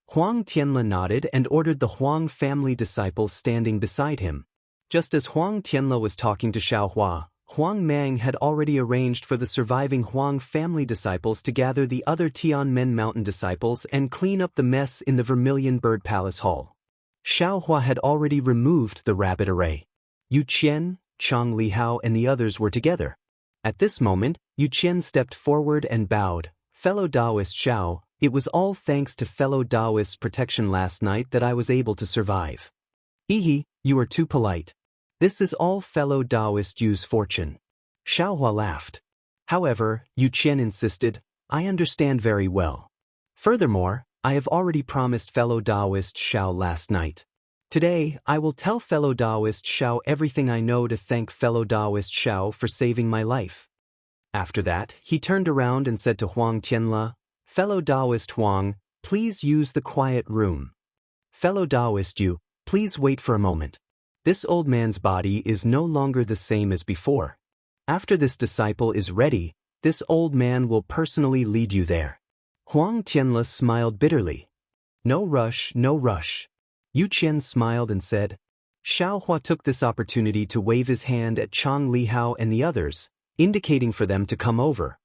Huang Tianle nodded and ordered the Huang family disciples standing beside him. Just as Huang Tianle was talking to Xiao Hua, Huang Mang had already arranged for the surviving Huang family disciples to gather the other Tianmen Mountain disciples and clean up the mess in the Vermilion Bird Palace Hall. Xiao Hua had already removed the rabbit array. Yu Qian, Chang Lihao and the others were together. At this moment, Yu Qian stepped forward and bowed. Fellow Taoist Xiao, it was all thanks to fellow Taoist's protection last night that I was able to survive. Ehe, you are too polite. This is all fellow Taoist Yu's fortune. Xiao Hua laughed. However, Yu Qian insisted, I understand very well. Furthermore, I have already promised fellow Taoist Xiao last night. Today, I will tell fellow Taoist Xiao everything I know to thank fellow Taoist Xiao for saving my life. After that, he turned around and said to Huang Tianle, fellow Taoist Huang, please use the quiet room. Fellow Taoist Yu, please wait for a moment. This old man's body is no longer the same as before. After this disciple is ready, this old man will personally lead you there. Huang Tianle smiled bitterly. No rush, no rush. Yu Qian smiled and said. Xiao Hua took this opportunity to wave his hand at Chang Lihao and the others, indicating for them to come over.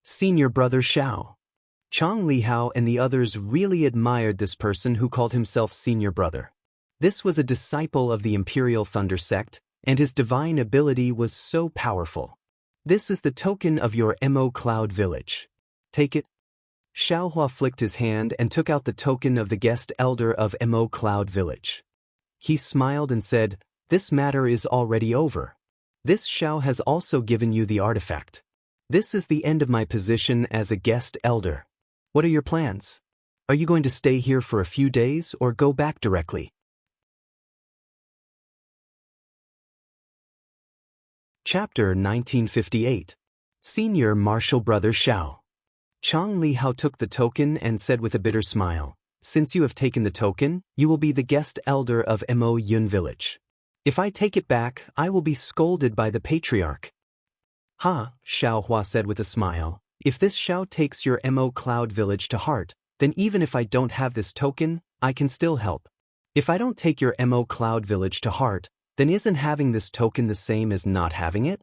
Senior brother Xiao. Chang Lihao and the others really admired this person who called himself senior brother. This was a disciple of the Imperial Thunder sect, and his divine ability was so powerful. This is the token of your Mo Cloud village. Take it. Xiao Hua flicked his hand and took out the token of the guest elder of Mo Cloud village. He smiled and said, this matter is already over. This Xiao has also given you the artifact. This is the end of my position as a guest elder. What are your plans? Are you going to stay here for a few days or go back directly? Chapter 1958. Senior Martial Brother Xiao. Chang Lihao took the token and said with a bitter smile, since you have taken the token, you will be the guest elder of Mo Yun village. If I take it back, I will be scolded by the patriarch. Ha, Xiao Hua said with a smile, if this Xiao takes your Mo Cloud village to heart, then even if I don't have this token, I can still help. If I don't take your Mo Cloud village to heart, then isn't having this token the same as not having it?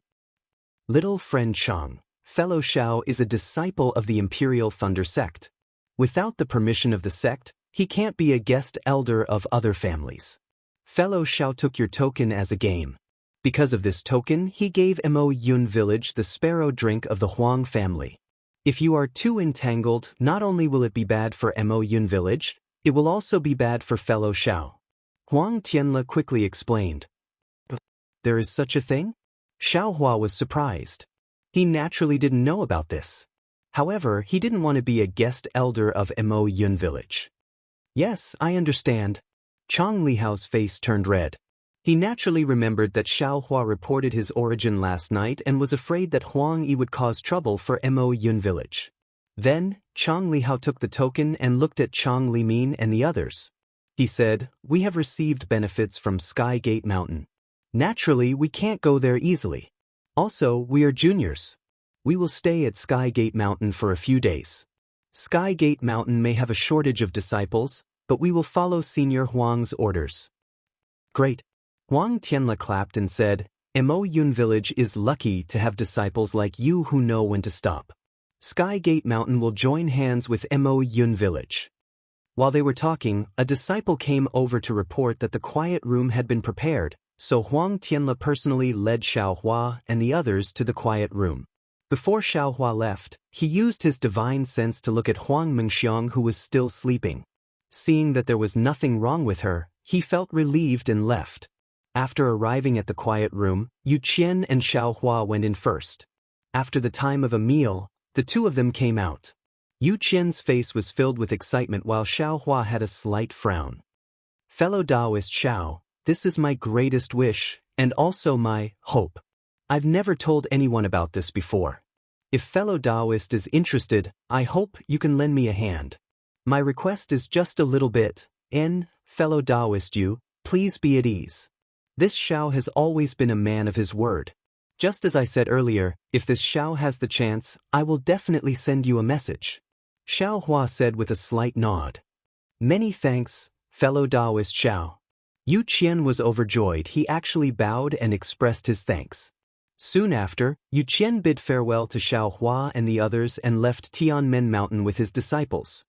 Little friend Chang, fellow Xiao is a disciple of the Imperial Thunder sect. Without the permission of the sect, he can't be a guest elder of other families. Fellow Xiao took your token as a game. Because of this token, he gave Mo Yun village the sparrow drink of the Huang family. If you are too entangled, not only will it be bad for Mo Yun village, it will also be bad for fellow Xiao. Huang Tianle quickly explained. There is such a thing? Xiao Hua was surprised. He naturally didn't know about this. However, he didn't want to be a guest elder of Mo Yun village. Yes, I understand. Chang Lihao's face turned red. He naturally remembered that Xiao Hua reported his origin last night and was afraid that Huang Yi would cause trouble for Mo Yun village. Then, Chang Li Hao took the token and looked at Chang Li Min and the others. He said, "We have received benefits from Sky Gate Mountain. Naturally, we can't go there easily. Also, we are juniors. We will stay at Sky Gate Mountain for a few days. Sky Gate Mountain may have a shortage of disciples, but we will follow Senior Huang's orders." Great. Huang Tianla clapped and said, "Mo Yun Village is lucky to have disciples like you who know when to stop. Sky Gate Mountain will join hands with Mo Yun Village." While they were talking, a disciple came over to report that the quiet room had been prepared, so Huang Tianla personally led Xiaohua and the others to the quiet room. Before Xiaohua left, he used his divine sense to look at Huang Mengxiang, who was still sleeping. Seeing that there was nothing wrong with her, he felt relieved and left. After arriving at the quiet room, Yu Qian and Xiaohua went in first. After the time of a meal, the two of them came out. Yu Qian's face was filled with excitement while Xiaohua had a slight frown. "Fellow Taoist Xiao, this is my greatest wish, and also my hope. I've never told anyone about this before. If fellow Taoist is interested, I hope you can lend me a hand. My request is just a little bit, fellow Taoist you, please be at ease. This Xiao has always been a man of his word. Just as I said earlier, if this Xiao has the chance, I will definitely send you a message." Xiaohua said with a slight nod. "Many thanks, fellow Taoist Xiao." Yu Qian was overjoyed. He actually bowed and expressed his thanks. Soon after, Yu Qian bid farewell to Xiaohua and the others and left Tianmen Mountain with his disciples.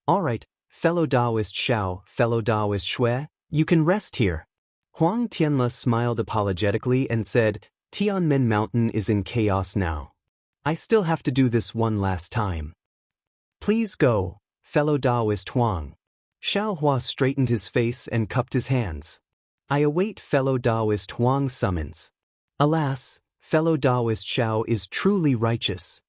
"All right, fellow Taoist Xiao, fellow Taoist Xue, you can rest here." Huang Tianla smiled apologetically and said, "Tianmen Mountain is in chaos now. I still have to do this one last time. Please go, fellow Taoist Huang." Xiaohua straightened his face and cupped his hands. "I await fellow Taoist Huang's summons. Alas, fellow Taoist Xiao is truly righteous."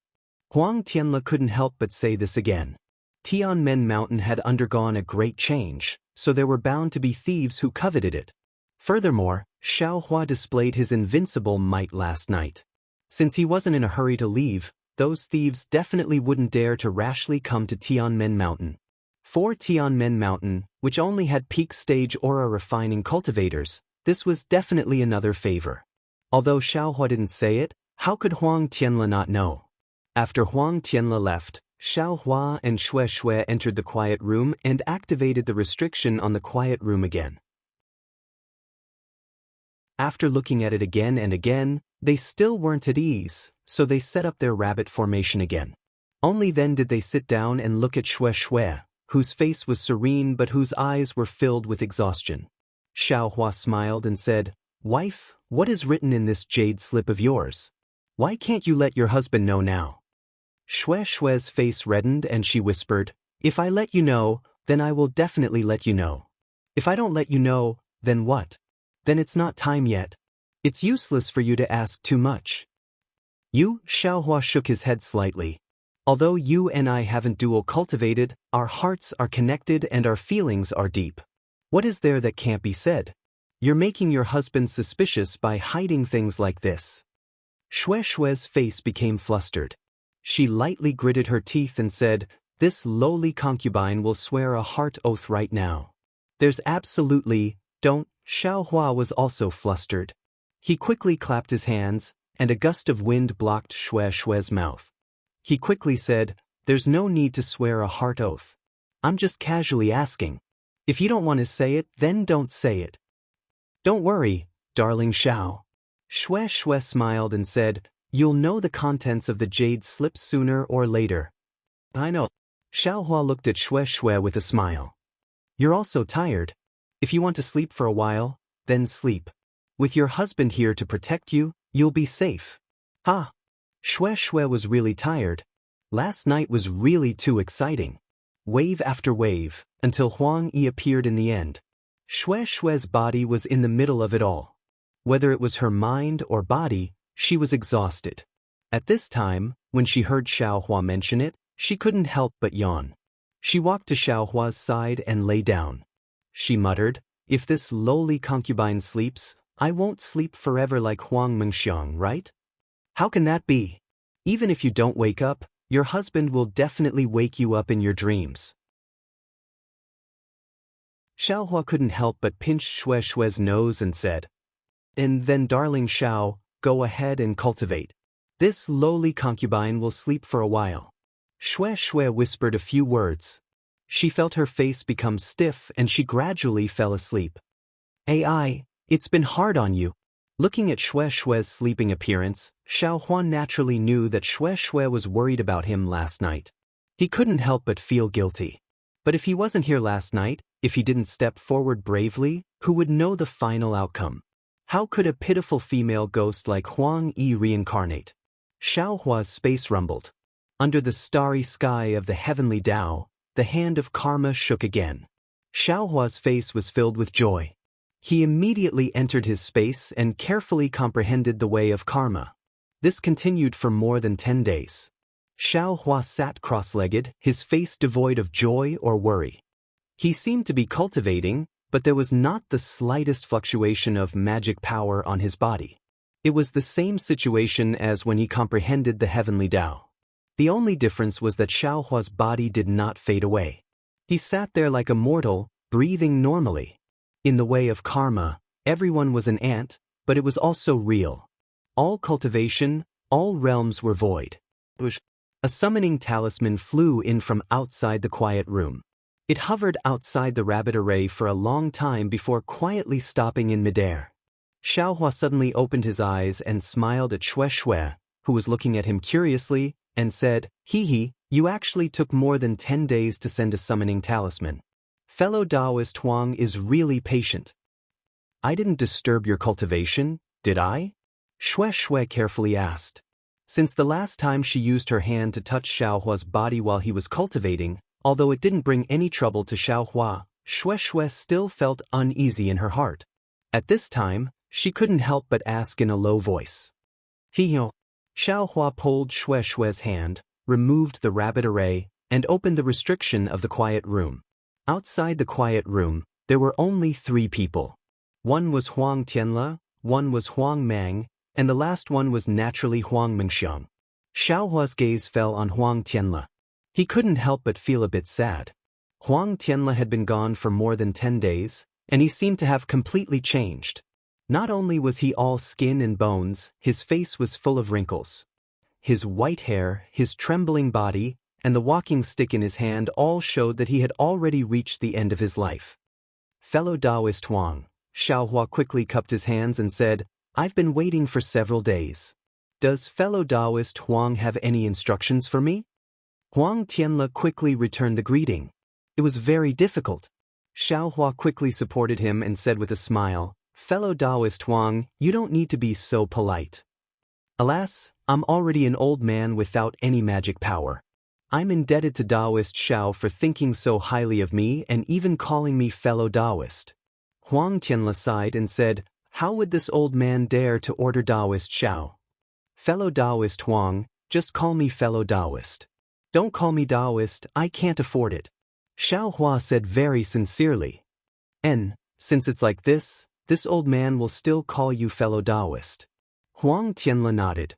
Huang Tianla couldn't help but say this again. Tianmen Mountain had undergone a great change, so there were bound to be thieves who coveted it. Furthermore, Xiaohua displayed his invincible might last night. Since he wasn't in a hurry to leave, those thieves definitely wouldn't dare to rashly come to Tianmen Mountain. For Tianmen Mountain, which only had peak stage aura refining cultivators, this was definitely another favor. Although Xiaohua didn't say it, how could Huang Tianla not know? After Huang Tianla left, Xiaohua and Xue entered the quiet room and activated the restriction on the quiet room again. After looking at it again and again, they still weren't at ease, so they set up their rabbit formation again. Only then did they sit down and look at Xue, whose face was serene but whose eyes were filled with exhaustion. Xiaohua smiled and said, "Wife, what is written in this jade slip of yours? Why can't you let your husband know now?" Xue's face reddened and she whispered, "If I let you know, then I will definitely let you know. If I don't let you know, then what? Then it's not time yet. It's useless for you to ask too much." Xiaohua shook his head slightly. "Although you and I haven't dual cultivated, our hearts are connected and our feelings are deep. What is there that can't be said? You're making your husband suspicious by hiding things like this." Xue's face became flustered. She lightly gritted her teeth and said, "This lowly concubine will swear a heart oath right now. There's absolutely, don't." Xiaohua was also flustered. He quickly clapped his hands, and a gust of wind blocked Xue's mouth. He quickly said, "There's no need to swear a heart oath. I'm just casually asking. If you don't want to say it, then don't say it." "Don't worry, darling Xiao." Xue smiled and said, "You'll know the contents of the jade slip sooner or later." "I know." Xiaohua looked at Xue with a smile. "You're also tired. If you want to sleep for a while, then sleep. With your husband here to protect you, you'll be safe." "Ha!" Xue was really tired. Last night was really too exciting. Wave after wave, until Huang Yi appeared in the end. Xue's body was in the middle of it all. Whether it was her mind or body, she was exhausted. At this time, when she heard Xiaohua mention it, she couldn't help but yawn. She walked to Xiaohua's side and lay down. She muttered, "If this lowly concubine sleeps, I won't sleep forever like Huang Mengxiang, right? How can that be? Even if you don't wake up, Your husband will definitely wake you up in your dreams. Xiaohua couldn't help but pinch Xue Xue's nose and said, "And then darling Xiao, go ahead and cultivate. This lowly concubine will sleep for a while." Xue Xue whispered a few words. She felt her face become stiff and she gradually fell asleep. "AI, it's been hard on you." Looking at Xue Xue's sleeping appearance, Xiaohua naturally knew that Xue Xue was worried about him last night. He couldn't help but feel guilty. But if he wasn't here last night, if he didn't step forward bravely, who would know the final outcome? How could a pitiful female ghost like Huang Yi reincarnate? Xiaohua's space rumbled. Under the starry sky of the heavenly Tao, the hand of karma shook again. Xiaohua's face was filled with joy. He immediately entered his space and carefully comprehended the way of karma. This continued for more than 10 days. Xiaohua sat cross-legged, his face devoid of joy or worry. He seemed to be cultivating, but there was not the slightest fluctuation of magic power on his body. It was the same situation as when he comprehended the heavenly Tao. The only difference was that Xiaohua's body did not fade away. He sat there like a mortal, breathing normally. In the way of karma, everyone was an ant, but it was also real. All cultivation, all realms were void. A summoning talisman flew in from outside the quiet room. It hovered outside the rabbit array for a long time before quietly stopping in midair. Xiaohua suddenly opened his eyes and smiled at Xue Xue, who was looking at him curiously, and said, "Hee, you actually took more than 10 days to send a summoning talisman. Fellow Taoist Huang is really patient." "I didn't disturb your cultivation, did I?" Xue Xue carefully asked. Since the last time she used her hand to touch Xiaohua's body while he was cultivating, although it didn't bring any trouble to Xiaohua, Xue Xue still felt uneasy in her heart. At this time, she couldn't help but ask in a low voice. "Hiyo." Xiaohua pulled Xue Xue's hand, removed the rabbit array, and opened the restriction of the quiet room. Outside the quiet room, there were only 3 people. One was Huang Tianle, one was Huang Mang, and the last one was naturally Huang Mengxiang. Xiaohua's gaze fell on Huang Tianle. He couldn't help but feel a bit sad. Huang Tianle had been gone for more than 10 days, and he seemed to have completely changed. Not only was he all skin and bones, his face was full of wrinkles. His white hair, his trembling body, and the walking stick in his hand all showed that he had already reached the end of his life. "Fellow Taoist Huang," Xiaohua quickly cupped his hands and said, "I've been waiting for several days. Does fellow Taoist Huang have any instructions for me?" Huang Tianle quickly returned the greeting. It was very difficult. Xiaohua quickly supported him and said with a smile, "Fellow Taoist Huang, you don't need to be so polite. Alas, I'm already an old man without any magic power. I'm indebted to Taoist Xiao for thinking so highly of me and even calling me fellow Taoist." Huang Tianle sighed and said, "How would this old man dare to order Taoist Xiao? Fellow Taoist Huang, just call me fellow Taoist. Don't call me Taoist, I can't afford it." Xiaohua said very sincerely. "And, since it's like this old man will still call you fellow Taoist." Huang Tianle nodded.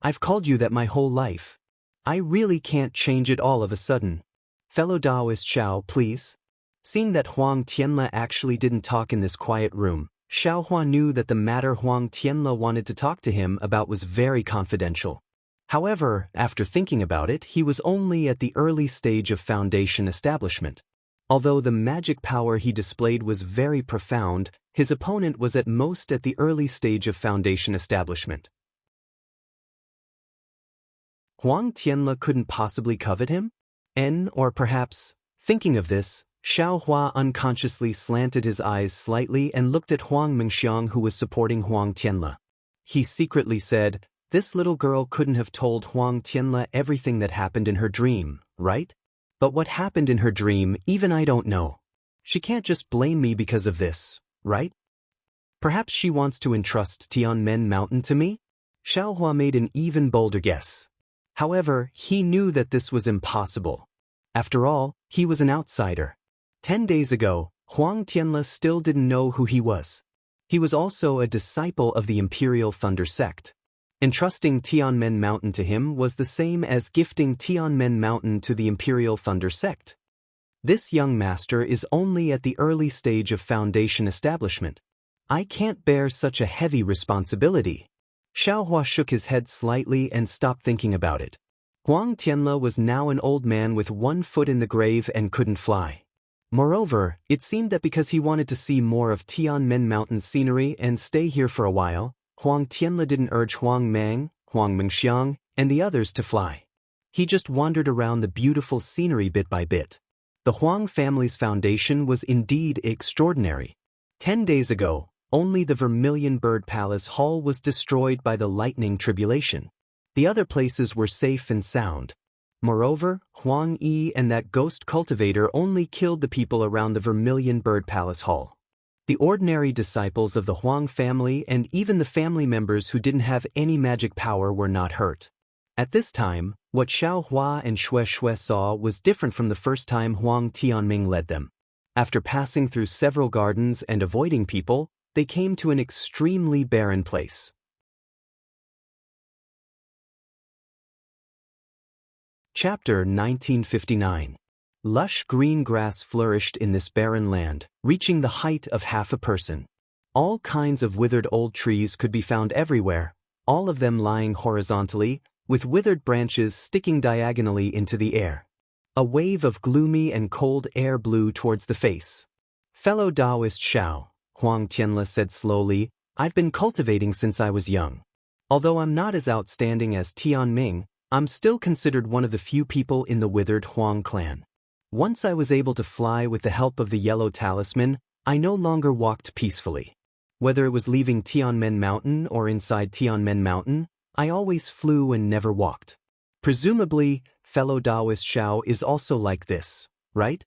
"I've called you that my whole life. I really can't change it all of a sudden. Fellow Taoist Xiao, please." Seeing that Huang Tianle actually didn't talk in this quiet room, Xiaohua knew that the matter Huang Tianle wanted to talk to him about was very confidential. However, after thinking about it, he was only at the early stage of foundation establishment. Although the magic power he displayed was very profound, his opponent was at most at the early stage of foundation establishment. Huang Tianle couldn't possibly covet him? Or perhaps, thinking of this, Xiaohua unconsciously slanted his eyes slightly and looked at Huang Mengxiang, who was supporting Huang Tianle. He secretly said, "This little girl couldn't have told Huang Tianle everything that happened in her dream, right? But what happened in her dream, even I don't know. She can't just blame me because of this, right? Perhaps she wants to entrust Tianmen Mountain to me?" Xiaohua made an even bolder guess. However, he knew that this was impossible. After all, he was an outsider. 10 days ago, Huang Tianle still didn't know who he was. He was also a disciple of the Imperial Thunder sect. Entrusting Tianmen Mountain to him was the same as gifting Tianmen Mountain to the Imperial Thunder sect. This young master is only at the early stage of foundation establishment. I can't bear such a heavy responsibility. Xiaohua shook his head slightly and stopped thinking about it. Huang Tianle was now an old man with one foot in the grave and couldn't fly. Moreover, it seemed that because he wanted to see more of Tianmen Mountain scenery and stay here for a while, Huang Tianle didn't urge Huang Mang, Huang Mengxiang, and the others to fly. He just wandered around the beautiful scenery bit by bit. The Huang family's foundation was indeed extraordinary. 10 days ago, only the Vermilion Bird Palace Hall was destroyed by the lightning tribulation. The other places were safe and sound. Moreover, Huang Yi and that ghost cultivator only killed the people around the Vermilion Bird Palace Hall. The ordinary disciples of the Huang family and even the family members who didn't have any magic power were not hurt. At this time, what Xiao Hua and Xue Xue saw was different from the first time Huang Tianming led them. After passing through several gardens and avoiding people, they came to an extremely barren place. Chapter 1959. Lush green grass flourished in this barren land, reaching the height of half a person. All kinds of withered old trees could be found everywhere, all of them lying horizontally, with withered branches sticking diagonally into the air. A wave of gloomy and cold air blew towards the face. Fellow Taoist Xiao, Huang Tianle said slowly, I've been cultivating since I was young. Although I'm not as outstanding as Tianming, I'm still considered one of the few people in the withered Huang clan. Once I was able to fly with the help of the yellow talisman, I no longer walked peacefully. Whether it was leaving Tianmen Mountain or inside Tianmen Mountain, I always flew and never walked. Presumably, fellow Taoist Xiao is also like this, right?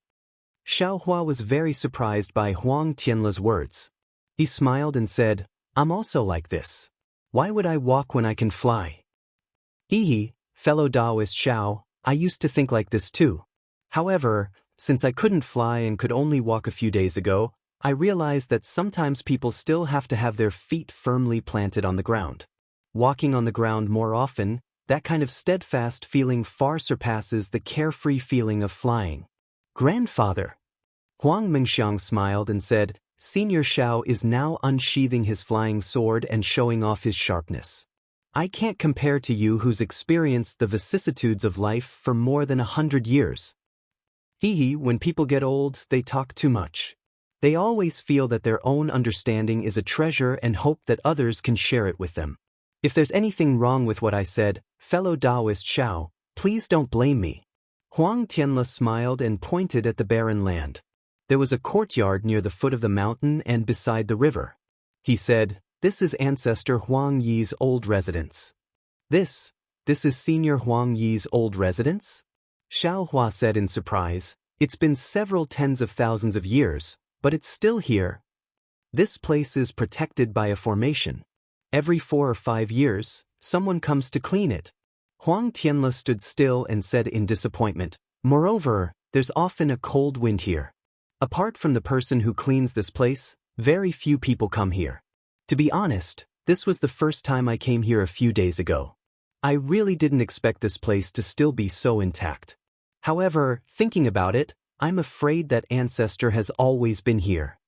Xiao Hua was very surprised by Huang Tianle's words. He smiled and said, I'm also like this. Why would I walk when I can fly? Hee, fellow Taoist Xiao, I used to think like this too. However, since I couldn't fly and could only walk a few days ago, I realized that sometimes people still have to have their feet firmly planted on the ground. Walking on the ground more often, that kind of steadfast feeling far surpasses the carefree feeling of flying. Grandfather. Huang Mengxiang smiled and said, Senior Xiao is now unsheathing his flying sword and showing off his sharpness. I can't compare to you who's experienced the vicissitudes of life for more than 100 years. When people get old, they talk too much. They always feel that their own understanding is a treasure and hope that others can share it with them. If there's anything wrong with what I said, fellow Taoist Xiao, please don't blame me. Huang Tianle smiled and pointed at the barren land. There was a courtyard near the foot of the mountain and beside the river. He said, This is Ancestor Huang Yi's old residence. This is Senior Huang Yi's old residence? Xiao Hua said in surprise, It's been several tens of thousands of years, but it's still here. This place is protected by a formation. Every 4 or 5 years, someone comes to clean it. Huang Tianle stood still and said in disappointment, Moreover, there's often a cold wind here. Apart from the person who cleans this place, very few people come here. To be honest, this was the first time I came here a few days ago. I really didn't expect this place to still be so intact. However, thinking about it, I'm afraid that Ancestor has always been here.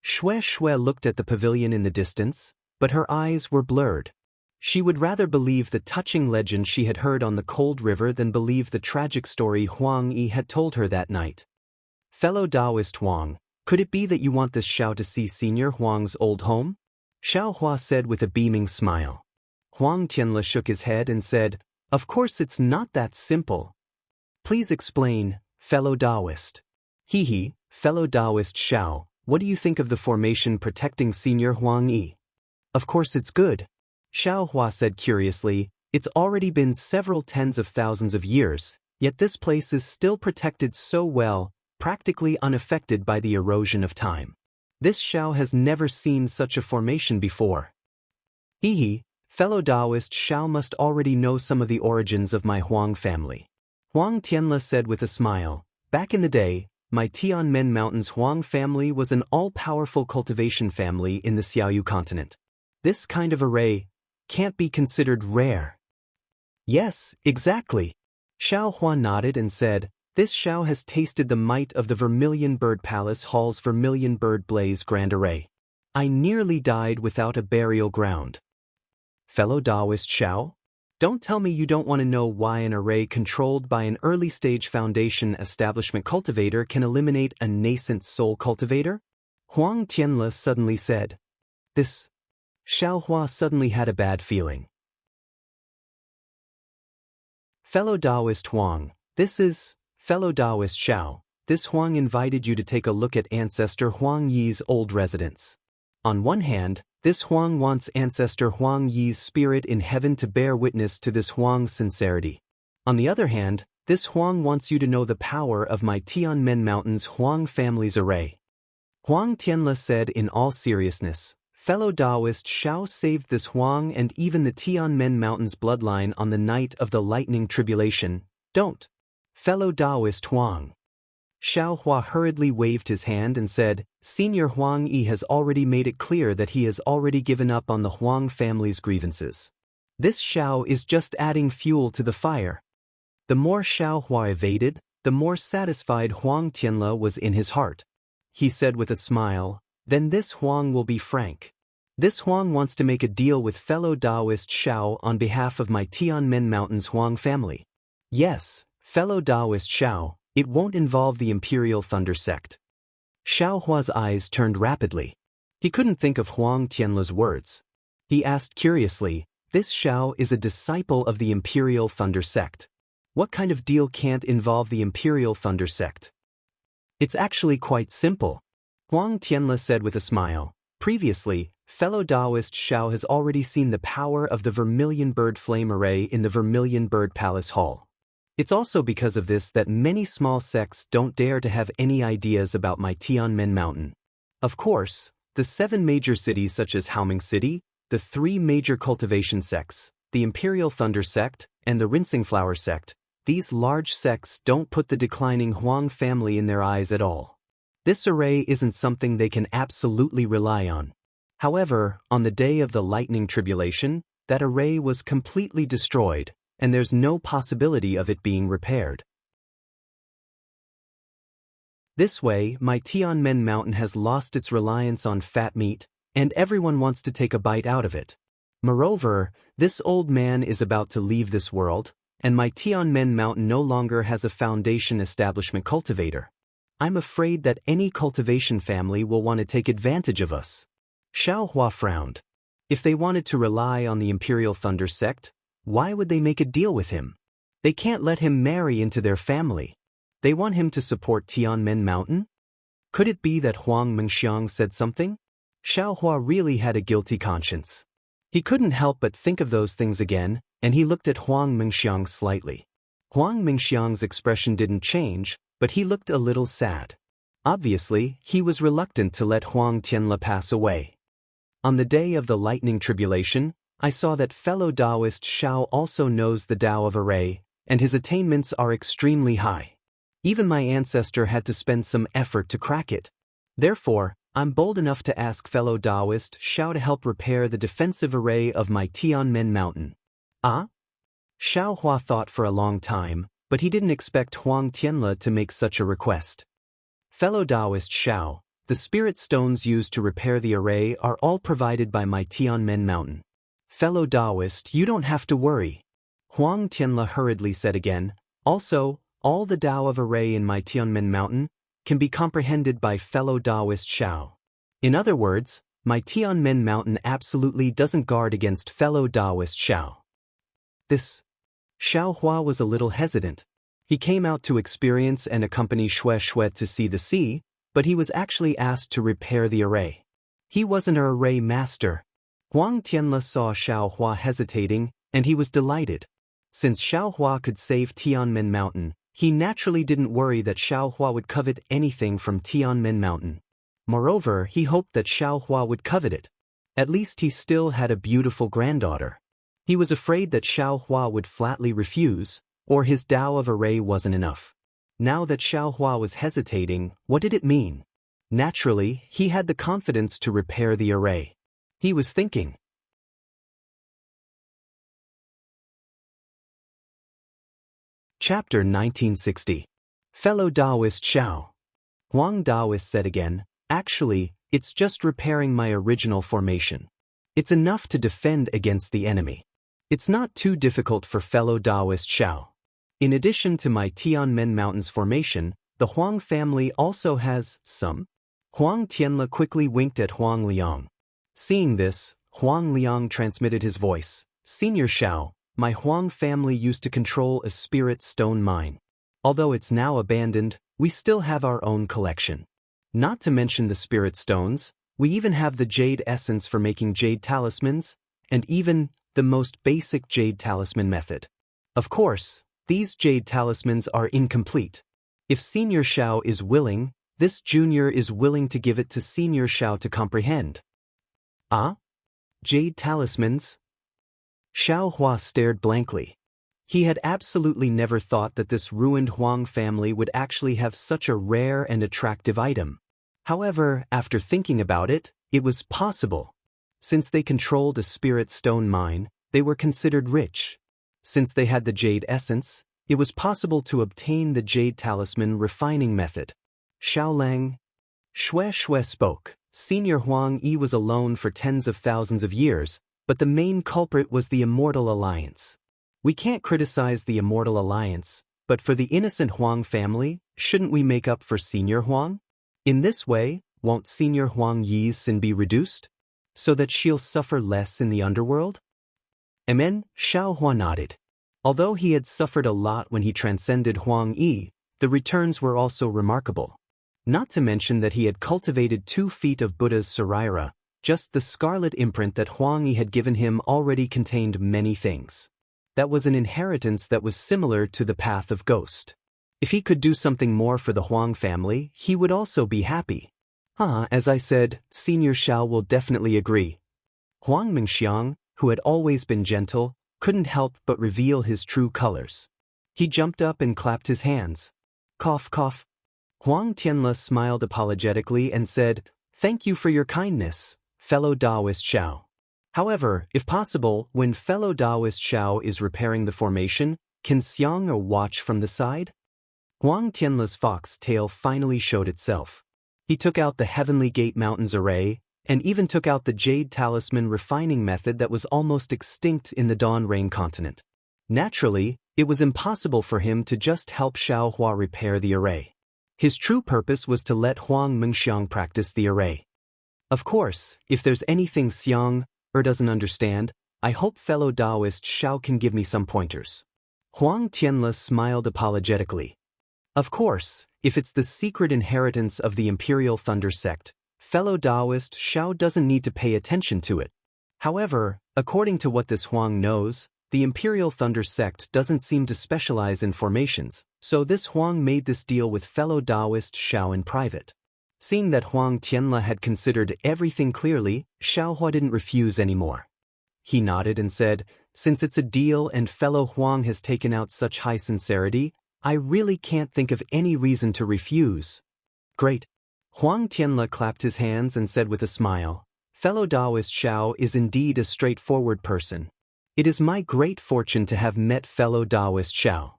Xue Xue looked at the pavilion in the distance, but her eyes were blurred. She would rather believe the touching legend she had heard on the cold river than believe the tragic story Huang Yi had told her that night. Fellow Taoist Huang, could it be that you want this Xiao to see Senior Huang's old home? Xiao Hua said with a beaming smile. Huang Tianle shook his head and said, Of course it's not that simple. Please explain, fellow Taoist. Fellow Taoist Xiao, what do you think of the formation protecting Senior Huang Yi? Of course it's good. Xiao Hua said curiously, It's already been several tens of thousands of years, yet this place is still protected so well, practically unaffected by the erosion of time. This Xiao has never seen such a formation before. Fellow Taoist Xiao must already know some of the origins of my Huang family. Huang Tianle said with a smile, Back in the day, my Tianmen Mountain's Huang family was an all-powerful cultivation family in the Xiaoyu continent. This kind of array, can't be considered rare. Yes, exactly. Xiao Hua nodded and said, this Xiao has tasted the might of the Vermilion Bird Palace Hall's Vermilion Bird Blaze Grand Array. I nearly died without a burial ground. Fellow Taoist Xiao? Don't tell me you don't want to know why an array controlled by an early-stage foundation establishment cultivator can eliminate a nascent soul cultivator? Huang Tianle suddenly said. This. Xiao Hua suddenly had a bad feeling. Fellow Taoist Huang, this is, fellow Taoist Xiao, this Huang invited you to take a look at Ancestor Huang Yi's old residence. On one hand, this Huang wants Ancestor Huang Yi's spirit in heaven to bear witness to this Huang's sincerity. On the other hand, this Huang wants you to know the power of my Tianmen Mountain's Huang family's array. Huang Tianle said in all seriousness, fellow Taoist Xiao saved this Huang and even the Tianmen Mountain's bloodline on the night of the lightning tribulation, don't. Fellow Taoist Huang. Xiao Hua hurriedly waved his hand and said, Senior Huang Yi has already made it clear that he has already given up on the Huang family's grievances. This Xiao is just adding fuel to the fire. The more Xiao Hua evaded, the more satisfied Huang Tianle was in his heart. He said with a smile, then this Huang will be frank. This Huang wants to make a deal with fellow Taoist Xiao on behalf of my Tianmen Mountain's Huang family. Yes, fellow Taoist Xiao, it won't involve the Imperial Thunder Sect. Xiao Hua's eyes turned rapidly. He couldn't think of Huang Tianle's words. He asked curiously, this Xiao is a disciple of the Imperial Thunder Sect. What kind of deal can't involve the Imperial Thunder Sect? It's actually quite simple. Huang Tianle said with a smile. Previously, fellow Taoist Xiao has already seen the power of the Vermilion Bird Flame Array in the Vermilion Bird Palace Hall. It's also because of this that many small sects don't dare to have any ideas about my Tianmen Mountain. Of course, the 7 major cities such as Haoming City, the 3 major cultivation sects, the Imperial Thunder Sect, and the Rinsing Flower Sect, these large sects don't put the declining Huang family in their eyes at all. This array isn't something they can absolutely rely on. However, on the day of the lightning tribulation, that array was completely destroyed, and there's no possibility of it being repaired. This way, my Tianmen Mountain has lost its reliance on fat meat, and everyone wants to take a bite out of it. Moreover, this old man is about to leave this world, and my Tianmen Mountain no longer has a foundation establishment cultivator. I'm afraid that any cultivation family will want to take advantage of us. Xiao Hua frowned. If they wanted to rely on the Imperial Thunder Sect, why would they make a deal with him? They can't let him marry into their family. They want him to support Tianmen Mountain? Could it be that Huang Mengxiang said something? Xiao Hua really had a guilty conscience. He couldn't help but think of those things again, and he looked at Huang Mengxiang slightly. Huang Mengxiang's expression didn't change, but he looked a little sad. Obviously, he was reluctant to let Huang Tianle pass away. On the day of the lightning tribulation, I saw that fellow Taoist Xiao also knows the Tao of Array, and his attainments are extremely high. Even my ancestor had to spend some effort to crack it. Therefore, I'm bold enough to ask fellow Taoist Xiao to help repair the defensive array of my Tianmen Mountain. Ah? Xiao Hua thought for a long time, but he didn't expect Huang Tianle to make such a request. Fellow Taoist Xiao, the spirit stones used to repair the array are all provided by my Tianmen Mountain. Fellow Taoist, you don't have to worry. Huang Tianle hurriedly said again, also, all the Tao of array in my Tianmen Mountain can be comprehended by fellow Taoist Xiao. In other words, my Tianmen Mountain absolutely doesn't guard against fellow Taoist Xiao. This. Xiao Hua was a little hesitant. He came out to experience and accompany Xue Xue to see the sea, but he was actually asked to repair the array. He wasn't an array master. Huang Tianle saw Xiao Hua hesitating, and he was delighted. Since Xiao Hua could save Tianmen Mountain, he naturally didn't worry that Xiao Hua would covet anything from Tianmen Mountain. Moreover, he hoped that Xiao Hua would covet it. At least he still had a beautiful granddaughter. He was afraid that Xiao Hua would flatly refuse, or his Tao of array wasn't enough. Now that Xiao Hua was hesitating, what did it mean? Naturally, he had the confidence to repair the array. He was thinking, Chapter 1960. Fellow Taoist Xiao. Huang Taoist said again, actually, it's just repairing my original formation. It's enough to defend against the enemy. It's not too difficult for fellow Taoist Xiao. In addition to my Tianmen Mountains formation, the Huang family also has some. Huang Tianle quickly winked at Huang Liang. Seeing this, Huang Liang transmitted his voice. Senior Xiao, my Huang family used to control a spirit stone mine. Although it's now abandoned, we still have our own collection. Not to mention the spirit stones, we even have the jade essence for making jade talismans, and even the most basic jade talisman method. Of course, these jade talismans are incomplete. If Senior Xiao is willing, this junior is willing to give it to Senior Xiao to comprehend. Ah? Jade talismans? Xiao Hua stared blankly. He had absolutely never thought that this ruined Huang family would actually have such a rare and attractive item. However, after thinking about it, it was possible. Since they controlled a spirit stone mine, they were considered rich. Since they had the jade essence, it was possible to obtain the jade talisman refining method. Xiaolang. Shui spoke. Senior Huang Yi was alone for tens of thousands of years, but the main culprit was the Immortal Alliance. We can't criticize the Immortal Alliance, but for the innocent Huang family, shouldn't we make up for Senior Huang? In this way, won't Senior Huang Yi's sin be reduced? So that she'll suffer less in the underworld? Amen, Xiao Hua nodded. Although he had suffered a lot when he transcended Huang Yi, the returns were also remarkable. Not to mention that he had cultivated 2 feet of Buddha's Saraira, just the scarlet imprint that Huang Yi had given him already contained many things. That was an inheritance that was similar to the path of ghost. If he could do something more for the Huang family, he would also be happy. As I said, Senior Xiao will definitely agree. Huang Mingxiang, who had always been gentle, couldn't help but reveal his true colors. He jumped up and clapped his hands. Cough, cough. Huang Tianle smiled apologetically and said, "Thank you for your kindness, fellow Taoist Xiao. However, if possible, when fellow Taoist Xiao is repairing the formation, can Xiang watch from the side?" Huang Tianle's fox tail finally showed itself. He took out the Heavenly Gate Mountains array, and even took out the Jade Talisman refining method that was almost extinct in the Dawn Rain continent. Naturally, it was impossible for him to just help Xiao Hua repair the array. His true purpose was to let Huang Mingxiang practice the array. Of course, if there's anything Xiang doesn't understand, I hope fellow Taoist Xiao can give me some pointers. Huang Tianle smiled apologetically. Of course, if it's the secret inheritance of the Imperial Thunder sect, fellow Taoist Xiao doesn't need to pay attention to it. However, according to what this Huang knows, the Imperial Thunder sect doesn't seem to specialize in formations, so this Huang made this deal with fellow Taoist Xiao in private. Seeing that Huang Tianle had considered everything clearly, Xiao Hua didn't refuse anymore. He nodded and said, "Since it's a deal and fellow Huang has taken out such high sincerity, I really can't think of any reason to refuse." Great. Huang Tianle clapped his hands and said with a smile, "Fellow Taoist Xiao is indeed a straightforward person. It is my great fortune to have met fellow Taoist Xiao.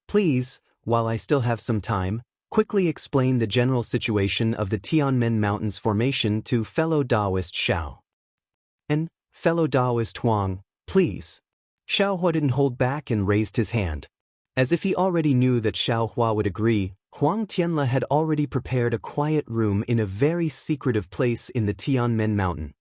Please, while I still have some time, quickly explain the general situation of the Tianmen Mountains formation to fellow Taoist Xiao." And, fellow Taoist Huang, please. Xiao Hua didn't hold back and raised his hand. As if he already knew that Xiao Hua would agree, Huang Tianle had already prepared a quiet room in a very secretive place in the Tianmen Mountain.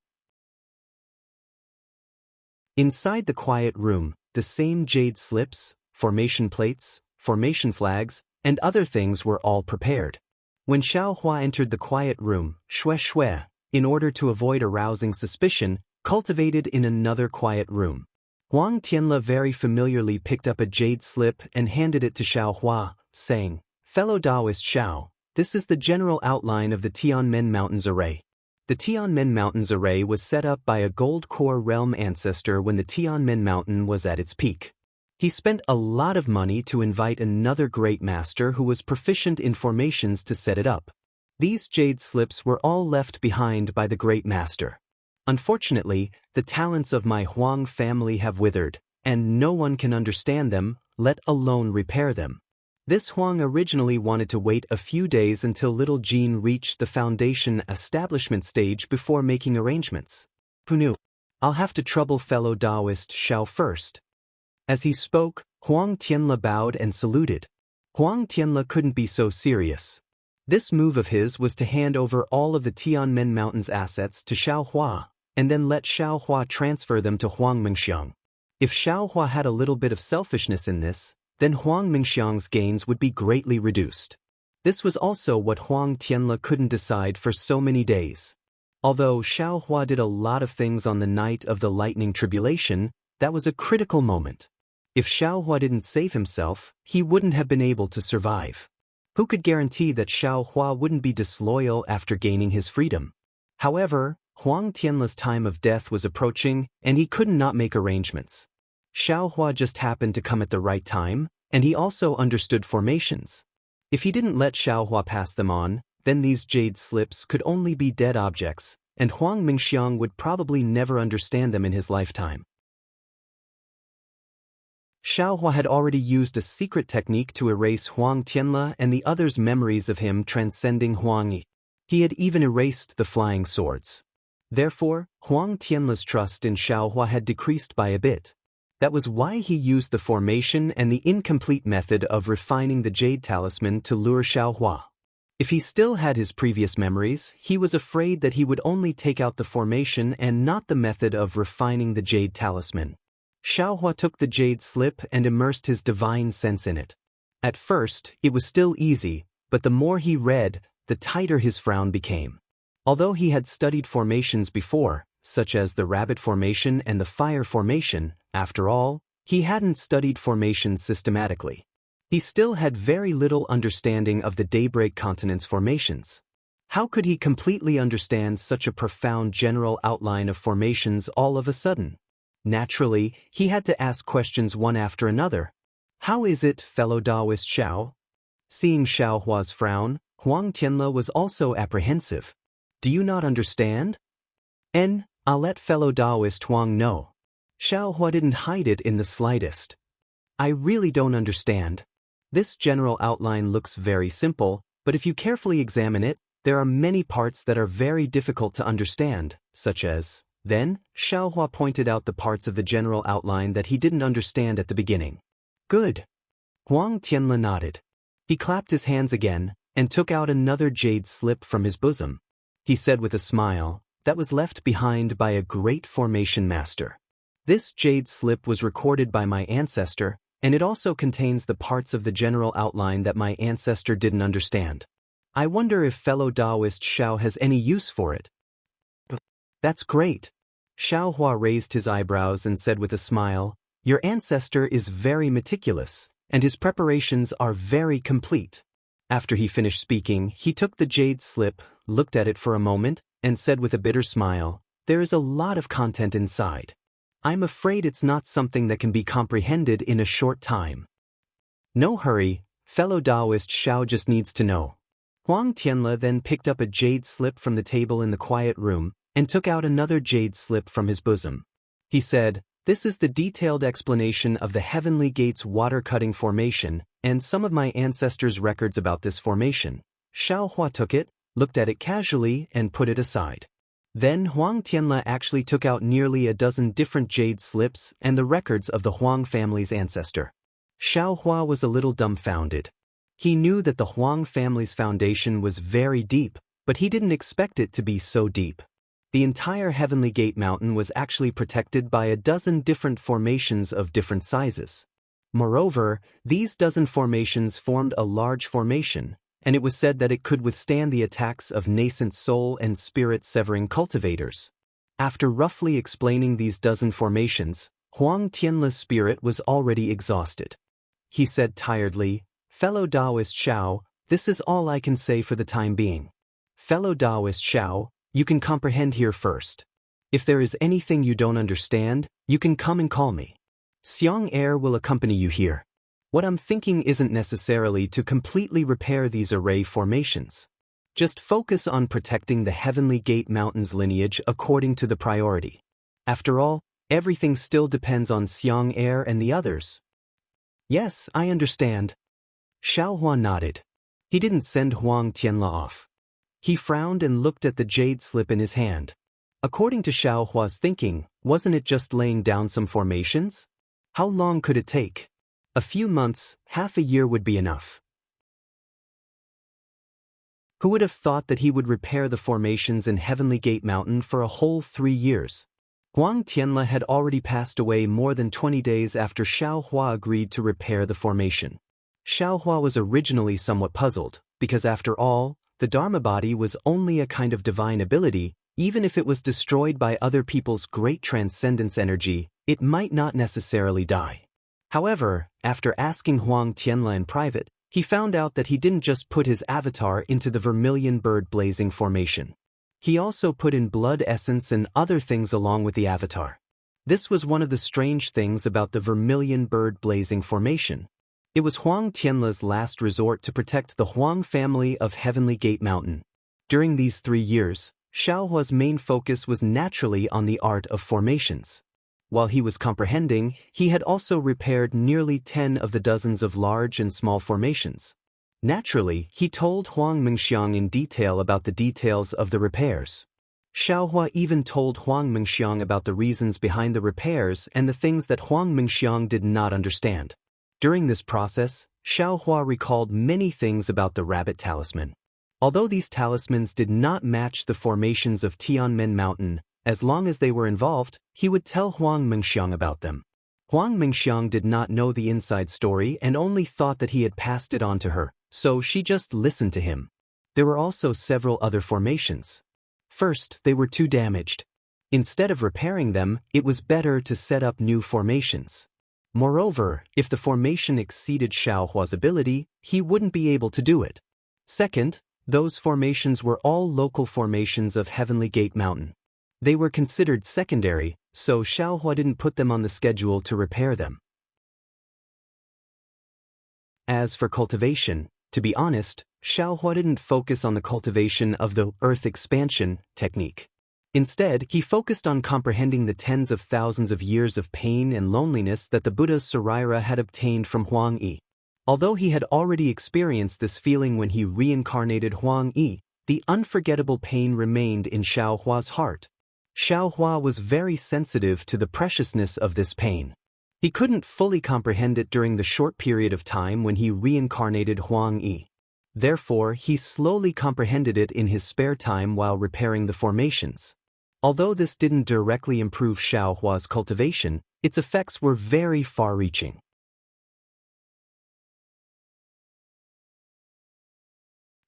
Inside the quiet room, the same jade slips, formation plates, formation flags, and other things were all prepared. When Xiao Hua entered the quiet room, Shui, in order to avoid arousing suspicion, cultivated in another quiet room. Huang Tianle very familiarly picked up a jade slip and handed it to Xiao Hua, saying, "Fellow Taoist Xiao, this is the general outline of the Tianmen Mountains array." The Tianmen Mountains array was set up by a gold core realm ancestor when the Tianmen Mountain was at its peak. He spent a lot of money to invite another great master who was proficient in formations to set it up. These jade slips were all left behind by the great master. Unfortunately, the talents of my Huang family have withered, and no one can understand them, let alone repair them. This Huang originally wanted to wait a few days until little Jean reached the foundation establishment stage before making arrangements. Who knew? I'll have to trouble fellow Taoist Xiao first. As he spoke, Huang Tianle bowed and saluted. Huang Tianle couldn't be so serious. This move of his was to hand over all of the Tianmen Mountains assets to Xiao Hua, and then let Xiao Hua transfer them to Huang Mingxiang. If Xiao Hua had a little bit of selfishness in this, then Huang Mingxiang's gains would be greatly reduced. This was also what Huang Tianle couldn't decide for so many days. Although Xiao Hua did a lot of things on the night of the lightning tribulation, that was a critical moment. If Xiao Hua didn't save himself, he wouldn't have been able to survive. Who could guarantee that Xiao Hua wouldn't be disloyal after gaining his freedom? However, Huang Tianle's time of death was approaching, and he couldn't not make arrangements. Xiao Hua just happened to come at the right time, and he also understood formations. If he didn't let Xiao Hua pass them on, then these jade slips could only be dead objects, and Huang Mingxiang would probably never understand them in his lifetime. Xiao Hua had already used a secret technique to erase Huang Tianle and the others' memories of him transcending Huang Yi. He had even erased the flying swords. Therefore, Huang Tianle's trust in Xiao Hua had decreased by a bit. That was why he used the formation and the incomplete method of refining the jade talisman to lure Xiao Hua. If he still had his previous memories, he was afraid that he would only take out the formation and not the method of refining the jade talisman. Xiao Hua took the jade slip and immersed his divine sense in it. At first, it was still easy, but the more he read, the tighter his frown became. Although he had studied formations before, such as the rabbit formation and the fire formation, after all, he hadn't studied formations systematically. He still had very little understanding of the daybreak continent's formations. How could he completely understand such a profound general outline of formations all of a sudden? Naturally, he had to ask questions one after another. How is it, fellow Taoist Xiao? Seeing Xiao Hua's frown, Huang Tianle was also apprehensive. Do you not understand? I'll let fellow Taoist Huang know. Xiao Hua didn't hide it in the slightest. I really don't understand. This general outline looks very simple, but if you carefully examine it, there are many parts that are very difficult to understand, such as... Then, Xiao Hua pointed out the parts of the general outline that he didn't understand at the beginning. Good. Huang Tianle nodded. He clapped his hands again, and took out another jade slip from his bosom. He said with a smile, that was left behind by a great formation master. This jade slip was recorded by my ancestor, and it also contains the parts of the general outline that my ancestor didn't understand. I wonder if fellow Taoist Xiao has any use for it. That's great. Xiao Hua raised his eyebrows and said with a smile, your ancestor is very meticulous, and his preparations are very complete. After he finished speaking, he took the jade slip, looked at it for a moment, and said with a bitter smile, there is a lot of content inside. I'm afraid it's not something that can be comprehended in a short time. No hurry, fellow Taoist Xiao just needs to know. Huang Tianle then picked up a jade slip from the table in the quiet room, and took out another jade slip from his bosom. He said, this is the detailed explanation of the Heavenly Gate's water-cutting formation, and some of my ancestors' records about this formation. Xiao Hua took it, looked at it casually, and put it aside. Then Huang Tianle actually took out nearly a dozen different jade slips and the records of the Huang family's ancestor. Xiao Hua was a little dumbfounded. He knew that the Huang family's foundation was very deep, but he didn't expect it to be so deep. The entire Heavenly Gate Mountain was actually protected by a dozen different formations of different sizes. Moreover, these dozen formations formed a large formation, and it was said that it could withstand the attacks of nascent soul and spirit-severing cultivators. After roughly explaining these dozen formations, Huang Tianle's spirit was already exhausted. He said tiredly, fellow Taoist Xiao, this is all I can say for the time being. Fellow Taoist Xiao, you can comprehend here first. If there is anything you don't understand, you can come and call me. Xiang Air will accompany you here. What I'm thinking isn't necessarily to completely repair these array formations. Just focus on protecting the Heavenly Gate Mountain's lineage according to the priority. After all, everything still depends on Xiang Air and the others. Yes, I understand. Xiao Hua nodded. He didn't send Huang Tianla off. He frowned and looked at the jade slip in his hand. According to Xiao Hua's thinking, wasn't it just laying down some formations? How long could it take? A few months, half a year would be enough. Who would have thought that he would repair the formations in Heavenly Gate Mountain for a whole 3 years? Huang Tianla had already passed away more than 20 days after Xiao Hua agreed to repair the formation. Xiao Hua was originally somewhat puzzled, because after all, the Dharma body was only a kind of divine ability. Even if it was destroyed by other people's great transcendence energy, it might not necessarily die. However, after asking Huang Tianla in private, he found out that he didn't just put his avatar into the vermilion bird blazing formation. He also put in blood essence and other things along with the avatar. This was one of the strange things about the vermilion bird blazing formation. It was Huang Tianla's last resort to protect the Huang family of Heavenly Gate Mountain. During these 3 years, Xiao Hua's main focus was naturally on the art of formations. While he was comprehending, he had also repaired nearly 10 of the dozens of large and small formations. Naturally, he told Huang Mingxiang in detail about the details of the repairs. Xiao Hua even told Huang Mingxiang about the reasons behind the repairs and the things that Huang Mingxiang did not understand. During this process, Xiao Hua recalled many things about the rabbit talisman. Although these talismans did not match the formations of Tianmen Mountain, as long as they were involved, he would tell Huang Mingxiang about them. Huang Mingxiang did not know the inside story and only thought that he had passed it on to her, so she just listened to him. There were also several other formations. First, they were too damaged. Instead of repairing them, it was better to set up new formations. Moreover, if the formation exceeded Xiao Hua's ability, he wouldn't be able to do it. Second, those formations were all local formations of Heavenly Gate Mountain. They were considered secondary, so Xiao Hua didn't put them on the schedule to repair them. As for cultivation, to be honest, Xiao Hua didn't focus on the cultivation of the earth expansion technique. Instead, he focused on comprehending the tens of thousands of years of pain and loneliness that the Buddha's Saraira had obtained from Huang Yi. Although he had already experienced this feeling when he reincarnated Huang Yi, the unforgettable pain remained in Xiao Hua's heart. Xiao Hua was very sensitive to the preciousness of this pain. He couldn't fully comprehend it during the short period of time when he reincarnated Huang Yi. Therefore, he slowly comprehended it in his spare time while repairing the formations. Although this didn't directly improve Xiao Hua's cultivation, its effects were very far-reaching.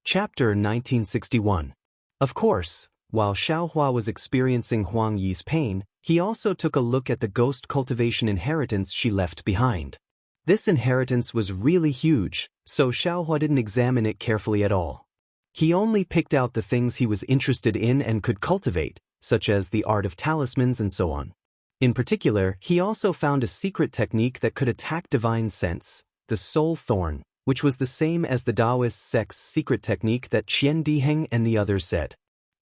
Chapter 1961. Of course, while Xiao Hua was experiencing Huang Yi's pain, he also took a look at the ghost cultivation inheritance she left behind. This inheritance was really huge, so Xiao Hua didn't examine it carefully at all. He only picked out the things he was interested in and could cultivate, such as the art of talismans and so on. In particular, he also found a secret technique that could attack divine sense, the soul thorn, which was the same as the Taoist sect's secret technique that Qian Diheng and the others said.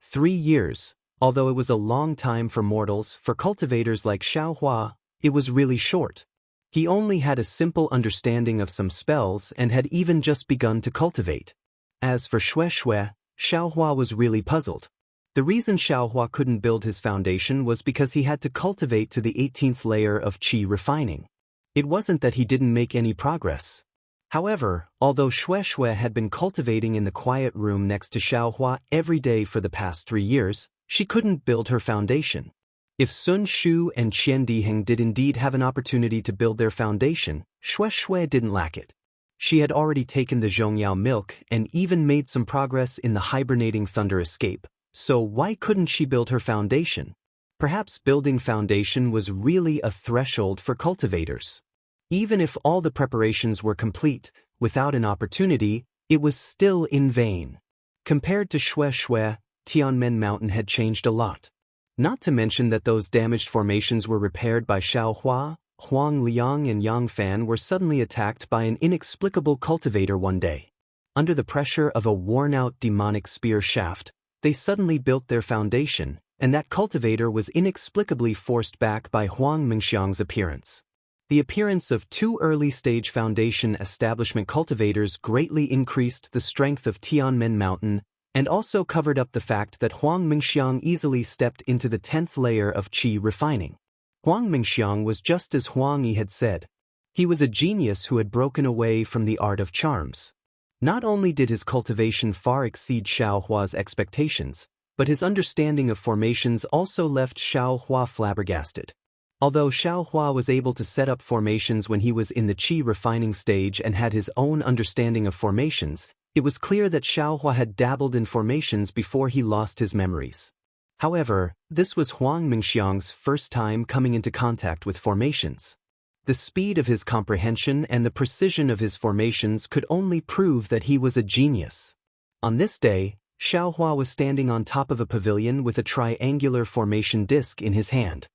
3 years, although it was a long time for mortals, for cultivators like Xiao Hua, it was really short. He only had a simple understanding of some spells and had even just begun to cultivate. As for Xue, Xiao Hua was really puzzled. The reason Xiao Hua couldn't build his foundation was because he had to cultivate to the 18th layer of qi refining. It wasn't that he didn't make any progress. However, although Xue had been cultivating in the quiet room next to Xiao Hua every day for the past 3 years, she couldn't build her foundation. If Sun Shu and Qian Diheng did indeed have an opportunity to build their foundation, Xue didn't lack it. She had already taken the Zhongyao milk and even made some progress in the hibernating thunder escape, so why couldn't she build her foundation? Perhaps building foundation was really a threshold for cultivators. Even if all the preparations were complete, without an opportunity, it was still in vain. Compared to Xue, Tianmen Mountain had changed a lot. Not to mention that those damaged formations were repaired by Xiao Hua, Huang Liang and Yang Fan were suddenly attacked by an inexplicable cultivator one day. Under the pressure of a worn-out demonic spear shaft, they suddenly built their foundation, and that cultivator was inexplicably forced back by Huang Mingxiang's appearance. The appearance of two early-stage foundation establishment cultivators greatly increased the strength of Tianmen Mountain and also covered up the fact that Huang Mingxiang easily stepped into the 10th layer of qi refining. Huang Mingxiang was just as Huang Yi had said. He was a genius who had broken away from the art of charms. Not only did his cultivation far exceed Xiao Hua's expectations, but his understanding of formations also left Xiao Hua flabbergasted. Although Xiao Hua was able to set up formations when he was in the qi refining stage and had his own understanding of formations, it was clear that Xiao Hua had dabbled in formations before he lost his memories. However, this was Huang Mingxiang's first time coming into contact with formations. The speed of his comprehension and the precision of his formations could only prove that he was a genius. On this day, Xiao Hua was standing on top of a pavilion with a triangular formation disc in his hand.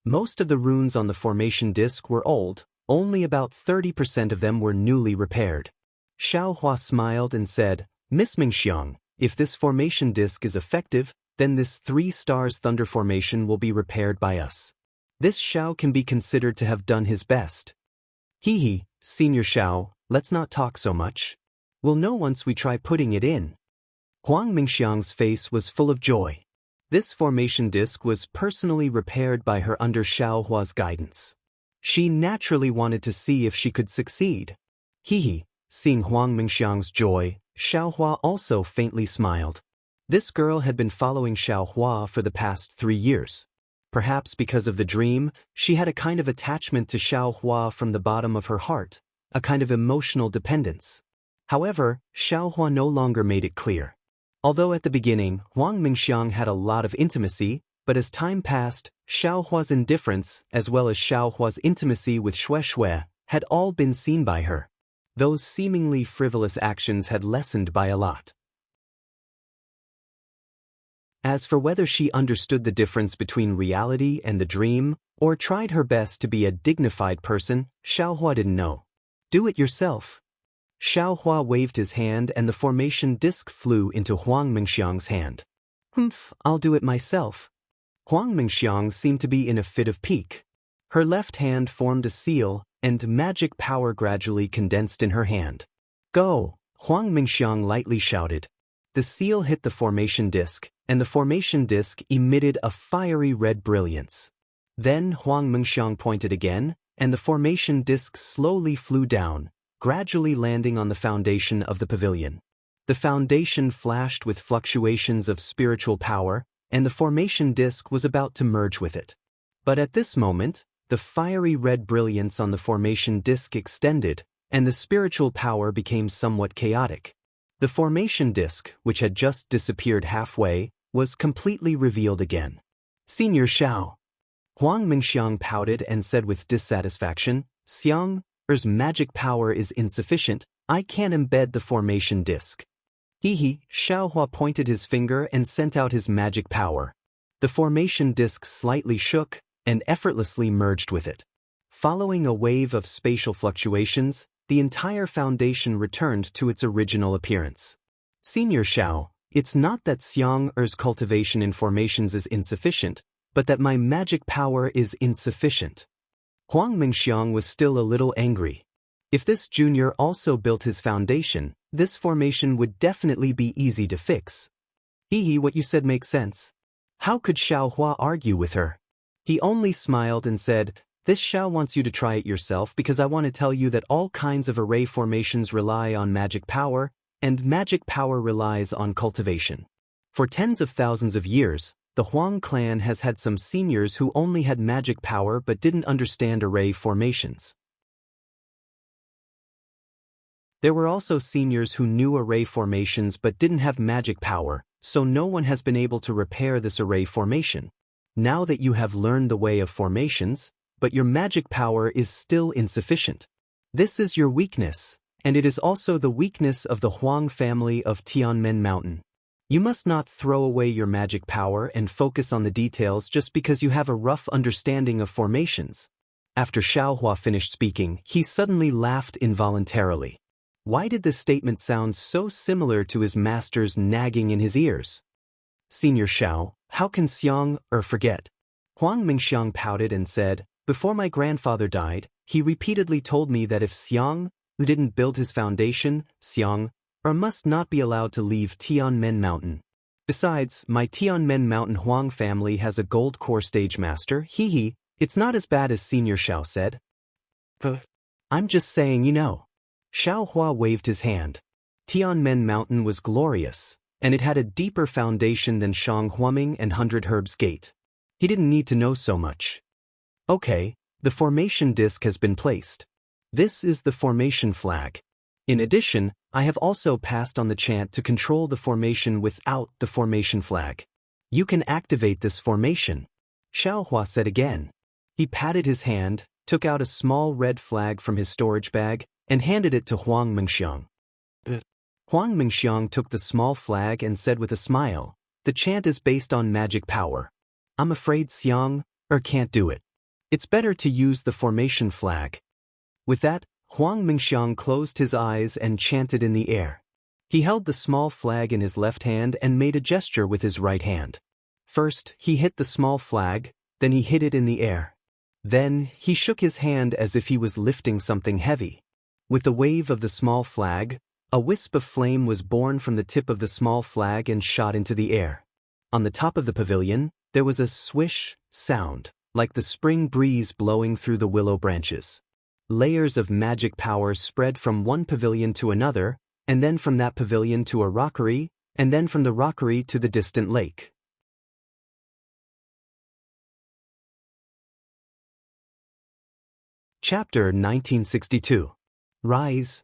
Most of the runes on the formation disc were old, only about 30% of them were newly repaired. Xiao Hua smiled and said, "Miss Mingxiang, if this formation disc is effective, then this 3 stars thunder formation will be repaired by us. This Xiao can be considered to have done his best." "Hee, Senior Xiao, let's not talk so much. We'll know once we try putting it in." Huang Mingxiang's face was full of joy. This formation disc was personally repaired by her under Xiao Hua's guidance. She naturally wanted to see if she could succeed. Seeing Huang Mingxiang's joy, Xiao Hua also faintly smiled. This girl had been following Xiao Hua for the past 3 years. Perhaps because of the dream, she had a kind of attachment to Xiao Hua from the bottom of her heart, a kind of emotional dependence. However, Xiao Hua no longer made it clear. Although at the beginning, Huang Mingxiang had a lot of intimacy, but as time passed, Xiao Hua's indifference, as well as Xiao Hua's intimacy with Xue, had all been seen by her. Those seemingly frivolous actions had lessened by a lot. As for whether she understood the difference between reality and the dream, or tried her best to be a dignified person, Xiao Hua didn't know. "Do it yourself." Xiao Hua waved his hand and the formation disc flew into Huang Mingxiang's hand. I'll do it myself." Huang Mingxiang seemed to be in a fit of pique. Her left hand formed a seal, and magic power gradually condensed in her hand. "Go!" Huang Mingxiang lightly shouted. The seal hit the formation disc, and the formation disc emitted a fiery red brilliance. Then Huang Mingxiang pointed again, and the formation disc slowly flew down, gradually landing on the foundation of the pavilion. The foundation flashed with fluctuations of spiritual power, and the formation disc was about to merge with it. But at this moment, the fiery red brilliance on the formation disc extended, and the spiritual power became somewhat chaotic. The formation disc, which had just disappeared halfway, was completely revealed again. "Senior Xiao." Huang Mingxiang pouted and said with dissatisfaction, "Xiang's magic power is insufficient, I can't embed the formation disc." Xiao Hua pointed his finger and sent out his magic power. The formation disc slightly shook, and effortlessly merged with it. Following a wave of spatial fluctuations, the entire foundation returned to its original appearance. "Senior Xiao, it's not that Xiang's cultivation in formations is insufficient, but that my magic power is insufficient." Huang Mingxiang was still a little angry. If this junior also built his foundation, this formation would definitely be easy to fix. What you said makes sense." How could Xiao Hua argue with her? He only smiled and said, "This Xiao wants you to try it yourself because I want to tell you that all kinds of array formations rely on magic power, and magic power relies on cultivation. For tens of thousands of years, the Huang clan has had some seniors who only had magic power but didn't understand array formations. There were also seniors who knew array formations but didn't have magic power, so no one has been able to repair this array formation. Now that you have learned the way of formations, but your magic power is still insufficient. This is your weakness, and it is also the weakness of the Huang family of Tianmen Mountain. You must not throw away your magic power and focus on the details just because you have a rough understanding of formations." After Xiao Hua finished speaking, he suddenly laughed involuntarily. Why did this statement sound so similar to his master's nagging in his ears? "Senior Xiao, how can Xiang forget?" Huang Mingxiang pouted and said, "Before my grandfather died, he repeatedly told me that if Xiang didn't build his foundation, Xiang must not be allowed to leave Tianmen Mountain. Besides, my Tianmen Mountain Huang family has a gold core stage master, it's not as bad as Senior Xiao said. I'm just saying you know. Xiao Hua waved his hand. Tianmen Mountain was glorious, and it had a deeper foundation than Shang Huaming and 100 Herbs Gate. He didn't need to know so much. Okay, the formation disc has been placed. This is the formation flag. In addition, I have also passed on the chant to control the formation without the formation flag. You can activate this formation. Xiao Hua said again. He patted his hand, took out a small red flag from his storage bag, and handed it to Huang Mengxiang. Huang Mengxiang took the small flag and said with a smile, "The chant is based on magic power. I'm afraid Xiang can't do it. It's better to use the formation flag." With that, Huang Mengxiang closed his eyes and chanted in the air. He held the small flag in his left hand and made a gesture with his right hand. First, he hit the small flag, then he hit it in the air. Then, he shook his hand as if he was lifting something heavy. With the wave of the small flag, a wisp of flame was born from the tip of the small flag and shot into the air. On the top of the pavilion, there was a swish sound, like the spring breeze blowing through the willow branches. Layers of magic power spread from one pavilion to another, and then from that pavilion to a rockery, and then from the rockery to the distant lake. Chapter 1962. Rise.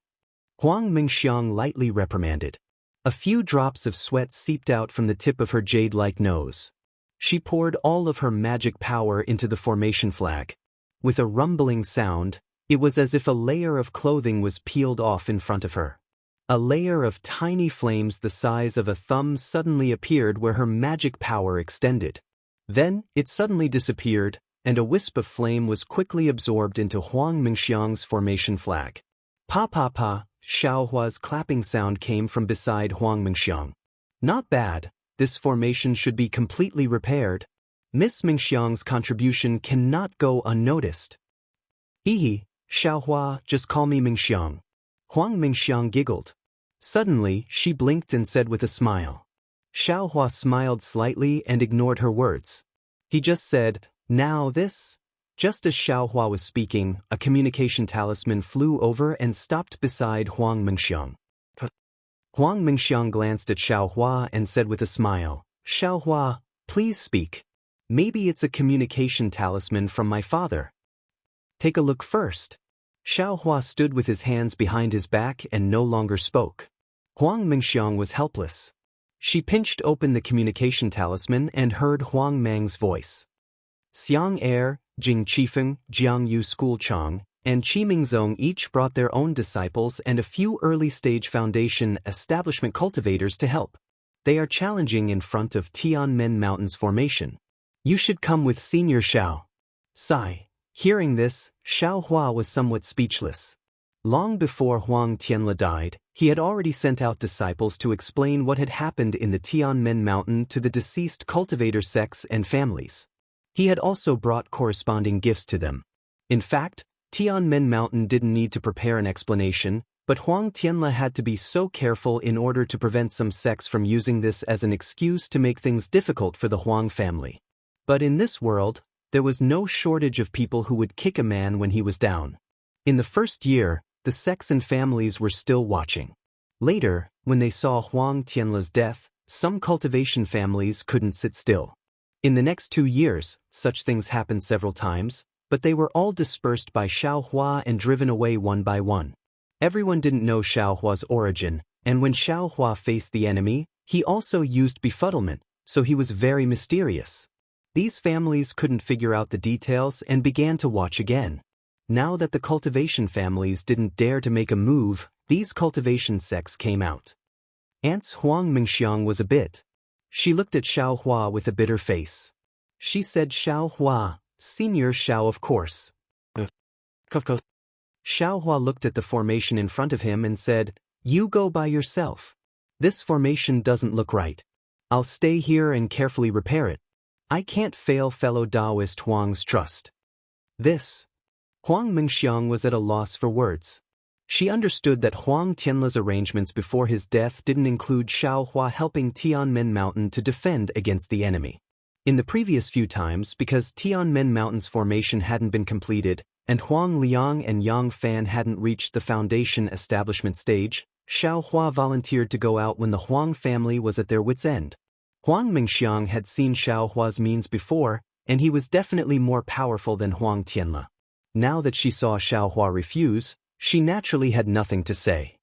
Huang Mengxiang lightly reprimanded. A few drops of sweat seeped out from the tip of her jade-like nose. She poured all of her magic power into the formation flag. With a rumbling sound, it was as if a layer of clothing was peeled off in front of her. A layer of tiny flames the size of a thumb suddenly appeared where her magic power extended. Then, it suddenly disappeared, and a wisp of flame was quickly absorbed into Huang Mengxiang's formation flag. Pa pa pa, Xiao Hua's clapping sound came from beside Huang Mengxiang. Not bad, this formation should be completely repaired. Miss Mengxiang's contribution cannot go unnoticed. Xiao Hua, just call me Mengxiang. Huang Mengxiang giggled. Suddenly, she blinked and said with a smile. Xiao Hua smiled slightly and ignored her words. He just said, "Now this?" Just as Xiao Hua was speaking, a communication talisman flew over and stopped beside Huang Mengxiang. Huang Mengxiang glanced at Xiao Hua and said with a smile, "Xiao Hua, please speak. Maybe it's a communication talisman from my father." "Take a look first." Xiao Hua stood with his hands behind his back and no longer spoke. Huang Mengxiang was helpless. She pinched open the communication talisman and heard Huang Mang's voice. Xiang Er, Jing Qifeng, Jianghu School Chang, and Qimingzong each brought their own disciples and a few early-stage foundation establishment cultivators to help. They are challenging in front of Tianmen Mountain's formation. You should come with Senior Xiao. Sigh. Hearing this, Xiao Hua was somewhat speechless. Long before Huang Tianla died, he had already sent out disciples to explain what had happened in the Tianmen Mountain to the deceased cultivator sects and families. He had also brought corresponding gifts to them. In fact, Tianmen Mountain didn't need to prepare an explanation, but Huang Tianla had to be so careful in order to prevent some sects from using this as an excuse to make things difficult for the Huang family. But in this world, there was no shortage of people who would kick a man when he was down. In the first year, the sects and families were still watching. Later, when they saw Huang Tianla's death, some cultivation families couldn't sit still. In the next 2 years, such things happened several times, but they were all dispersed by Xiao Hua and driven away one by one. Everyone didn't know Xiao Hua's origin, and when Xiao Hua faced the enemy, he also used befuddlement, so he was very mysterious. These families couldn't figure out the details and began to watch again. Now that the cultivation families didn't dare to make a move, these cultivation sects came out. Aunt's Huang Mengxiang was a bit. She looked at Xiao Hua with a bitter face. She said, "Xiao Hua, Senior Xiao of course." Xiao Hua looked at the formation in front of him and said, "You go by yourself. This formation doesn't look right. I'll stay here and carefully repair it. I can't fail fellow Taoist Huang's trust." This. Huang Mingxiang was at a loss for words. She understood that Huang Tianle's arrangements before his death didn't include Xiao Hua helping Tianmen Mountain to defend against the enemy. In the previous few times, because Tianmen Mountain's formation hadn't been completed, and Huang Liang and Yang Fan hadn't reached the foundation establishment stage, Xiao Hua volunteered to go out when the Huang family was at their wits' end. Huang Mingxiang had seen Xiao Hua's means before, and he was definitely more powerful than Huang Tianle. Now that she saw Xiao Hua refuse, she naturally had nothing to say.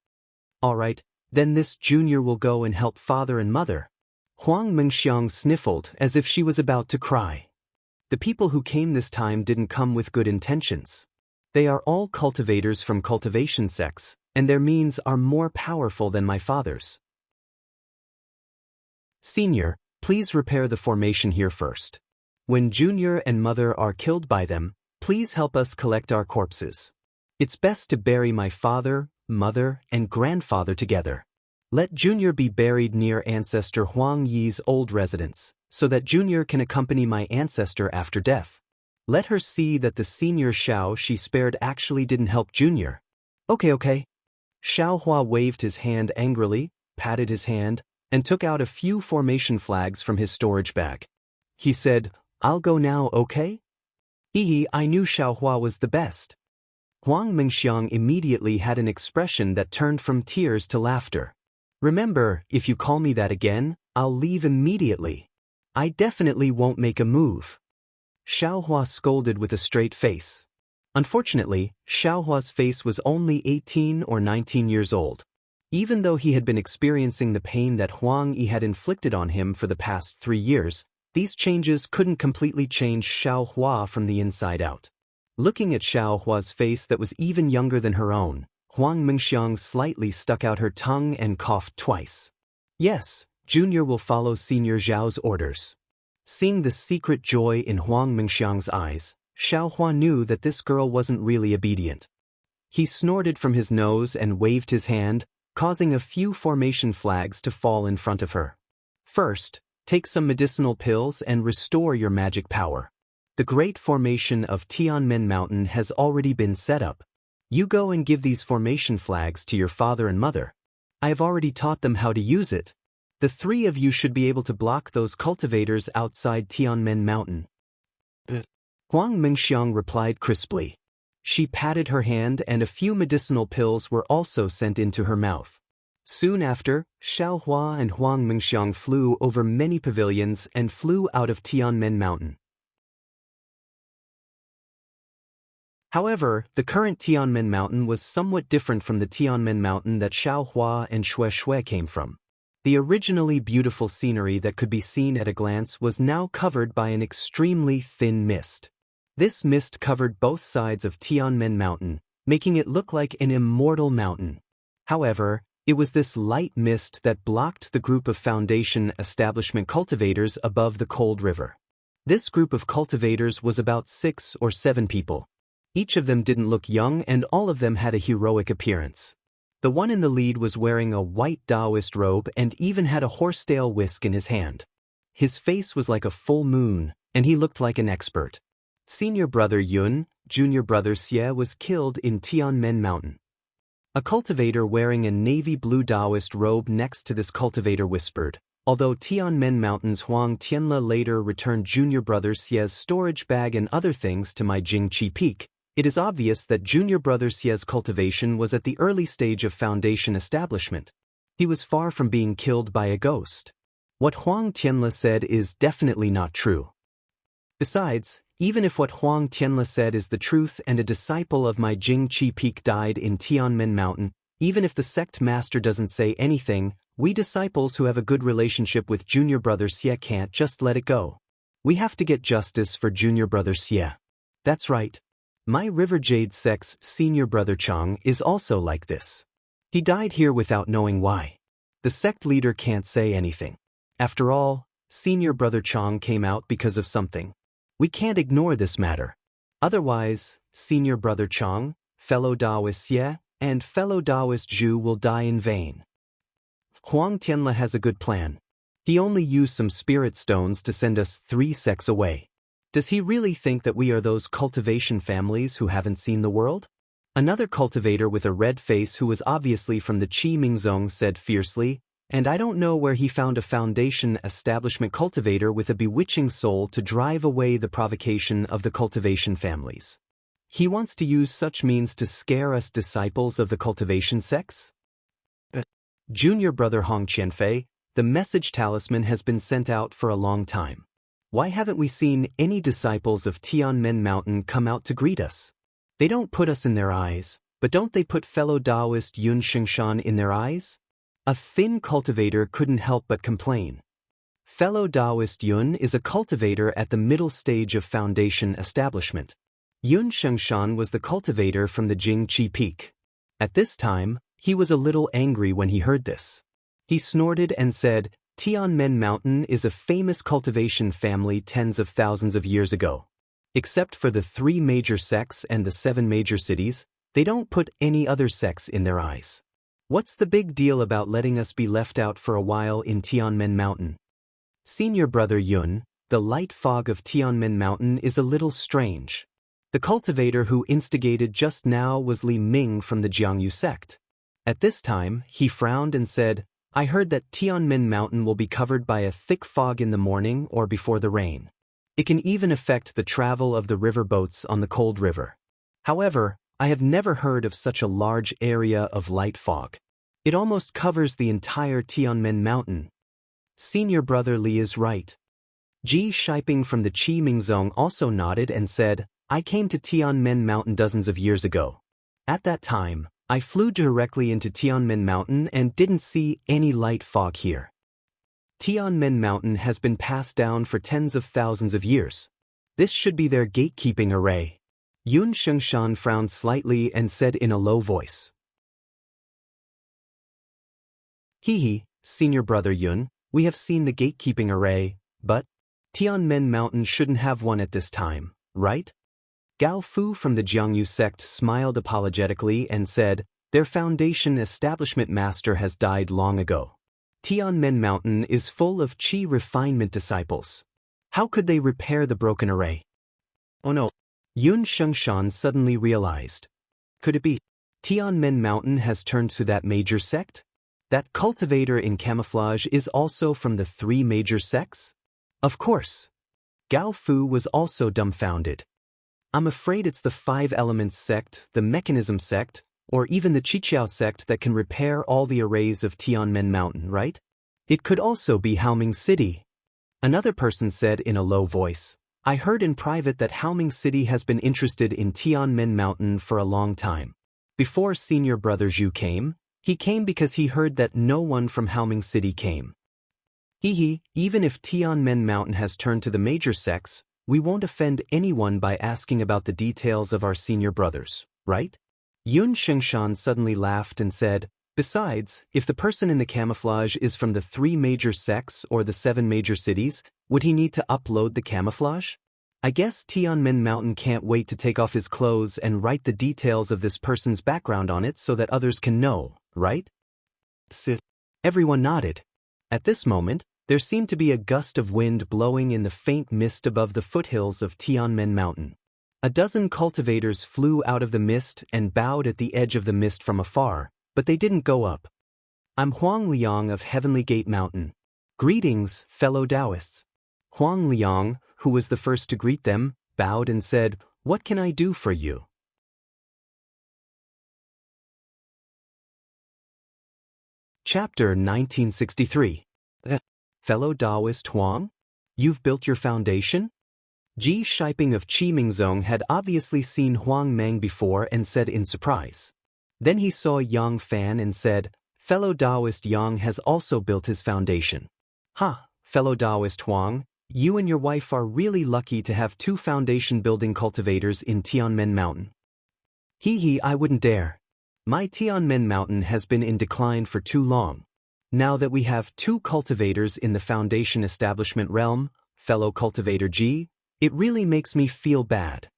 All right, then this junior will go and help father and mother. Huang Mingxiang sniffled as if she was about to cry. The people who came this time didn't come with good intentions. They are all cultivators from cultivation sects, and their means are more powerful than my father's. Senior, please repair the formation here first. When Junior and Mother are killed by them, please help us collect our corpses. It's best to bury my father, mother, and grandfather together. Let Junior be buried near ancestor Huang Yi's old residence, so that Junior can accompany my ancestor after death. Let her see that the senior Xiao she spared actually didn't help Junior. Okay. Xiao Hua waved his hand angrily, patted his hand, and took out a few formation flags from his storage bag. He said, "I'll go now, okay?" I knew Xiao Hua was the best. Huang Mingxiang immediately had an expression that turned from tears to laughter. Remember, if you call me that again, I'll leave immediately. I definitely won't make a move. Xiao Hua scolded with a straight face. Unfortunately, Xiao Hua's face was only 18 or 19 years old. Even though he had been experiencing the pain that Huang Yi had inflicted on him for the past 3 years, these changes couldn't completely change Xiao Hua from the inside out. Looking at Xiao Hua's face that was even younger than her own, Huang Mingxiang slightly stuck out her tongue and coughed twice. Yes, Junior will follow Senior Zhao's orders. Seeing the secret joy in Huang Mingxiang's eyes, Xiao Hua knew that this girl wasn't really obedient. He snorted from his nose and waved his hand, causing a few formation flags to fall in front of her. First, take some medicinal pills and restore your magic power. The great formation of Tianmen Mountain has already been set up. You go and give these formation flags to your father and mother. I have already taught them how to use it. The 3 of you should be able to block those cultivators outside Tianmen Mountain. Huang Mingxiang replied crisply. She patted her hand and a few medicinal pills were also sent into her mouth. Soon after, Xiao Hua and Huang Mingxiang flew over many pavilions and flew out of Tianmen Mountain. However, the current Tianmen Mountain was somewhat different from the Tianmen Mountain that Xiao Hua and Xue Xue came from. The originally beautiful scenery that could be seen at a glance was now covered by an extremely thin mist. This mist covered both sides of Tianmen Mountain, making it look like an immortal mountain. However, it was this light mist that blocked the group of foundation establishment cultivators above the cold river. This group of cultivators was about 6 or 7 people. Each of them didn't look young and all of them had a heroic appearance. The one in the lead was wearing a white Taoist robe and even had a horsetail whisk in his hand. His face was like a full moon, and he looked like an expert. Senior brother Yun, junior brother Xie was killed in Tianmen Mountain. A cultivator wearing a navy blue Taoist robe next to this cultivator whispered, although Tianmen Mountain's Huang Tianle later returned junior brother Xie's storage bag and other things to my Jingqi Peak, it is obvious that junior brother Xie's cultivation was at the early stage of foundation establishment. He was far from being killed by a ghost. What Huang Tianle said is definitely not true. Besides, even if what Huang Tianle said is the truth and a disciple of my Jingqi Peak died in Tianmen Mountain, even if the sect master doesn't say anything, we disciples who have a good relationship with junior brother Xie can't just let it go. We have to get justice for junior brother Xie. That's right. My River Jade sect's senior brother Chang is also like this. He died here without knowing why. The sect leader can't say anything. After all, senior brother Chang came out because of something. We can't ignore this matter. Otherwise, senior brother Chang, fellow Taoist Xie, and fellow Taoist Zhu will die in vain. Huang Tianle has a good plan. He only used some spirit stones to send us 3 sects away. Does he really think that we are those cultivation families who haven't seen the world? Another cultivator with a red face who was obviously from the Qi Mingzong said fiercely, and I don't know where he found a foundation establishment cultivator with a bewitching soul to drive away the provocation of the cultivation families. He wants to use such means to scare us disciples of the cultivation sects? Junior brother Hong Qianfei, the message talisman has been sent out for a long time. Why haven't we seen any disciples of Tianmen Mountain come out to greet us? They don't put us in their eyes, but don't they put fellow Taoist Yun Shingshan in their eyes? A thin cultivator couldn't help but complain. Fellow Taoist Yun is a cultivator at the middle stage of foundation establishment. Yun Shingshan was the cultivator from the Jingqi Peak. At this time, he was a little angry when he heard this. He snorted and said, Tianmen Mountain is a famous cultivation family tens of thousands of years ago. Except for the 3 major sects and the 7 major cities, they don't put any other sects in their eyes. What's the big deal about letting us be left out for a while in Tianmen Mountain? Senior brother Yun, the light fog of Tianmen Mountain is a little strange. The cultivator who instigated just now was Li Ming from the Jianghu sect. At this time, he frowned and said, I heard that Tianmen Mountain will be covered by a thick fog in the morning or before the rain. It can even affect the travel of the river boats on the cold river. However, I have never heard of such a large area of light fog. It almost covers the entire Tianmen Mountain. Senior brother Li is right. Ji Shiping from the Qi Mingzong also nodded and said, I came to Tianmen Mountain dozens of years ago. At that time, I flew directly into Tianmen Mountain and didn't see any light fog here. Tianmen Mountain has been passed down for tens of thousands of years. This should be their gatekeeping array. Yun Shingshan frowned slightly and said in a low voice. Hee, senior brother Yun, we have seen the gatekeeping array, but Tianmen Mountain shouldn't have one at this time, right? Gao Fu from the Jianghu sect smiled apologetically and said, their foundation establishment master has died long ago. Tianmen Mountain is full of Qi refinement disciples. How could they repair the broken array? Oh no. Yun Shingshan suddenly realized. Could it be Tianmen Mountain has turned to that major sect? That cultivator in camouflage is also from the 3 major sects? Of course. Gao Fu was also dumbfounded. I'm afraid it's the 5 Elements sect, the Mechanism sect, or even the Qiqiao sect that can repair all the arrays of Tianmen Mountain, right? It could also be Haoming City. Another person said in a low voice, I heard in private that Haoming City has been interested in Tianmen Mountain for a long time. Before senior brother Zhu came, he came because he heard that no one from Haoming City came. Even if Tianmen Mountain has turned to the major sects, we won't offend anyone by asking about the details of our senior brothers, right? Yun Shingshan suddenly laughed and said, besides, if the person in the camouflage is from the 3 major sects or the 7 major cities, would he need to upload the camouflage? I guess Tianmen Mountain can't wait to take off his clothes and write the details of this person's background on it so that others can know, right? Everyone nodded. At this moment, there seemed to be a gust of wind blowing in the faint mist above the foothills of Tianmen Mountain. A dozen cultivators flew out of the mist and bowed at the edge of the mist from afar, but they didn't go up. I'm Huang Liang of Heavenly Gate Mountain. Greetings, fellow Taoists. Huang Liang, who was the first to greet them, bowed and said, what can I do for you? Chapter 1963. Fellow Taoist Huang? You've built your foundation? Ji Shiping of Qi Mingzong had obviously seen Huang Mang before and said in surprise. Then he saw Yang Fan and said, fellow Taoist Yang has also built his foundation. Fellow Taoist Huang, you and your wife are really lucky to have 2 foundation building cultivators in Tianmen Mountain. I wouldn't dare. My Tianmen Mountain has been in decline for too long. Now that we have 2 cultivators in the foundation establishment realm, fellow cultivator Ji, it really makes me feel bad.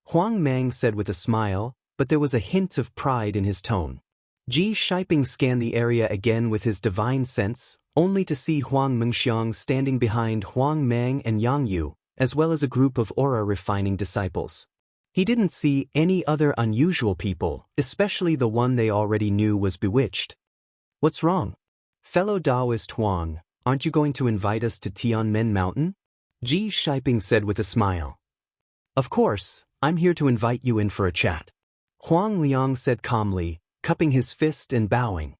Huang Mang said with a smile, but there was a hint of pride in his tone. Ji Shiping scanned the area again with his divine sense, only to see Huang Mengxiang standing behind Huang Mang and Yang Yu, as well as a group of aura-refining disciples. He didn't see any other unusual people, especially the one they already knew was bewitched. What's wrong? Fellow Taoist Huang, aren't you going to invite us to Tianmen Mountain? Ji Shiping said with a smile. Of course, I'm here to invite you in for a chat. Huang Liang said calmly, cupping his fist and bowing.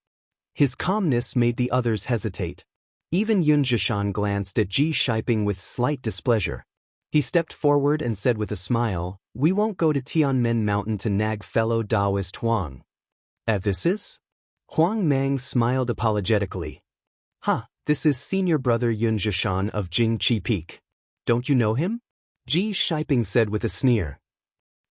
His calmness made the others hesitate. Even Yun Zhishan glanced at Ji Shiping with slight displeasure. He stepped forward and said with a smile, "We won't go to Tianmen Mountain to nag fellow Taoist Huang." This is? Huang Mang smiled apologetically. This is senior brother Yun Zhishan of Jingqi Peak. Don't you know him? Ji Shiping said with a sneer.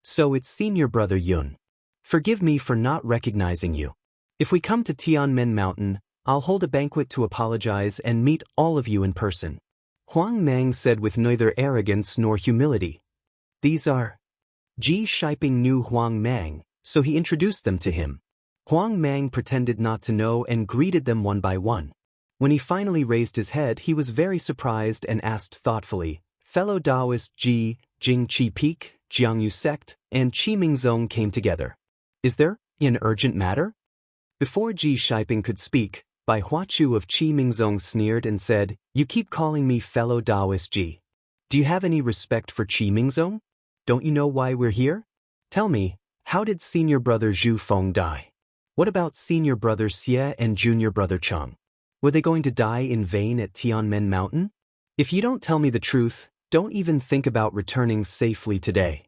So it's senior brother Yun. Forgive me for not recognizing you. If we come to Tianmen Mountain, I'll hold a banquet to apologize and meet all of you in person. Huang Mang said with neither arrogance nor humility. These are... Ji Shiping knew Huang Mang, so he introduced them to him. Huang Mang pretended not to know and greeted them one by one. When he finally raised his head, he was very surprised and asked thoughtfully, "Fellow Taoist Ji, Jingqi Peak, Jianghu sect, and Qimingzong came together. Is there an urgent matter?" Before Ji Shiping could speak, Bai Huachu of Qimingzong sneered and said, "You keep calling me fellow Taoist Ji. Do you have any respect for Qimingzong? Don't you know why we're here? Tell me, how did senior brother Zhu Feng die? What about senior brother Xie and junior brother Cheng? Were they going to die in vain at Tianmen Mountain? If you don't tell me the truth, don't even think about returning safely today."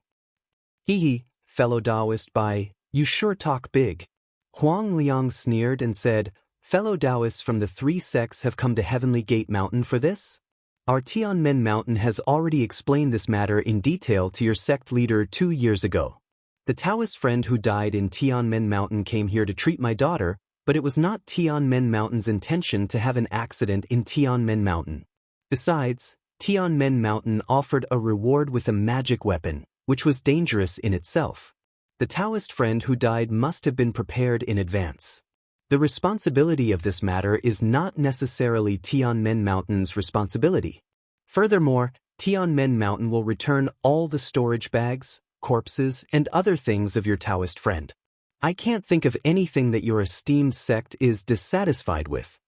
Hee, fellow Taoist Bai, you sure talk big. Huang Liang sneered and said, "Fellow Taoists from the three sects have come to Heavenly Gate Mountain for this? Our Tianmen Mountain has already explained this matter in detail to your sect leader 2 years ago. The Taoist friend who died in Tianmen Mountain came here to treat my daughter, but it was not Tianmen Mountain's intention to have an accident in Tianmen Mountain. Besides, Tianmen Mountain offered a reward with a magic weapon, which was dangerous in itself. The Taoist friend who died must have been prepared in advance. The responsibility of this matter is not necessarily Tianmen Mountain's responsibility. Furthermore, Tianmen Mountain will return all the storage bags, corpses, and other things of your Taoist friend. I can't think of anything that your esteemed sect is dissatisfied with."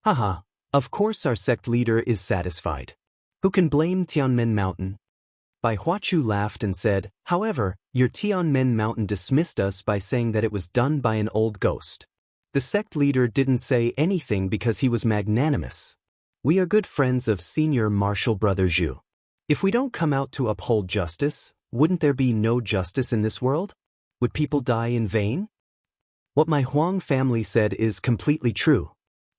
Of course our sect leader is satisfied. Who can blame Tianmen Mountain? Bai Huachu laughed and said, "However, your Tianmen Mountain dismissed us by saying that it was done by an old ghost. The sect leader didn't say anything because he was magnanimous. We are good friends of senior martial brother Zhu. If we don't come out to uphold justice, wouldn't there be no justice in this world? Would people die in vain?" What my Huang family said is completely true.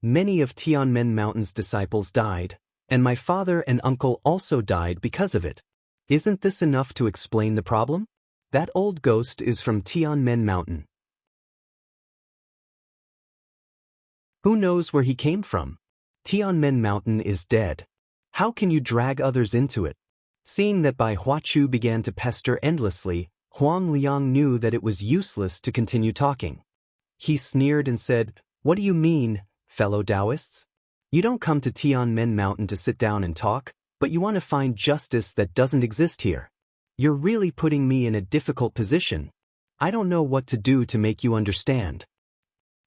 Many of Tianmen Mountain's disciples died, and my father and uncle also died because of it. Isn't this enough to explain the problem? That old ghost is from Tianmen Mountain. Who knows where he came from? Tianmen Mountain is dead. How can you drag others into it? Seeing that Bai Huachu began to pester endlessly, Huang Liang knew that it was useless to continue talking. He sneered and said, "What do you mean, fellow Taoists? You don't come to Tianmen Mountain to sit down and talk, but you want to find justice that doesn't exist here. You're really putting me in a difficult position. I don't know what to do to make you understand."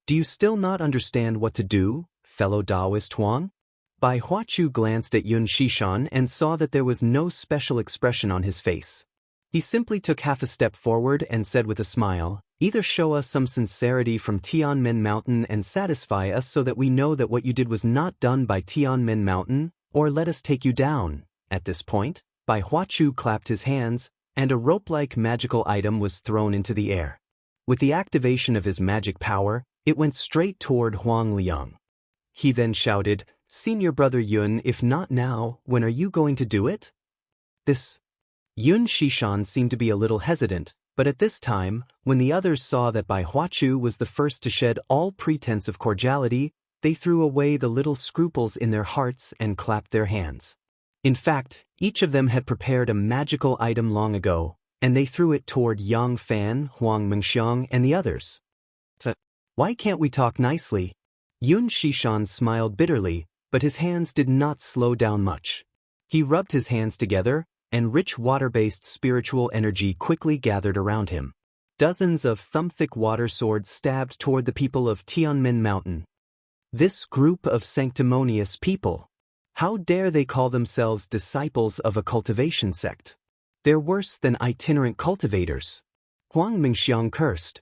"Do you still not understand what to do, fellow Taoist Huang?" Bai Huachu glanced at Yun Zhishan and saw that there was no special expression on his face. He simply took half a step forward and said with a smile, "Either show us some sincerity from Tianmen Mountain and satisfy us so that we know that what you did was not done by Tianmen Mountain, or let us take you down." At this point, Bai Huachu clapped his hands, and a rope-like magical item was thrown into the air. With the activation of his magic power, it went straight toward Huang Liang. He then shouted, "Senior brother Yun, if not now, when are you going to do it?" This Yun Zhishan seemed to be a little hesitant, but at this time, when the others saw that Bai Huachu was the first to shed all pretense of cordiality, they threw away the little scruples in their hearts and clapped their hands. In fact, each of them had prepared a magical item long ago, and they threw it toward Yang Fan, Huang Mengxiang, and the others. Why can't we talk nicely? Yun Zhishan smiled bitterly, but his hands did not slow down much. He rubbed his hands together, and rich water-based spiritual energy quickly gathered around him. Dozens of thumb-thick water swords stabbed toward the people of Tianmen Mountain. This group of sanctimonious people. How dare they call themselves disciples of a cultivation sect? They're worse than itinerant cultivators. Huang Mingxiang cursed.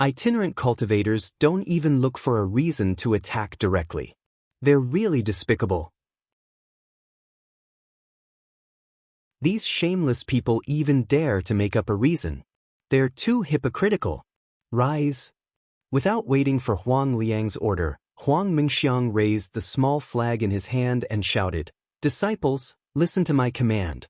Itinerant cultivators don't even look for a reason to attack directly. They're really despicable. These shameless people even dare to make up a reason. They're too hypocritical. Rise. Without waiting for Huang Liang's order, Huang Mingxiang raised the small flag in his hand and shouted, "Disciples, listen to my command."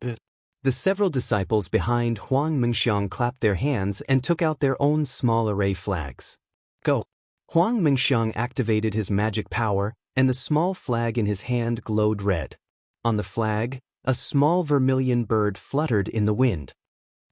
The several disciples behind Huang Mingxiang clapped their hands and took out their own small array flags. Go. Huang Mingxiang activated his magic power, and the small flag in his hand glowed red. On the flag, a small vermilion bird fluttered in the wind.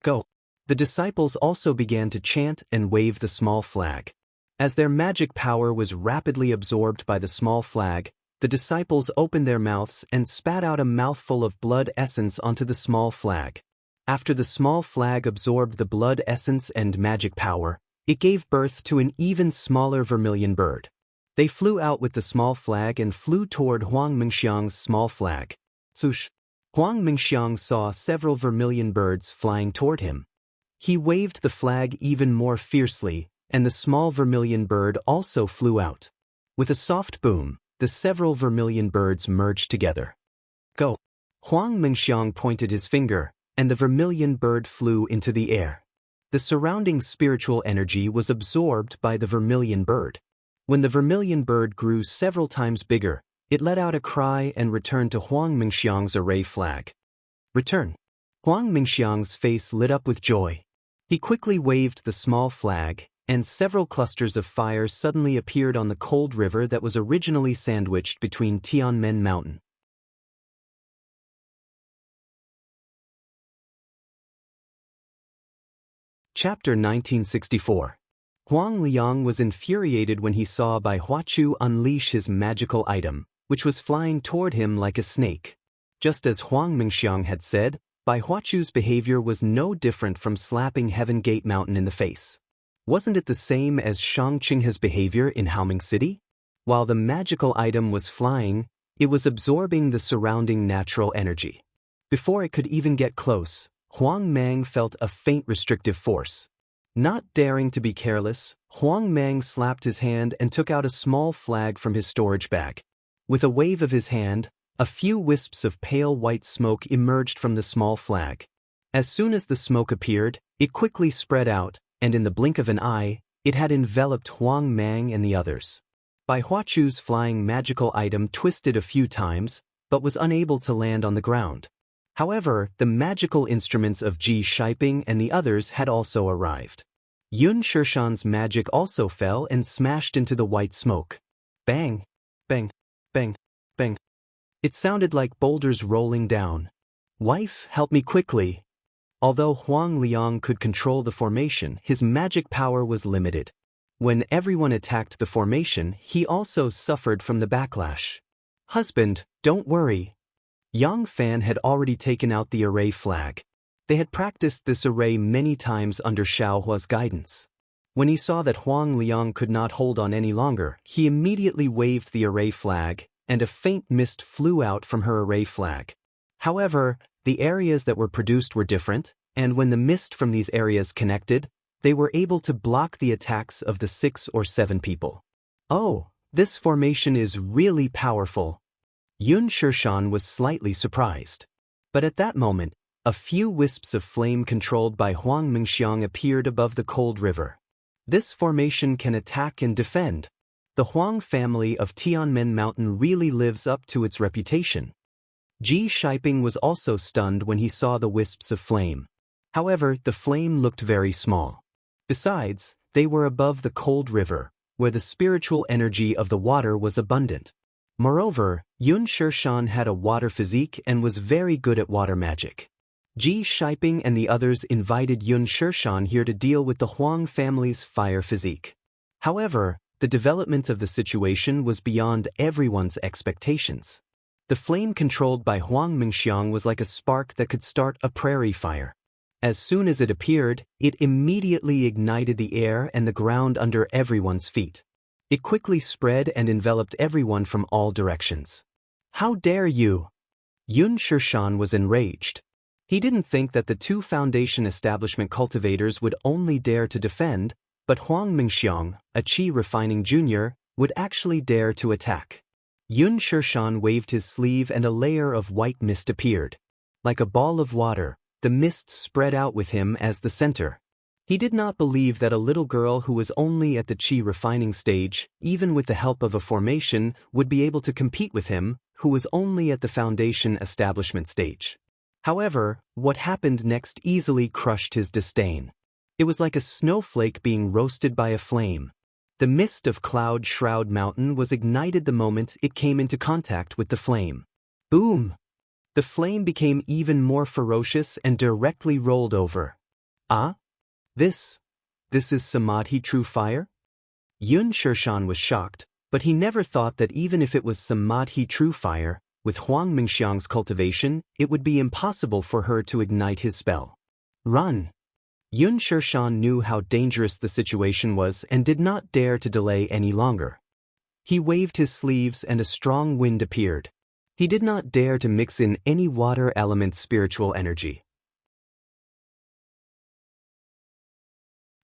Go. The disciples also began to chant and wave the small flag. As their magic power was rapidly absorbed by the small flag, the disciples opened their mouths and spat out a mouthful of blood essence onto the small flag. After the small flag absorbed the blood essence and magic power, it gave birth to an even smaller vermilion bird. They flew out with the small flag and flew toward Huang Mingxiang's small flag. Swoosh! Huang Mingxiang saw several vermilion birds flying toward him. He waved the flag even more fiercely, and the small vermilion bird also flew out. With a soft boom, the several vermilion birds merged together. Go! Huang Mingxiang pointed his finger, and the vermilion bird flew into the air. The surrounding spiritual energy was absorbed by the vermilion bird. When the vermilion bird grew several times bigger, it let out a cry and returned to Huang Mingxiang's array flag. Return! Huang Mingxiang's face lit up with joy. He quickly waved the small flag, and several clusters of fire suddenly appeared on the cold river that was originally sandwiched between Tianmen Mountain. Chapter 1964. Huang Liang was infuriated when he saw Bai Huachu unleash his magical item, which was flying toward him like a snake. Just as Huang Mingxiang had said, Bai Huachu's behavior was no different from slapping Heaven Gate Mountain in the face. Wasn't it the same as Shang Qinghe's behavior in Haoming City? While the magical item was flying, it was absorbing the surrounding natural energy. Before it could even get close, Huang Mang felt a faint restrictive force. Not daring to be careless, Huang Mang slapped his hand and took out a small flag from his storage bag. With a wave of his hand, a few wisps of pale white smoke emerged from the small flag. As soon as the smoke appeared, it quickly spread out, and in the blink of an eye, it had enveloped Huang Mang and the others. Bai Huachu's flying magical item twisted a few times, but was unable to land on the ground. However, the magical instruments of Ji Shiping and the others had also arrived. Yun Shirshan's magic also fell and smashed into the white smoke. Bang! Bang! Bang! Bang! It sounded like boulders rolling down. Wife, help me quickly. Although Huang Liang could control the formation, his magic power was limited. When everyone attacked the formation, he also suffered from the backlash. Husband, don't worry. Yang Fan had already taken out the array flag. They had practiced this array many times under Xiaohua's guidance. When he saw that Huang Liang could not hold on any longer, he immediately waved the array flag, and a faint mist flew out from her array flag. However, the areas that were produced were different, and when the mist from these areas connected, they were able to block the attacks of the 6 or 7 people. Oh, this formation is really powerful. Yun Shirshan was slightly surprised. But at that moment, a few wisps of flame controlled by Huang Mingxiang appeared above the cold river. This formation can attack and defend. The Huang family of Tianmen Mountain really lives up to its reputation. Ji Shiping was also stunned when he saw the wisps of flame. However, the flame looked very small. Besides, they were above the cold river, where the spiritual energy of the water was abundant. Moreover, Yun Shirshan had a water physique and was very good at water magic. Ji Shiping and the others invited Yun Shirshan here to deal with the Huang family's fire physique. However, the development of the situation was beyond everyone's expectations. The flame controlled by Huang Mingxiang was like a spark that could start a prairie fire. As soon as it appeared, it immediately ignited the air and the ground under everyone's feet. It quickly spread and enveloped everyone from all directions. How dare you! Yun Shirshan was enraged. He didn't think that the two Foundation establishment cultivators would only dare to defend, but Huang Mingxiang, a Qi refining junior, would actually dare to attack. Yun Shirshan waved his sleeve and a layer of white mist appeared. Like a ball of water, the mist spread out with him as the center. He did not believe that a little girl who was only at the Qi refining stage, even with the help of a formation, would be able to compete with him, who was only at the Foundation establishment stage. However, what happened next easily crushed his disdain. It was like a snowflake being roasted by a flame. The mist of Cloud Shroud Mountain was ignited the moment it came into contact with the flame. Boom! The flame became even more ferocious and directly rolled over. Ah? This is Samadhi true fire? Yun Shirshan was shocked, but he never thought that even if it was Samadhi true fire, with Huang Mingxiang's cultivation, it would be impossible for her to ignite his spell. Run! Yun Shirshan knew how dangerous the situation was and did not dare to delay any longer. He waved his sleeves and a strong wind appeared. He did not dare to mix in any water element spiritual energy.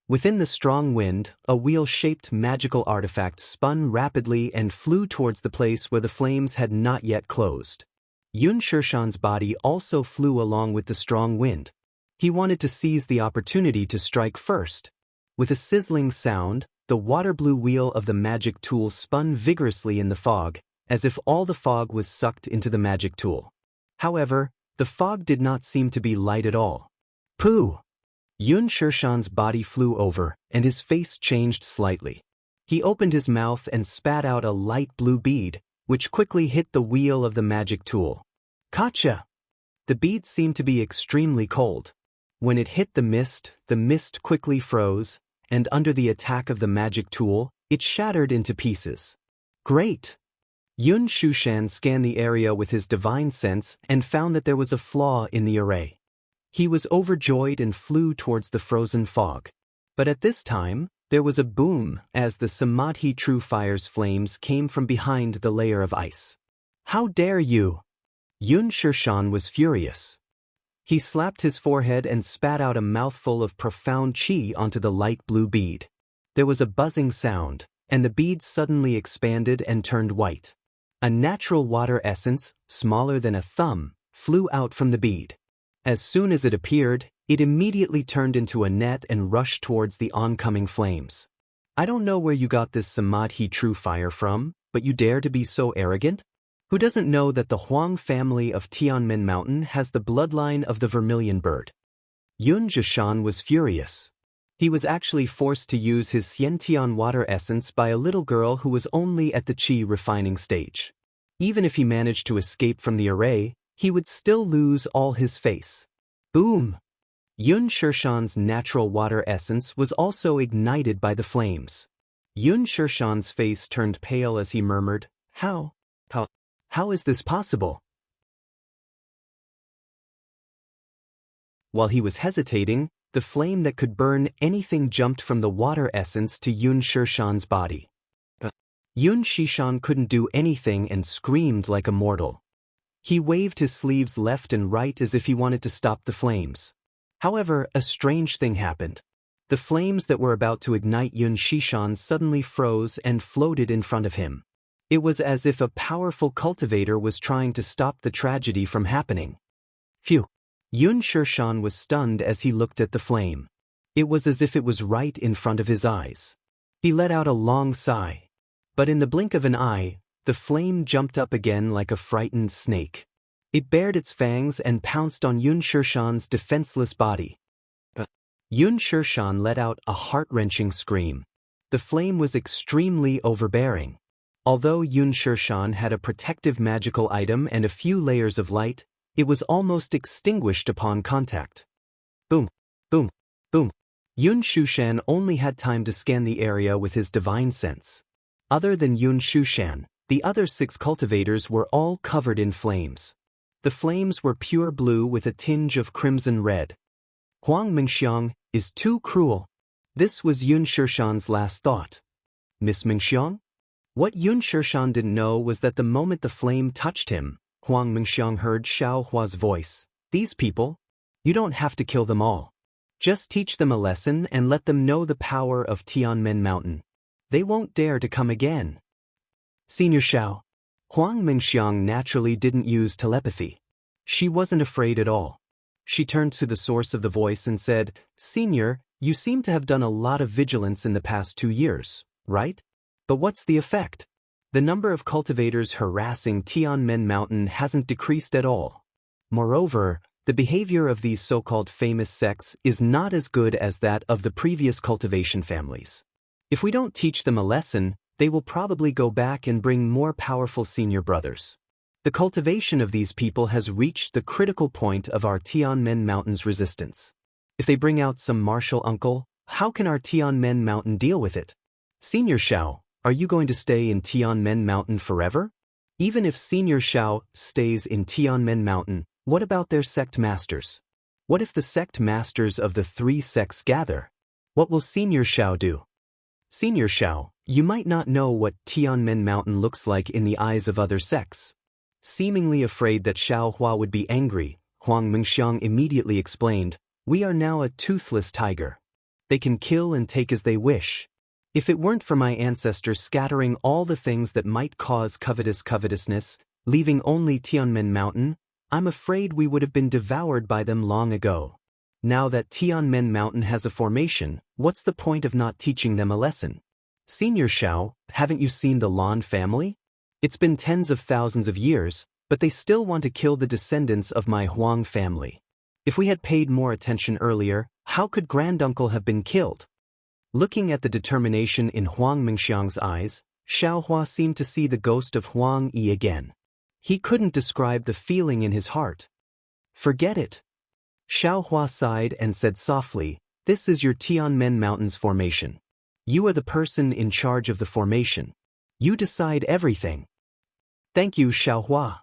Within the strong wind, a wheel-shaped magical artifact spun rapidly and flew towards the place where the flames had not yet closed. Yun Shirshan's body also flew along with the strong wind. He wanted to seize the opportunity to strike first. With a sizzling sound, the water-blue wheel of the magic tool spun vigorously in the fog, as if all the fog was sucked into the magic tool. However, the fog did not seem to be light at all. Pooh! Yun Shirshan's body flew over, and his face changed slightly. He opened his mouth and spat out a light blue bead, which quickly hit the wheel of the magic tool. Gotcha! The bead seemed to be extremely cold. When it hit the mist quickly froze, and under the attack of the magic tool, it shattered into pieces. Great! Yun Shirshan scanned the area with his divine sense and found that there was a flaw in the array. He was overjoyed and flew towards the frozen fog. But at this time, there was a boom as the Samadhi True Fire's flames came from behind the layer of ice. How dare you! Yun Shirshan was furious. He slapped his forehead and spat out a mouthful of profound qi onto the light blue bead. There was a buzzing sound, and the bead suddenly expanded and turned white. A natural water essence, smaller than a thumb, flew out from the bead. As soon as it appeared, it immediately turned into a net and rushed towards the oncoming flames. I don't know where you got this Samadhi True Fire from, but you dare to be so arrogant? Who doesn't know that the Huang family of Tianmen Mountain has the bloodline of the vermilion bird? Yun Shirshan was furious. He was actually forced to use his Xiantian water essence by a little girl who was only at the Qi refining stage. Even if he managed to escape from the array, he would still lose all his face. Boom! Yun Shirshan's natural water essence was also ignited by the flames. Yun Shirshan's face turned pale as he murmured, How is this possible? While he was hesitating, the flame that could burn anything jumped from the water essence to Yun Shirshan's body. Yun Shirshan couldn't do anything and screamed like a mortal. He waved his sleeves left and right as if he wanted to stop the flames. However, a strange thing happened. The flames that were about to ignite Yun Shirshan suddenly froze and floated in front of him. It was as if a powerful cultivator was trying to stop the tragedy from happening. Phew! Yun Shirshan was stunned as he looked at the flame. It was as if it was right in front of his eyes. He let out a long sigh. But in the blink of an eye, the flame jumped up again like a frightened snake. It bared its fangs and pounced on Yun Shirshan's defenseless body. Yun Shirshan let out a heart-wrenching scream. The flame was extremely overbearing. Although Yun Shirshan had a protective magical item and a few layers of light, it was almost extinguished upon contact. Boom, boom, boom. Yun Shirshan only had time to scan the area with his divine sense. Other than Yun Shirshan, The other 6 cultivators were all covered in flames. The flames were pure blue with a tinge of crimson red. Huang Mingxiang is too cruel. This was Yun Shirshan's last thought. Miss Mingxiang? What Yun Shirshan didn't know was that the moment the flame touched him, Huang Mingxiang heard Xiao Hua's voice. These people? You don't have to kill them all. Just teach them a lesson and let them know the power of Tianmen Mountain. They won't dare to come again. Senior Xiao. Huang Mingxiang naturally didn't use telepathy. She wasn't afraid at all. She turned to the source of the voice and said, Senior, you seem to have done a lot of vigilance in the past 2 years, right? But what's the effect? The number of cultivators harassing Tianmen Mountain hasn't decreased at all. Moreover, the behavior of these so-called famous sects is not as good as that of the previous cultivation families. If we don't teach them a lesson, they will probably go back and bring more powerful senior brothers. The cultivation of these people has reached the critical point of our Tianmen Mountain's resistance. If they bring out some martial uncle, how can our Tianmen Mountain deal with it? Senior Xiao, are you going to stay in Tianmen Mountain forever? Even if Senior Xiao stays in Tianmen Mountain, what about their sect masters? What if the sect masters of the 3 sects gather? What will Senior Xiao do? Senior Xiao, you might not know what Tianmen Mountain looks like in the eyes of other sects. Seemingly afraid that Xiao Hua would be angry, Huang Mingxiang immediately explained, we are now a toothless tiger. They can kill and take as they wish. If it weren't for my ancestors scattering all the things that might cause covetousness, leaving only Tianmen Mountain, I'm afraid we would have been devoured by them long ago. Now that Tianmen Mountain has a formation, what's the point of not teaching them a lesson? Senior Xiao, haven't you seen the Lan family? It's been tens of thousands of years, but they still want to kill the descendants of my Huang family. If we had paid more attention earlier, how could granduncle have been killed? Looking at the determination in Huang Mingxiang's eyes, Xiao Hua seemed to see the ghost of Huang Yi again. He couldn't describe the feeling in his heart. Forget it. Xiao Hua sighed and said softly, this is your Tianmen Mountain's formation. You are the person in charge of the formation. You decide everything. Thank you, Xiao Hua.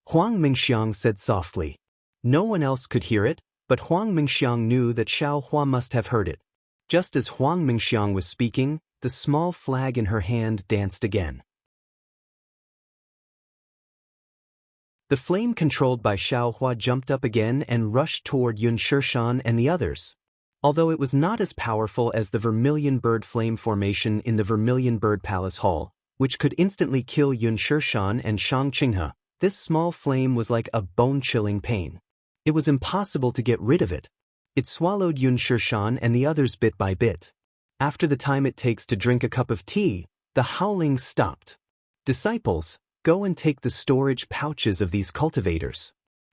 Huang Mingxiang said softly. No one else could hear it, but Huang Mingxiang knew that Xiao Hua must have heard it. Just as Huang Mingxiang was speaking, the small flag in her hand danced again. The flame controlled by Xiao Hua jumped up again and rushed toward Yun Shirshan and the others. Although it was not as powerful as the Vermilion Bird Flame formation in the Vermilion Bird Palace Hall, which could instantly kill Yun Shirshan and Shang Qinghe, this small flame was like a bone-chilling pain. It was impossible to get rid of it. It swallowed Yun Shirshan and the others bit by bit. After the time it takes to drink a cup of tea, the howling stopped. Disciples, go and take the storage pouches of these cultivators.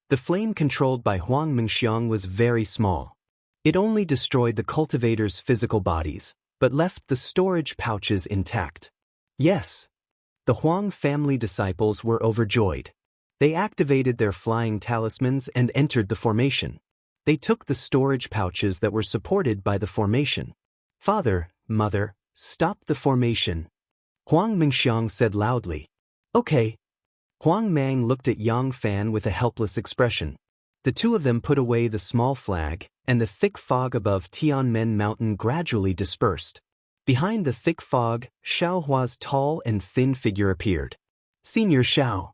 The flame controlled by Huang Mingxiang was very small. It only destroyed the cultivators' physical bodies, but left the storage pouches intact. Yes. The Huang family disciples were overjoyed. They activated their flying talismans and entered the formation. They took the storage pouches that were supported by the formation. Father, Mother, stop the formation. Huang Mingxiang said loudly. Okay. Huang Mang looked at Yang Fan with a helpless expression. The two of them put away the small flag, and the thick fog above Tianmen Mountain gradually dispersed. Behind the thick fog, Xiao Hua's tall and thin figure appeared. Senior Xiao.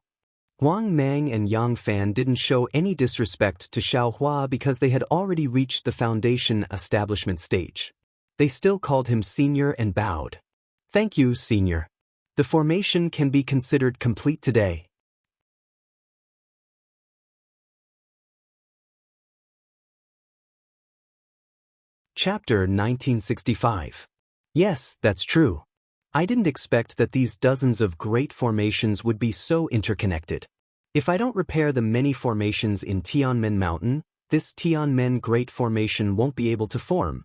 Huang Mang and Yang Fan didn't show any disrespect to Xiao Hua because they had already reached the foundation establishment stage. They still called him Senior and bowed. Thank you, Senior. The formation can be considered complete today. Chapter 1965. Yes, that's true. I didn't expect that these dozens of great formations would be so interconnected. If I don't repair the many formations in Tianmen Mountain, this Tianmen Great Formation won't be able to form.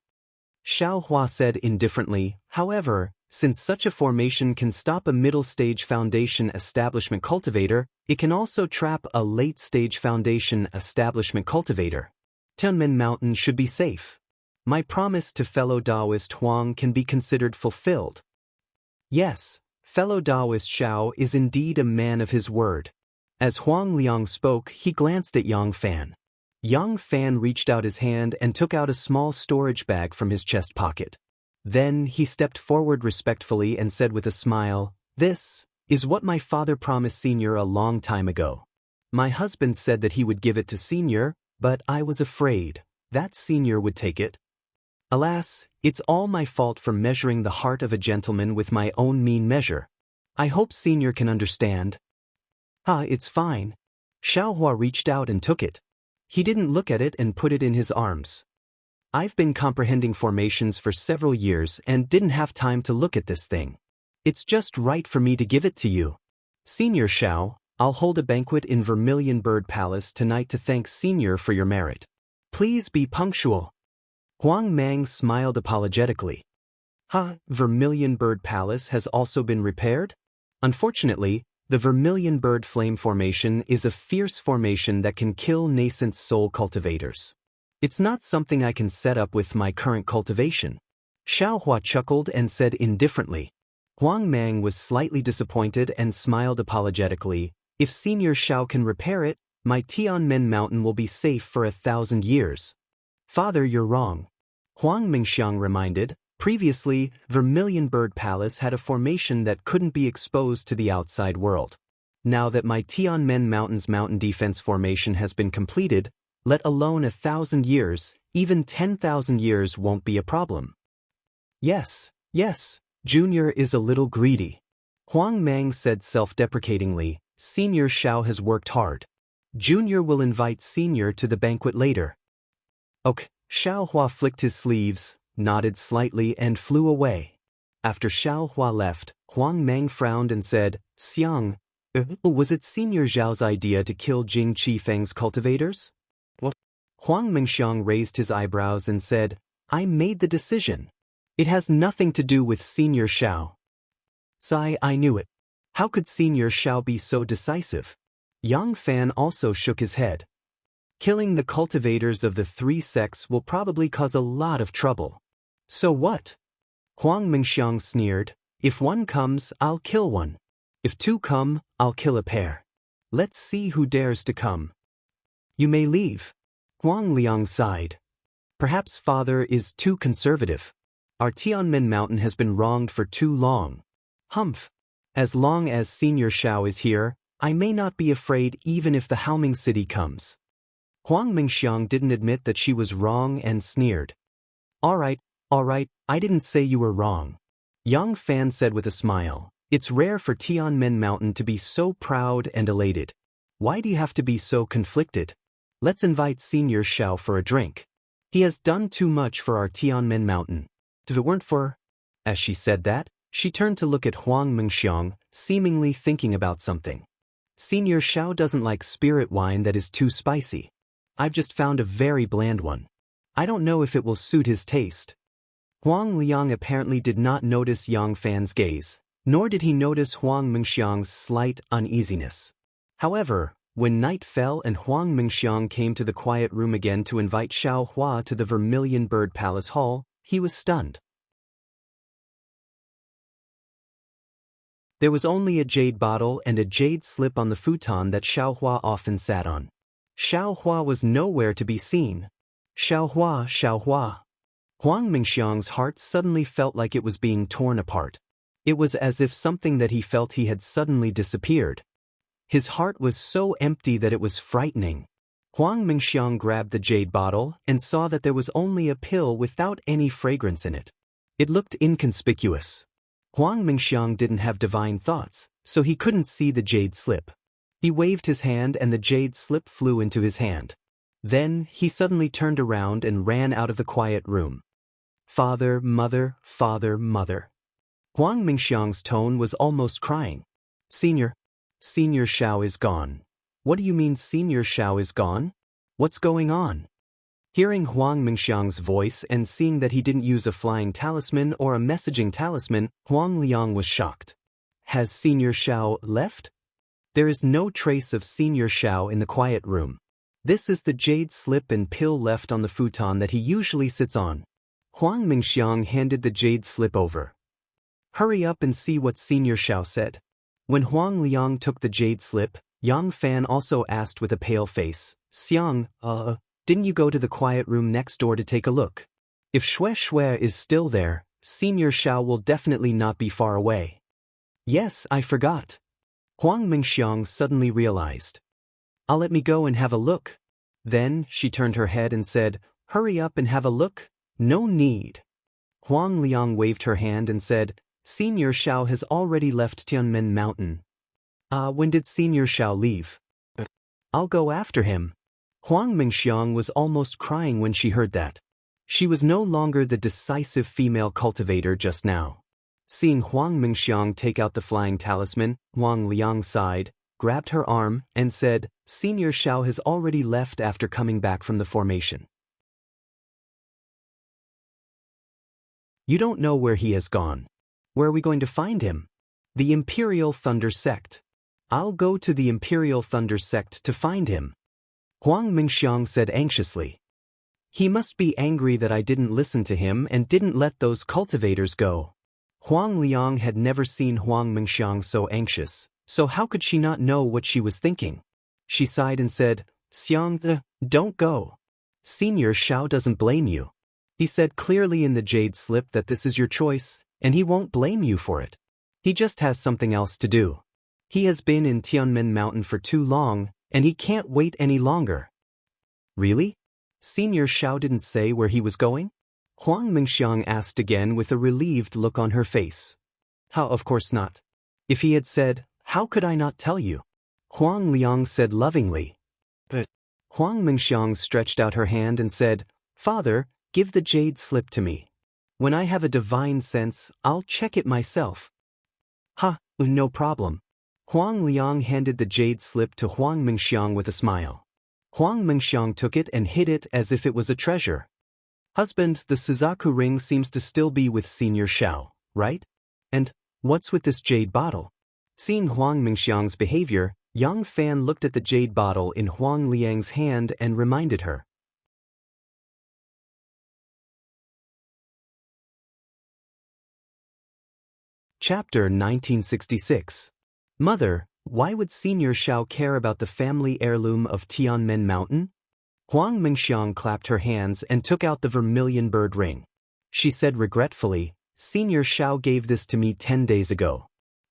Xiao Hua said indifferently, however, since such a formation can stop a middle-stage foundation establishment cultivator, it can also trap a late-stage foundation establishment cultivator. Tianmen Mountain should be safe. My promise to fellow Taoist Huang can be considered fulfilled. Yes, Fellow Taoist Xiao is indeed a man of his word. As Huang Liang spoke, he glanced at Yang Fan. Yang Fan reached out his hand and took out a small storage bag from his chest pocket. Then he stepped forward respectfully and said with a smile, "This is what my father promised Senior a long time ago. My husband said that he would give it to Senior, but I was afraid that Senior would take it. Alas, it's all my fault for measuring the heart of a gentleman with my own mean measure. I hope Senior can understand." It's fine." Xiaohua reached out and took it. He didn't look at it and put it in his arms. "I've been comprehending formations for several years and didn't have time to look at this thing. It's just right for me to give it to you. Senior Xiao, I'll hold a banquet in Vermilion Bird Palace tonight to thank Senior for your merit. Please be punctual." Huang Mang smiled apologetically. Vermilion Bird Palace has also been repaired? Unfortunately, the Vermilion Bird Flame Formation is a fierce formation that can kill nascent soul cultivators. It's not something I can set up with my current cultivation. Xiaohua chuckled and said indifferently. Huang Mang was slightly disappointed and smiled apologetically. "If Senior Xiao can repair it, my Tianmen Mountain will be safe for 1,000 years. Father, you're wrong." Huang Mingxiang reminded. Previously, Vermilion Bird Palace had a formation that couldn't be exposed to the outside world. Now that my Tianmen Mountain's mountain defense formation has been completed, let alone 1,000 years, even 10,000 years won't be a problem. Yes, Junior is a little greedy." Huang Mang said self-deprecatingly. "Senior Xiao has worked hard. Junior will invite Senior to the banquet later." "Ok." Xiaohua flicked his sleeves, nodded slightly and flew away. After Xiaohua left, Huang Mang frowned and said, "Xiang, was it Senior Zhao's idea to kill Jing Qifeng's cultivators?" "What?" Huang Mingxiang raised his eyebrows and said, "I made the decision. It has nothing to do with Senior Xiao." "Sai, I knew it. How could Senior Xiao be so decisive?" Yang Fan also shook his head. "Killing the cultivators of the three sects will probably cause a lot of trouble." "So what?" Huang Mingxiang sneered. "If one comes, I'll kill one. If two come, I'll kill a pair. Let's see who dares to come." "You may leave." Huang Liang sighed. "Perhaps Father is too conservative. Our Tianmen Mountain has been wronged for too long. Humph. As long as Senior Xiao is here, I may not be afraid even if the Haoming City comes." Huang Mingxiang didn't admit that she was wrong and sneered. All right, I didn't say you were wrong." Yang Fan said with a smile. "It's rare for Tianmen Mountain to be so proud and elated. Why do you have to be so conflicted? Let's invite Senior Xiao for a drink. He has done too much for our Tianmen Mountain. If it weren't for..." As she said that, she turned to look at Huang Mingxiang, seemingly thinking about something. "Senior Xiao doesn't like spirit wine that is too spicy. I've just found a very bland one. I don't know if it will suit his taste." Huang Liang apparently did not notice Yang Fan's gaze, nor did he notice Huang Mingxiang's slight uneasiness. However, when night fell and Huang Mingxiang came to the quiet room again to invite Xiaohua to the Vermilion Bird Palace Hall, he was stunned. There was only a jade bottle and a jade slip on the futon that Xiaohua often sat on. Xiaohua was nowhere to be seen. Xiaohua. Huang Mingxiang's heart suddenly felt like it was being torn apart. It was as if something that he felt he had suddenly disappeared. His heart was so empty that it was frightening. Huang Mingxiang grabbed the jade bottle and saw that there was only a pill without any fragrance in it. It looked inconspicuous. Huang Mingxiang didn't have divine thoughts, so he couldn't see the jade slip. He waved his hand and the jade slip flew into his hand. Then he suddenly turned around and ran out of the quiet room. "Father, mother, father, mother." Huang Mingxiang's tone was almost crying. Senior Xiao is gone." "What do you mean Senior Xiao is gone? What's going on?" Hearing Huang Mingxiang's voice and seeing that he didn't use a flying talisman or a messaging talisman, Huang Liang was shocked. "Has Senior Xiao left?" "There is no trace of Senior Xiao in the quiet room. This is the jade slip and pill left on the futon that he usually sits on." Huang Mingxiang handed the jade slip over. Hurry up and see what Senior Xiao said. When Huang Liang took the jade slip, Yang Fan also asked with a pale face, Xiang, didn't you go to the quiet room next door to take a look? If Xue Xue is still there, Senior Xiao will definitely not be far away. Yes, I forgot. Huang Mingxiang suddenly realized. I'll let me go and have a look. Then, she turned her head and said, Hurry up and have a look? No need. Huang Liang waved her hand and said, Senior Xiao has already left Tianmen Mountain. When did Senior Xiao leave? I'll go after him. Huang Mingxiang was almost crying when she heard that. She was no longer the decisive female cultivator just now. Seeing Huang Mingxiang take out the flying talisman, Huang Liang sighed, grabbed her arm, and said, Senior Xiao has already left after coming back from the formation. You don't know where he has gone. Where are we going to find him? The Imperial Thunder Sect. I'll go to the Imperial Thunder Sect to find him. Huang Mingxiang said anxiously. He must be angry that I didn't listen to him and didn't let those cultivators go. Huang Liang had never seen Huang Mingxiang so anxious, so how could she not know what she was thinking? She sighed and said, Xiang, don't go. Senior Xiao doesn't blame you. He said clearly in the jade slip that this is your choice, and he won't blame you for it. He just has something else to do. He has been in Tianmen Mountain for too long, and he can't wait any longer. Really? Senior Xiao didn't say where he was going? Huang Mingxiang asked again with a relieved look on her face. How, of course not. If he had said, how could I not tell you? Huang Liang said lovingly. But Huang Mingxiang stretched out her hand and said, Father, give the jade slip to me. When I have a divine sense, I'll check it myself. No problem. Huang Liang handed the jade slip to Huang Mingxiang with a smile. Huang Mingxiang took it and hid it as if it was a treasure. Husband, the Suzaku ring seems to still be with Senior Xiao, right? And what's with this jade bottle? Seeing Huang Mingxiang's behavior, Yang Fan looked at the jade bottle in Huang Liang's hand and reminded her. Chapter 1966. Mother, why would Senior Xiao care about the family heirloom of Tianmen Mountain? Huang Mingxiang clapped her hands and took out the vermilion bird ring. She said regretfully, Senior Xiao gave this to me 10 days ago.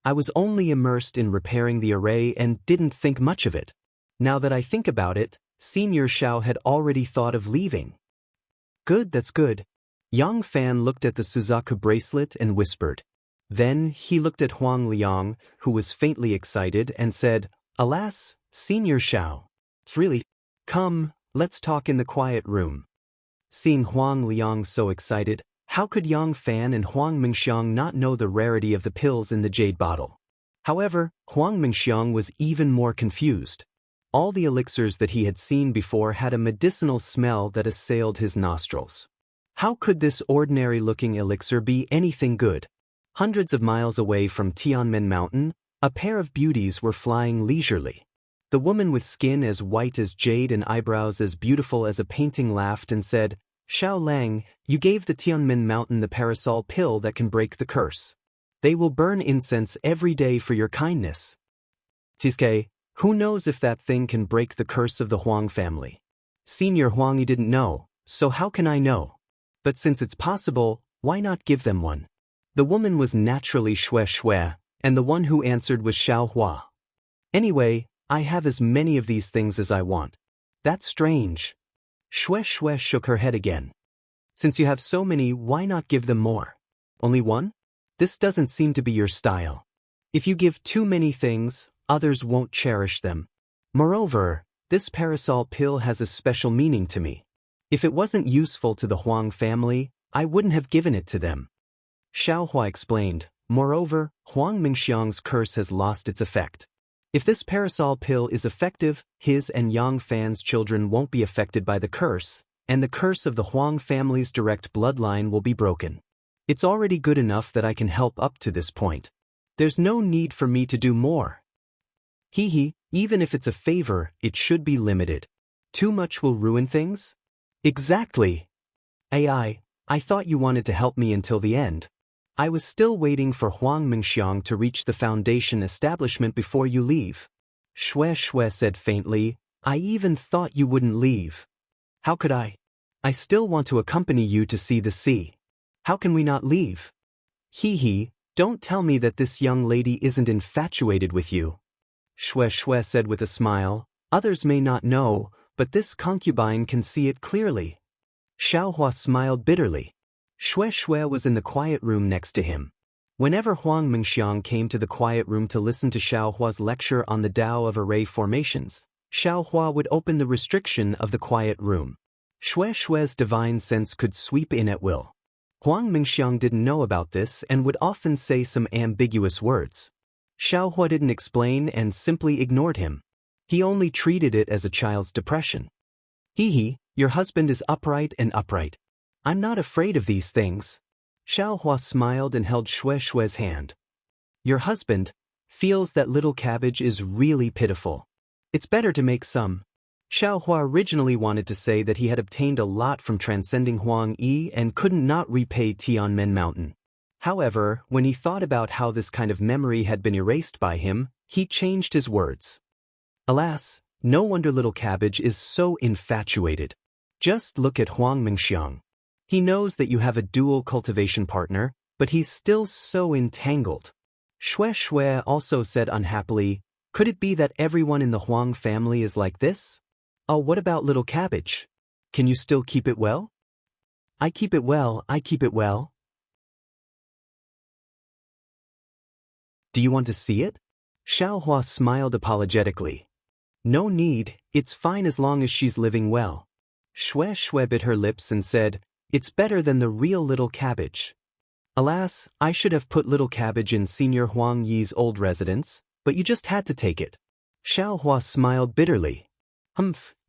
I was only immersed in repairing the array and didn't think much of it. Now that I think about it, Senior Xiao had already thought of leaving. Good, that's good. Yang Fan looked at the Suzaku bracelet and whispered. Then he looked at Huang Liang, who was faintly excited, and said, Alas, Senior Xiao. Really? Come, let's talk in the quiet room. Seeing Huang Liang so excited, how could Yang Fan and Huang Mingxiang not know the rarity of the pills in the jade bottle? However, Huang Mingxiang was even more confused. All the elixirs that he had seen before had a medicinal smell that assailed his nostrils. How could this ordinary-looking elixir be anything good? Hundreds of miles away from Tianmen Mountain, a pair of beauties were flying leisurely. The woman with skin as white as jade and eyebrows as beautiful as a painting laughed and said, Xiao Lang, you gave the Tianmen Mountain the parasol pill that can break the curse. They will burn incense every day for your kindness. Tizke, who knows if that thing can break the curse of the Huang family? Senior Huang didn't know, so how can I know? But since it's possible, why not give them one? The woman was naturally Xue Xue, and the one who answered was Xiao Hua. Anyway, I have as many of these things as I want. That's strange. Xue Xue shook her head again. Since you have so many, why not give them more? Only one? This doesn't seem to be your style. If you give too many things, others won't cherish them. Moreover, this parasol pill has a special meaning to me. If it wasn't useful to the Huang family, I wouldn't have given it to them. Xiao Hua explained, moreover, Huang Mingxiang's curse has lost its effect. If this parasol pill is effective, his and Yang Fan's children won't be affected by the curse, and the curse of the Huang family's direct bloodline will be broken. It's already good enough that I can help up to this point. There's no need for me to do more. Even if it's a favor, it should be limited. Too much will ruin things? Exactly. I thought you wanted to help me until the end. I was still waiting for Huang Mingxiang to reach the foundation establishment before you leave. Shui Shui said faintly, I even thought you wouldn't leave. How could I? I still want to accompany you to see the sea. How can we not leave? Hee, don't tell me that this young lady isn't infatuated with you. Shui Shui said with a smile, others may not know, but this concubine can see it clearly. Xiaohua smiled bitterly. Shui Shui was in the quiet room next to him. Whenever Huang Mingxiang came to the quiet room to listen to Xiaohua's lecture on the Tao of array formations, Xiaohua would open the restriction of the quiet room. Shui Shui's divine sense could sweep in at will. Huang Mingxiang didn't know about this and would often say some ambiguous words. Xiaohua didn't explain and simply ignored him. He only treated it as a child's depression. Hee, your husband is upright and upright. I'm not afraid of these things. Xiaohua smiled and held Shui Shui's hand. Your husband feels that little cabbage is really pitiful. It's better to make some. Xiaohua originally wanted to say that he had obtained a lot from transcending Huang Yi and couldn't not repay Tianmen Mountain. However, when he thought about how this kind of memory had been erased by him, he changed his words. Alas, no wonder little cabbage is so infatuated. Just look at Huang Mingxiang. He knows that you have a dual cultivation partner, but he's still so entangled. Shui Shui also said unhappily, could it be that everyone in the Huang family is like this? Oh, what about little cabbage? Can you still keep it well? I keep it well. Do you want to see it? Xiaohua smiled apologetically. No need, it's fine as long as she's living well. Shui Shui bit her lips and said, it's better than the real little cabbage. Alas, I should have put little cabbage in Senior Huang Yi's old residence, but you just had to take it. Xiaohua smiled bitterly.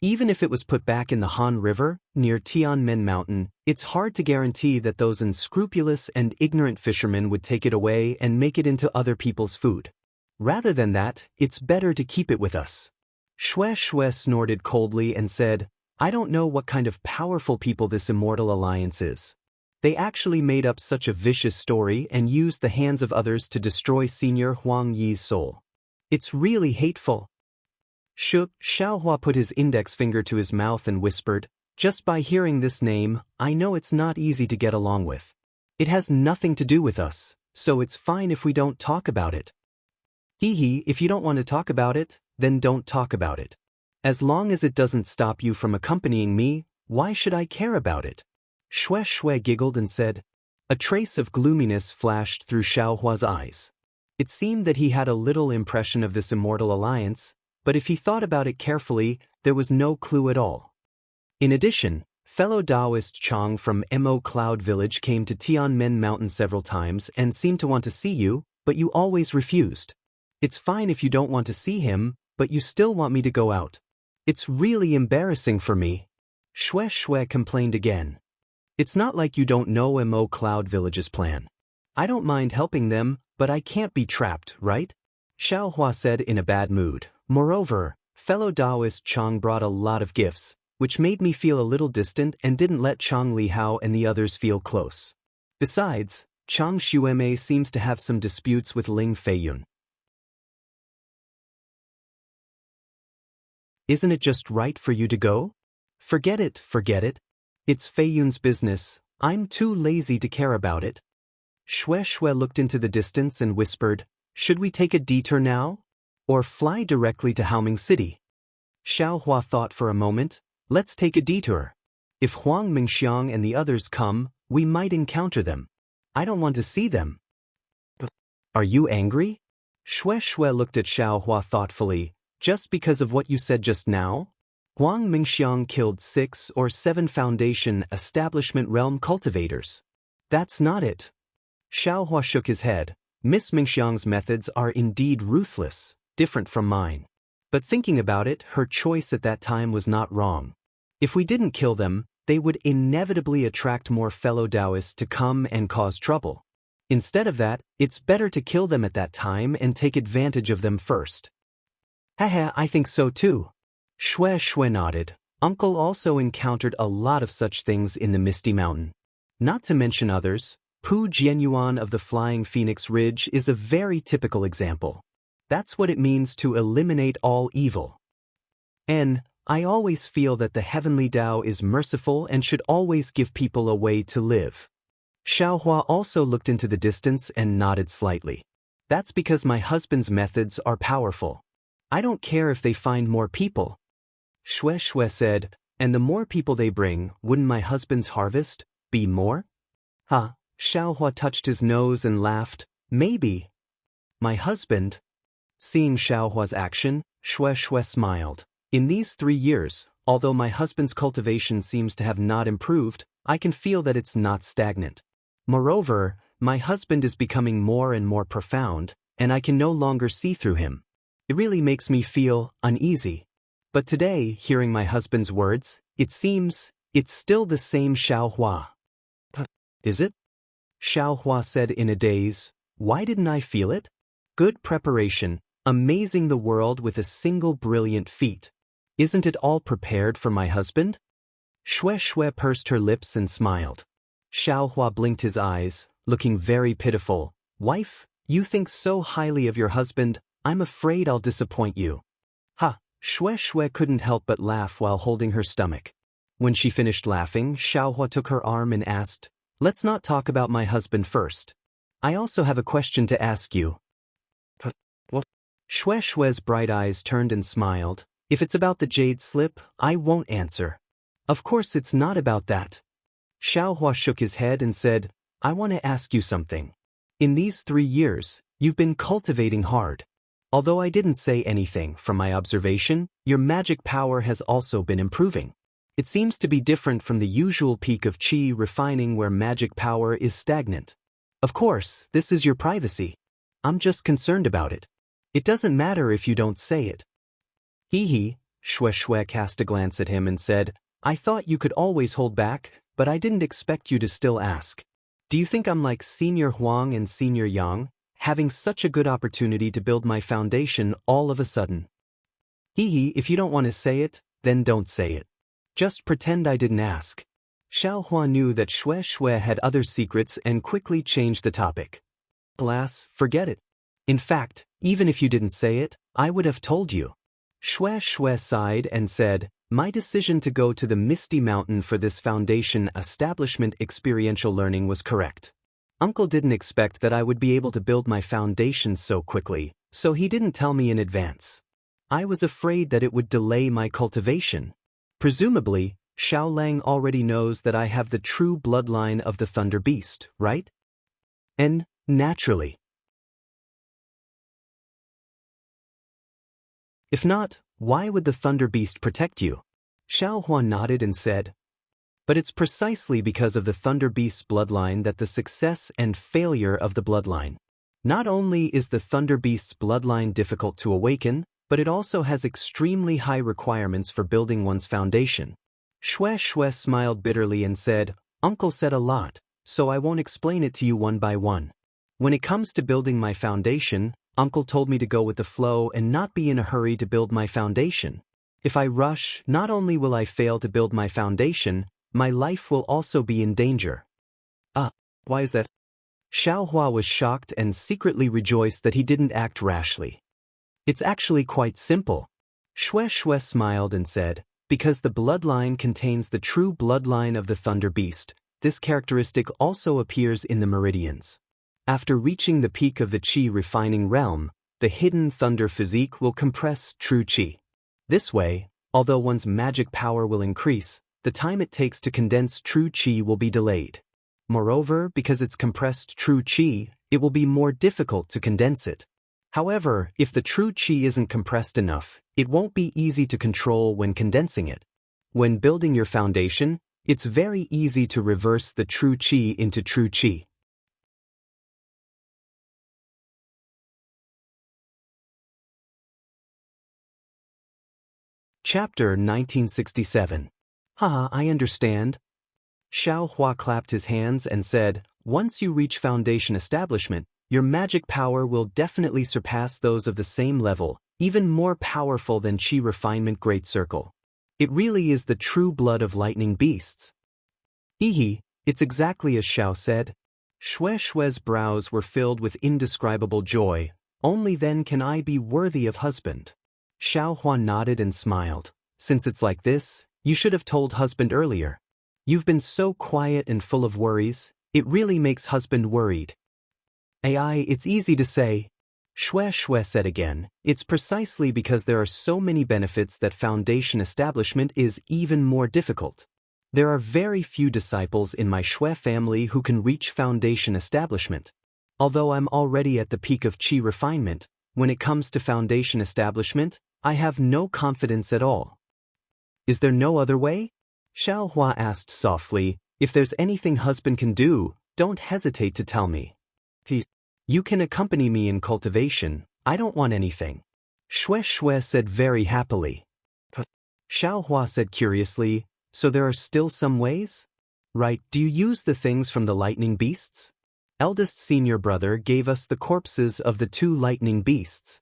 Even if it was put back in the Han River, near Tianmen Mountain, it's hard to guarantee that those unscrupulous and ignorant fishermen would take it away and make it into other people's food. Rather than that, it's better to keep it with us. Shui Shui snorted coldly and said, I don't know what kind of powerful people this Immortal Alliance is. They actually made up such a vicious story and used the hands of others to destroy Senior Huang Yi's soul. It's really hateful. Xiaohua put his index finger to his mouth and whispered, just by hearing this name, I know it's not easy to get along with. It has nothing to do with us, so it's fine if we don't talk about it. Hee, if you don't want to talk about it, then don't talk about it. As long as it doesn't stop you from accompanying me, why should I care about it? Shui Shui giggled and said. A trace of gloominess flashed through Xiaohua's eyes. It seemed that he had a little impression of this Immortal Alliance, but if he thought about it carefully, there was no clue at all. In addition, fellow Taoist Chang from Mo Cloud Village came to Tianmen Mountain several times and seemed to want to see you, but you always refused. It's fine if you don't want to see him, but you still want me to go out. It's really embarrassing for me. Shui Shui complained again. It's not like you don't know Mo Cloud Village's plan. I don't mind helping them, but I can't be trapped, right? Xiaohua said in a bad mood. Moreover, fellow Taoist Chang brought a lot of gifts, which made me feel a little distant and didn't let Chang Lihao and the others feel close. Besides, Chang Xuemei seems to have some disputes with Ling Feiyun. Isn't it just right for you to go? Forget it. It's Feiyun's business. I'm too lazy to care about it. Shui Shui looked into the distance and whispered, should we take a detour now? Or fly directly to Haoming City? Xiaohua thought for a moment. Let's take a detour. If Huang Mingxiang and the others come, we might encounter them. I don't want to see them. Are you angry? Shui Shui looked at Xiaohua thoughtfully. Just because of what you said just now? Huang Mingxiang killed 6 or 7 Foundation Establishment Realm cultivators. That's not it. Xiaohua shook his head. Miss Mingxiang's methods are indeed ruthless, different from mine. But thinking about it, her choice at that time was not wrong. If we didn't kill them, they would inevitably attract more fellow Taoists to come and cause trouble. Instead of that, it's better to kill them at that time and take advantage of them first. Haha, I think so too. Shui Shui nodded. Uncle also encountered a lot of such things in the Misty Mountain. Not to mention others, Pu Jianyuan of the Flying Phoenix Ridge is a very typical example. That's what it means to eliminate all evil. And I always feel that the heavenly Tao is merciful and should always give people a way to live. Xiaohua also looked into the distance and nodded slightly. That's because my husband's methods are powerful. I don't care if they find more people. Xue Xue said, and the more people they bring, wouldn't my husband's harvest be more? Ha, Xiaohua touched his nose and laughed, maybe. My husband? Seeing Xiaohua's action, Xue Xue smiled. In these 3 years, although my husband's cultivation seems to have not improved, I can feel that it's not stagnant. Moreover, my husband is becoming more and more profound, and I can no longer see through him. It really makes me feel uneasy. But today, hearing my husband's words, it seems it's still the same Xiaohua. Is it? Xiaohua said in a daze. Why didn't I feel it? Good preparation, amazing the world with a single brilliant feat. Isn't it all prepared for my husband? Xue Xue pursed her lips and smiled. Xiaohua blinked his eyes, looking very pitiful. Wife, you think so highly of your husband, I'm afraid I'll disappoint you. Ha, Xue Xue couldn't help but laugh while holding her stomach. When she finished laughing, Xiaohua took her arm and asked, let's not talk about my husband first. I also have a question to ask you. What? Xue Xue's bright eyes turned and smiled. If it's about the jade slip, I won't answer. Of course it's not about that. Xiaohua shook his head and said, I want to ask you something. In these 3 years, you've been cultivating hard. Although I didn't say anything, from my observation, your magic power has also been improving. It seems to be different from the usual peak of qi refining where magic power is stagnant. Of course, this is your privacy. I'm just concerned about it. It doesn't matter if you don't say it. Hee, Xue Xue cast a glance at him and said, I thought you could always hold back, but I didn't expect you to still ask. Do you think I'm like Senior Huang and Senior Yang, having such a good opportunity to build my foundation all of a sudden? Hee, if you don't want to say it, then don't say it. Just pretend I didn't ask. Xiaohua knew that Xue Xue had other secrets and quickly changed the topic. Alas, forget it. In fact, even if you didn't say it, I would have told you. Xue Xue sighed and said, my decision to go to the Misty Mountain for this foundation establishment experiential learning was correct. Uncle didn't expect that I would be able to build my foundation so quickly, so he didn't tell me in advance. I was afraid that it would delay my cultivation. Presumably, Xiao Lang already knows that I have the true bloodline of the Thunder Beast, right? And, naturally. If not, why would the Thunder Beast protect you? Xiaohua nodded and said, but it's precisely because of the Thunder Beast's bloodline that the success and failure of the bloodline. Not only is the Thunder Beast's bloodline difficult to awaken, but it also has extremely high requirements for building one's foundation. Xue Xue smiled bitterly and said, Uncle said a lot, so I won't explain it to you one by one. When it comes to building my foundation, Uncle told me to go with the flow and not be in a hurry to build my foundation. If I rush, not only will I fail to build my foundation, my life will also be in danger. Why is that? Xiaohua was shocked and secretly rejoiced that he didn't act rashly. It's actually quite simple. Xue Xue smiled and said, because the bloodline contains the true bloodline of the Thunder Beast, this characteristic also appears in the meridians. After reaching the peak of the qi refining realm, the hidden thunder physique will compress true qi. This way, although one's magic power will increase, the time it takes to condense true qi will be delayed. Moreover, because it's compressed true qi, it will be more difficult to condense it. However, if the true qi isn't compressed enough, it won't be easy to control when condensing it. When building your foundation, it's very easy to reverse the true qi into true qi. Chapter 1967. Haha, I understand. Xiaohua clapped his hands and said, once you reach foundation establishment, your magic power will definitely surpass those of the same level, even more powerful than qi refinement Great Circle. It really is the true blood of lightning beasts. It's exactly as Xiao said. Xue Xue's brows were filled with indescribable joy. Only then can I be worthy of husband. Xiao Hua nodded and smiled. Since it's like this, you should have told husband earlier. You've been so quiet and full of worries, it really makes husband worried. AI, it's easy to say. Xue Xue said again, it's precisely because there are so many benefits that foundation establishment is even more difficult. There are very few disciples in my Xue family who can reach foundation establishment. Although I'm already at the peak of qi refinement, when it comes to foundation establishment, I have no confidence at all. Is there no other way? Xiao Hua asked softly, if there's anything husband can do, don't hesitate to tell me. You can accompany me in cultivation, I don't want anything. Xue Xue said very happily. Xiao Hua said curiously, so there are still some ways? Right, do you use the things from the lightning beasts? Eldest senior brother gave us the corpses of the 2 lightning beasts.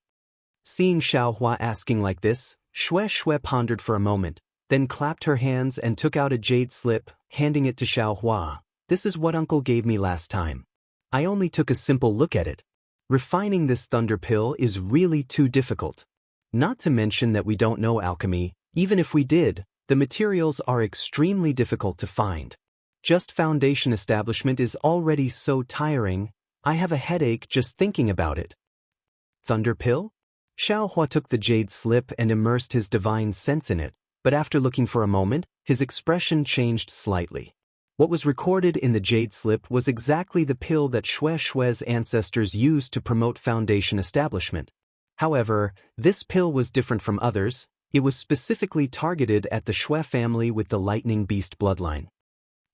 Seeing Xiao Hua asking like this, Xue Xue pondered for a moment, then clapped her hands and took out a jade slip, handing it to Xiao Hua. This is what uncle gave me last time. I only took a simple look at it. Refining this thunder pill is really too difficult. Not to mention that we don't know alchemy, even if we did, the materials are extremely difficult to find. Just foundation establishment is already so tiring, I have a headache just thinking about it. Thunder pill? Xiao Hua took the jade slip and immersed his divine sense in it, but after looking for a moment, his expression changed slightly. What was recorded in the jade slip was exactly the pill that Xue Xue's ancestors used to promote foundation establishment. However, this pill was different from others. It was specifically targeted at the Xue family with the lightning beast bloodline.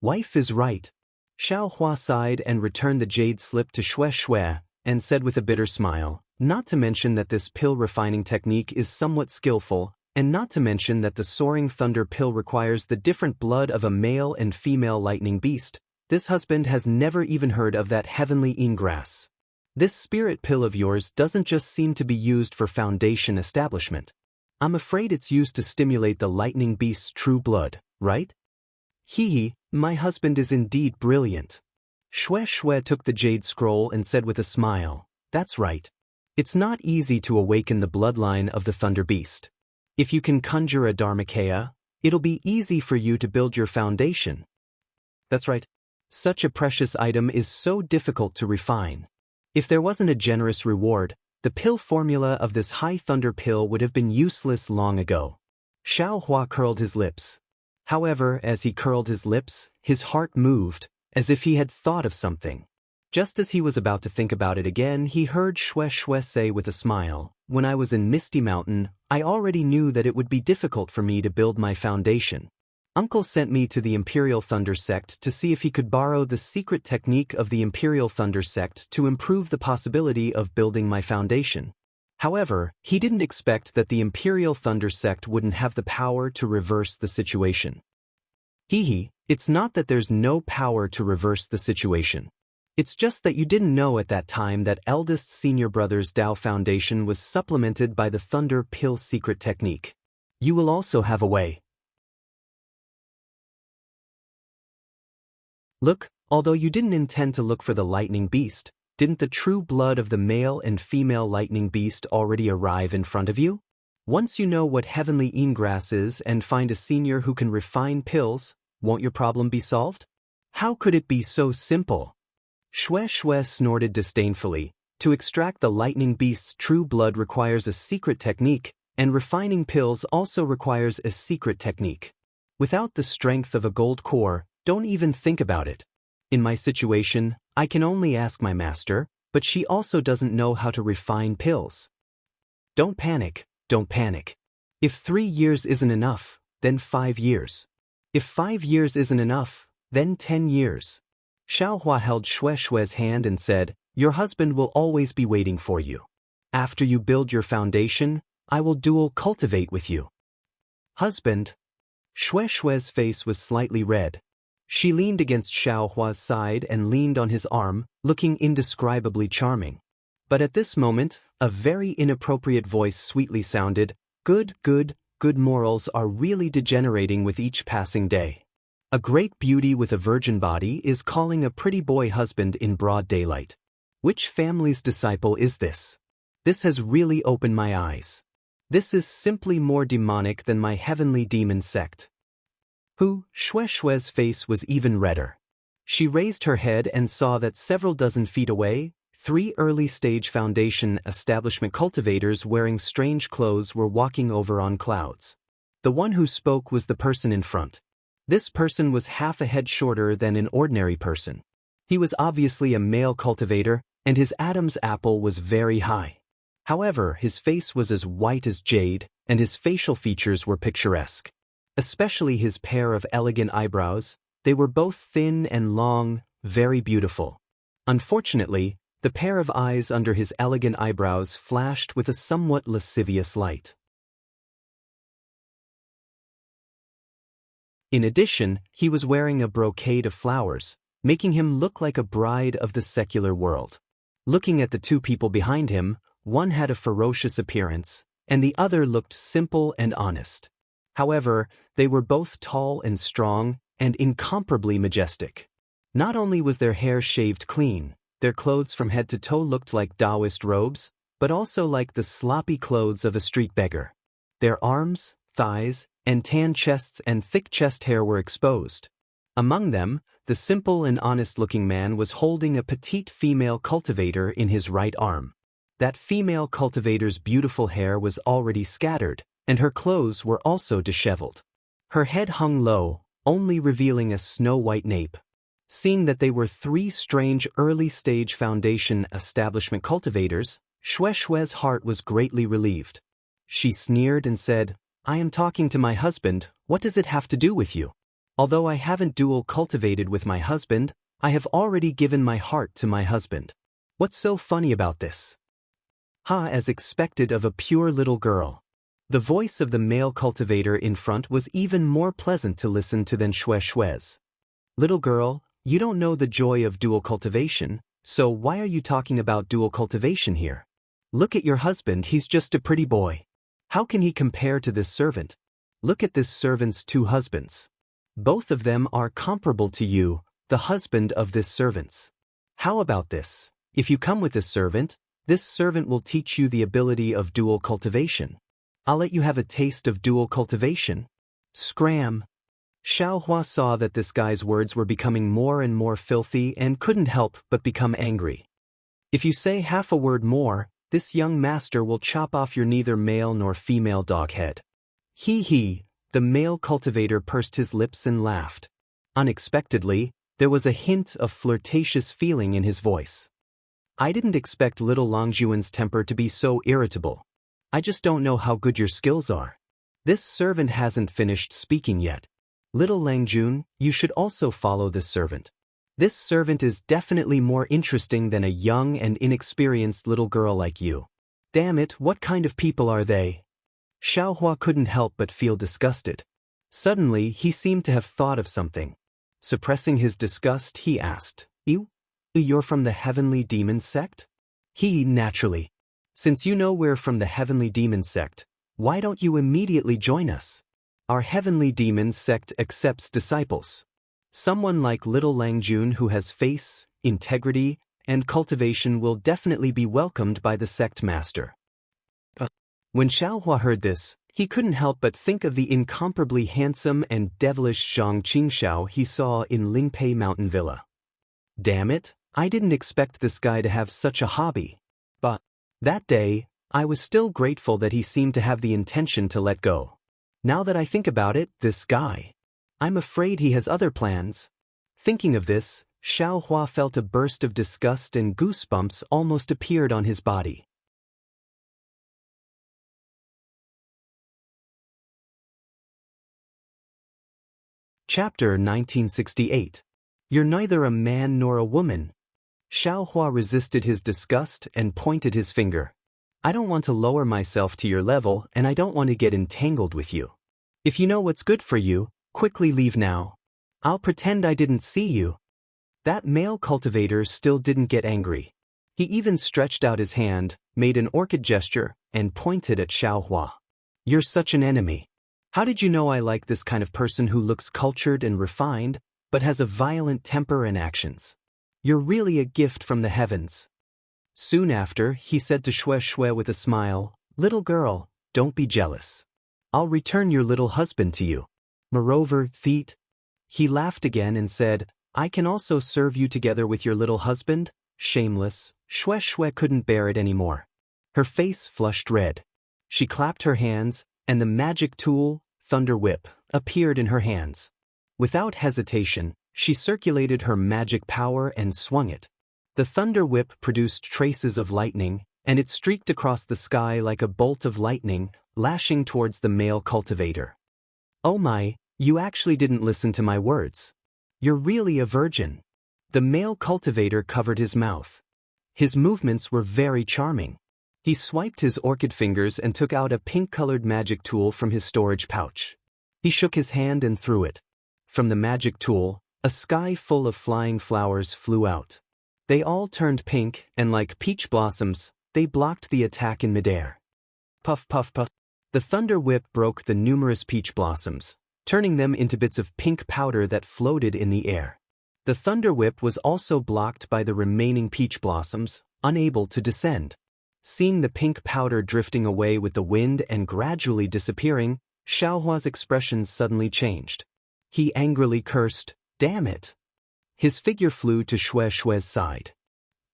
Wife is right. Xiao Hua sighed and returned the jade slip to Xue Xue, and said with a bitter smile, not to mention that this pill refining technique is somewhat skillful, and not to mention that the soaring thunder pill requires the different blood of a male and female lightning beast. This husband has never even heard of that heavenly ingrass. This spirit pill of yours doesn't just seem to be used for foundation establishment. I'm afraid it's used to stimulate the lightning beast's true blood, right? Hee, my husband is indeed brilliant. Xue Xue took the jade scroll and said with a smile, that's right. It's not easy to awaken the bloodline of the thunder beast. If you can conjure a Dharmakaya, it'll be easy for you to build your foundation. That's right. Such a precious item is so difficult to refine. If there wasn't a generous reward, the pill formula of this high thunder pill would have been useless long ago. Xiao Hua curled his lips. However, as he curled his lips, his heart moved, as if he had thought of something. Just as he was about to think about it again, he heard Xue Xue say with a smile, when I was in Misty Mountain, I already knew that it would be difficult for me to build my foundation. Uncle sent me to the Imperial Thunder Sect to see if he could borrow the secret technique of the Imperial Thunder Sect to improve the possibility of building my foundation. However, he didn't expect that the Imperial Thunder Sect wouldn't have the power to reverse the situation. It's not that there's no power to reverse the situation. It's just that you didn't know at that time that eldest senior brother's Tao Foundation was supplemented by the Thunder Pill secret technique. You will also have a way. Look, although you didn't intend to look for the lightning beast, didn't the true blood of the male and female lightning beast already arrive in front of you? Once you know what heavenly ingrass is and find a senior who can refine pills, won't your problem be solved? How could it be so simple? Xue Xue snorted disdainfully. To extract the lightning beast's true blood requires a secret technique, and refining pills also requires a secret technique. Without the strength of a gold core, don't even think about it. In my situation, I can only ask my master, but she also doesn't know how to refine pills. Don't panic, don't panic. If 3 years isn't enough, then 5 years. If 5 years isn't enough, then 10 years. Xiao Hua held Xue Xue's hand and said, your husband will always be waiting for you. After you build your foundation, I will dual cultivate with you. Husband. Xue Xue's face was slightly red. She leaned against Xiao Hua's side and leaned on his arm, looking indescribably charming. But at this moment, a very inappropriate voice sweetly sounded, good morals are really degenerating with each passing day. A great beauty with a virgin body is calling a pretty boy husband in broad daylight. Which family's disciple is this? This has really opened my eyes. This is simply more demonic than my heavenly demon sect. Shui Shui's face was even redder. She raised her head and saw that several dozen feet away, 3 early-stage Foundation establishment cultivators wearing strange clothes were walking over on clouds. The one who spoke was the person in front. This person was half a head shorter than an ordinary person. He was obviously a male cultivator, and his Adam's apple was very high. However, his face was as white as jade, and his facial features were picturesque. Especially his pair of elegant eyebrows, they were both thin and long, very beautiful. Unfortunately, the pair of eyes under his elegant eyebrows flashed with a somewhat lascivious light. In addition, he was wearing a brocade of flowers, making him look like a bride of the secular world. Looking at the 2 people behind him, one had a ferocious appearance, and the other looked simple and honest. However, they were both tall and strong, and incomparably majestic. Not only was their hair shaved clean, their clothes from head to toe looked like Taoist robes, but also like the sloppy clothes of a street beggar. Their arms, thighs, and tan chests and thick chest hair were exposed. Among them, the simple and honest-looking man was holding a petite female cultivator in his right arm. That female cultivator's beautiful hair was already scattered, and her clothes were also disheveled. Her head hung low, only revealing a snow-white nape. Seeing that they were 3 strange early-stage Foundation establishment cultivators, Shui Shui's heart was greatly relieved. She sneered and said, "I am talking to my husband, what does it have to do with you? Although I haven't dual cultivated with my husband, I have already given my heart to my husband. What's so funny about this?" As expected of a pure little girl. The voice of the male cultivator in front was even more pleasant to listen to than Shui Shui's. "Little girl, you don't know the joy of dual cultivation, so why are you talking about dual cultivation here? Look at your husband, he's just a pretty boy. How can he compare to this servant? Look at this servant's 2 husbands. Both of them are comparable to you, the husband of this servant's. How about this? If you come with this servant will teach you the ability of dual cultivation. I'll let you have a taste of dual cultivation." Scram! Xiaohua saw that this guy's words were becoming more and more filthy and couldn't help but become angry. "If you say half a word more, this young master will chop off your neither male nor female dog head." He, the male cultivator pursed his lips and laughed. Unexpectedly, there was a hint of flirtatious feeling in his voice. "I didn't expect little Longjuan's temper to be so irritable. I just don't know how good your skills are. This servant hasn't finished speaking yet. Little Langjun, you should also follow this servant. This servant is definitely more interesting than a young and inexperienced little girl like you. Damn it, what kind of people are they?" Xiaohua couldn't help but feel disgusted. Suddenly, he seemed to have thought of something. Suppressing his disgust, he asked, You're from the Heavenly Demon Sect?" Naturally. "Since you know we're from the Heavenly Demon Sect, why don't you immediately join us? Our Heavenly Demon Sect accepts disciples. Someone like little Langjun who has face, integrity, and cultivation will definitely be welcomed by the sect master." When Xiaohua heard this, he couldn't help but think of the incomparably handsome and devilish Zhang Qingxiao he saw in Lingpei Mountain Villa. Damn it, I didn't expect this guy to have such a hobby. But that day, I was still grateful that he seemed to have the intention to let go. Now that I think about it, this guy, I'm afraid he has other plans. Thinking of this, Xiaohua felt a burst of disgust and goosebumps almost appeared on his body. Chapter 1968. You're neither a man nor a woman. Xiaohua resisted his disgust and pointed his finger. I don't want to lower myself to your level, and I don't want to get entangled with you. If you know what's good for you, quickly leave now. I'll pretend I didn't see you. That male cultivator still didn't get angry. He even stretched out his hand, made an orchid gesture, and pointed at Xiaohua. You're such an enemy. How did you know I like this kind of person who looks cultured and refined, but has a violent temper and actions? You're really a gift from the heavens. Soon after, he said to Xue Xue with a smile, "Little girl, don't be jealous. I'll return your little husband to you. Moreover, feet." He laughed again and said, "I can also serve you together with your little husband." Shameless, Xue Xue couldn't bear it anymore. Her face flushed red. She clapped her hands, and the magic tool, Thunder Whip, appeared in her hands. Without hesitation, she circulated her magic power and swung it. The Thunder Whip produced traces of lightning, and it streaked across the sky like a bolt of lightning, lashing towards the male cultivator. "Oh my, you actually didn't listen to my words. You're really a virgin." The male cultivator covered his mouth. His movements were very charming. He swiped his orchid fingers and took out a pink-colored magic tool from his storage pouch. He shook his hand and threw it. From the magic tool, a sky full of flying flowers flew out. They all turned pink, and like peach blossoms, they blocked the attack in midair. Puff, puff, puff. The Thunder Whip broke the numerous peach blossoms, turning them into bits of pink powder that floated in the air. The Thunder Whip was also blocked by the remaining peach blossoms, unable to descend. Seeing the pink powder drifting away with the wind and gradually disappearing, Xiaohua's expression suddenly changed. He angrily cursed, "Damn it!" His figure flew to Xue Xue's side.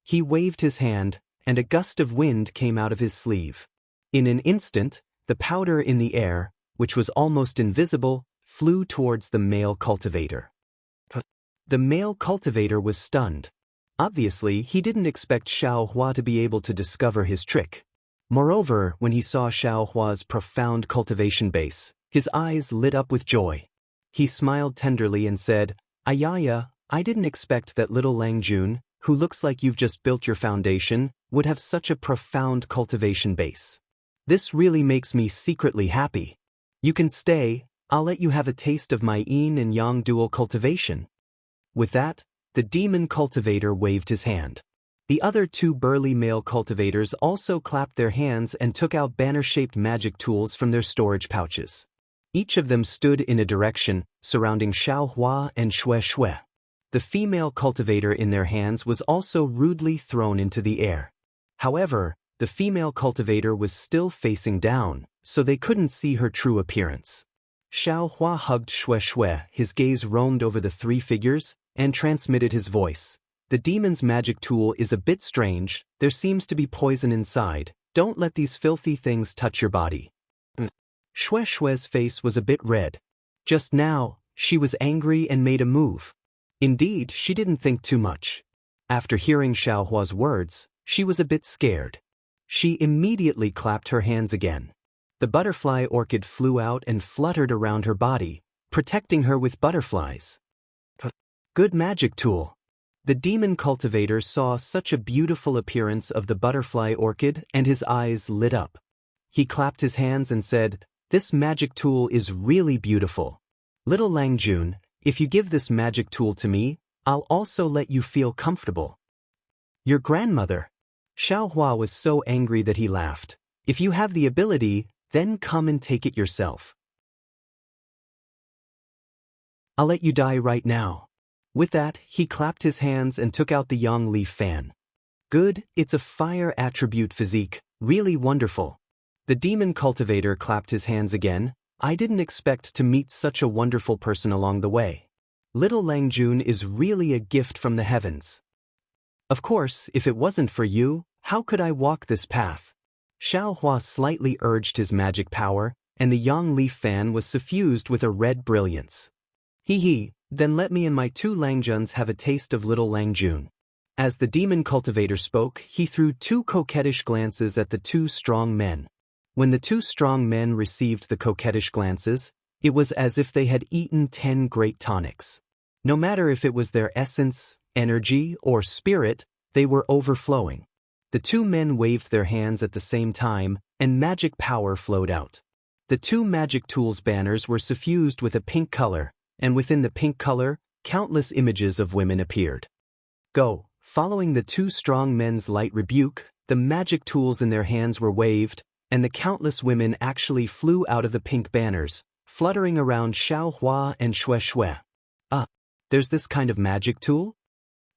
He waved his hand, and a gust of wind came out of his sleeve. In an instant, the powder in the air, which was almost invisible, flew towards the male cultivator. The male cultivator was stunned. Obviously, he didn't expect Xiaohua to be able to discover his trick. Moreover, when he saw Xiaohua's profound cultivation base, his eyes lit up with joy. He smiled tenderly and said, "Ayaya, I didn't expect that little Langjun, who looks like you've just built your foundation, would have such a profound cultivation base. This really makes me secretly happy. You can stay, I'll let you have a taste of my yin and yang dual cultivation." With that, the demon cultivator waved his hand. The other two burly male cultivators also clapped their hands and took out banner-shaped magic tools from their storage pouches. Each of them stood in a direction, surrounding Xiaohua and Xue Xue. The female cultivator in their hands was also rudely thrown into the air. However, the female cultivator was still facing down, so they couldn't see her true appearance. Xiaohua hugged Xue Xue, his gaze roamed over the three figures, and transmitted his voice. "The demon's magic tool is a bit strange, there seems to be poison inside, don't let these filthy things touch your body." Xue Xue's face was a bit red. Just now, she was angry and made a move. Indeed, she didn't think too much. After hearing Xiaohua's words, she was a bit scared. She immediately clapped her hands again. The butterfly orchid flew out and fluttered around her body, protecting her with butterflies. Good magic tool. The demon cultivator saw such a beautiful appearance of the butterfly orchid and his eyes lit up. He clapped his hands and said, "This magic tool is really beautiful. Little Langjun, if you give this magic tool to me, I'll also let you feel comfortable." "Your grandmother." Xiaohua was so angry that he laughed. "If you have the ability, then come and take it yourself. I'll let you die right now." With that, he clapped his hands and took out the yang leaf fan. "Good, it's a fire attribute physique, really wonderful." The demon cultivator clapped his hands again. "I didn't expect to meet such a wonderful person along the way. Little Langjun is really a gift from the heavens. Of course, if it wasn't for you, how could I walk this path?" Xiaohua slightly urged his magic power, and the yang leaf fan was suffused with a red brilliance. "Hee, then let me and my two Langjuns have a taste of little Langjun." As the demon cultivator spoke, he threw two coquettish glances at the two strong men. When the two strong men received the coquettish glances, it was as if they had eaten 10 great tonics. No matter if it was their essence, energy, or spirit, they were overflowing. The two men waved their hands at the same time, and magic power flowed out. The two magic tools banners were suffused with a pink color, and within the pink color, countless images of women appeared. Go! Following the two strong men's light rebuke, the magic tools in their hands were waved, and the countless women actually flew out of the pink banners, fluttering around Xiao Hua and Xue Xue. Ah, there's this kind of magic tool?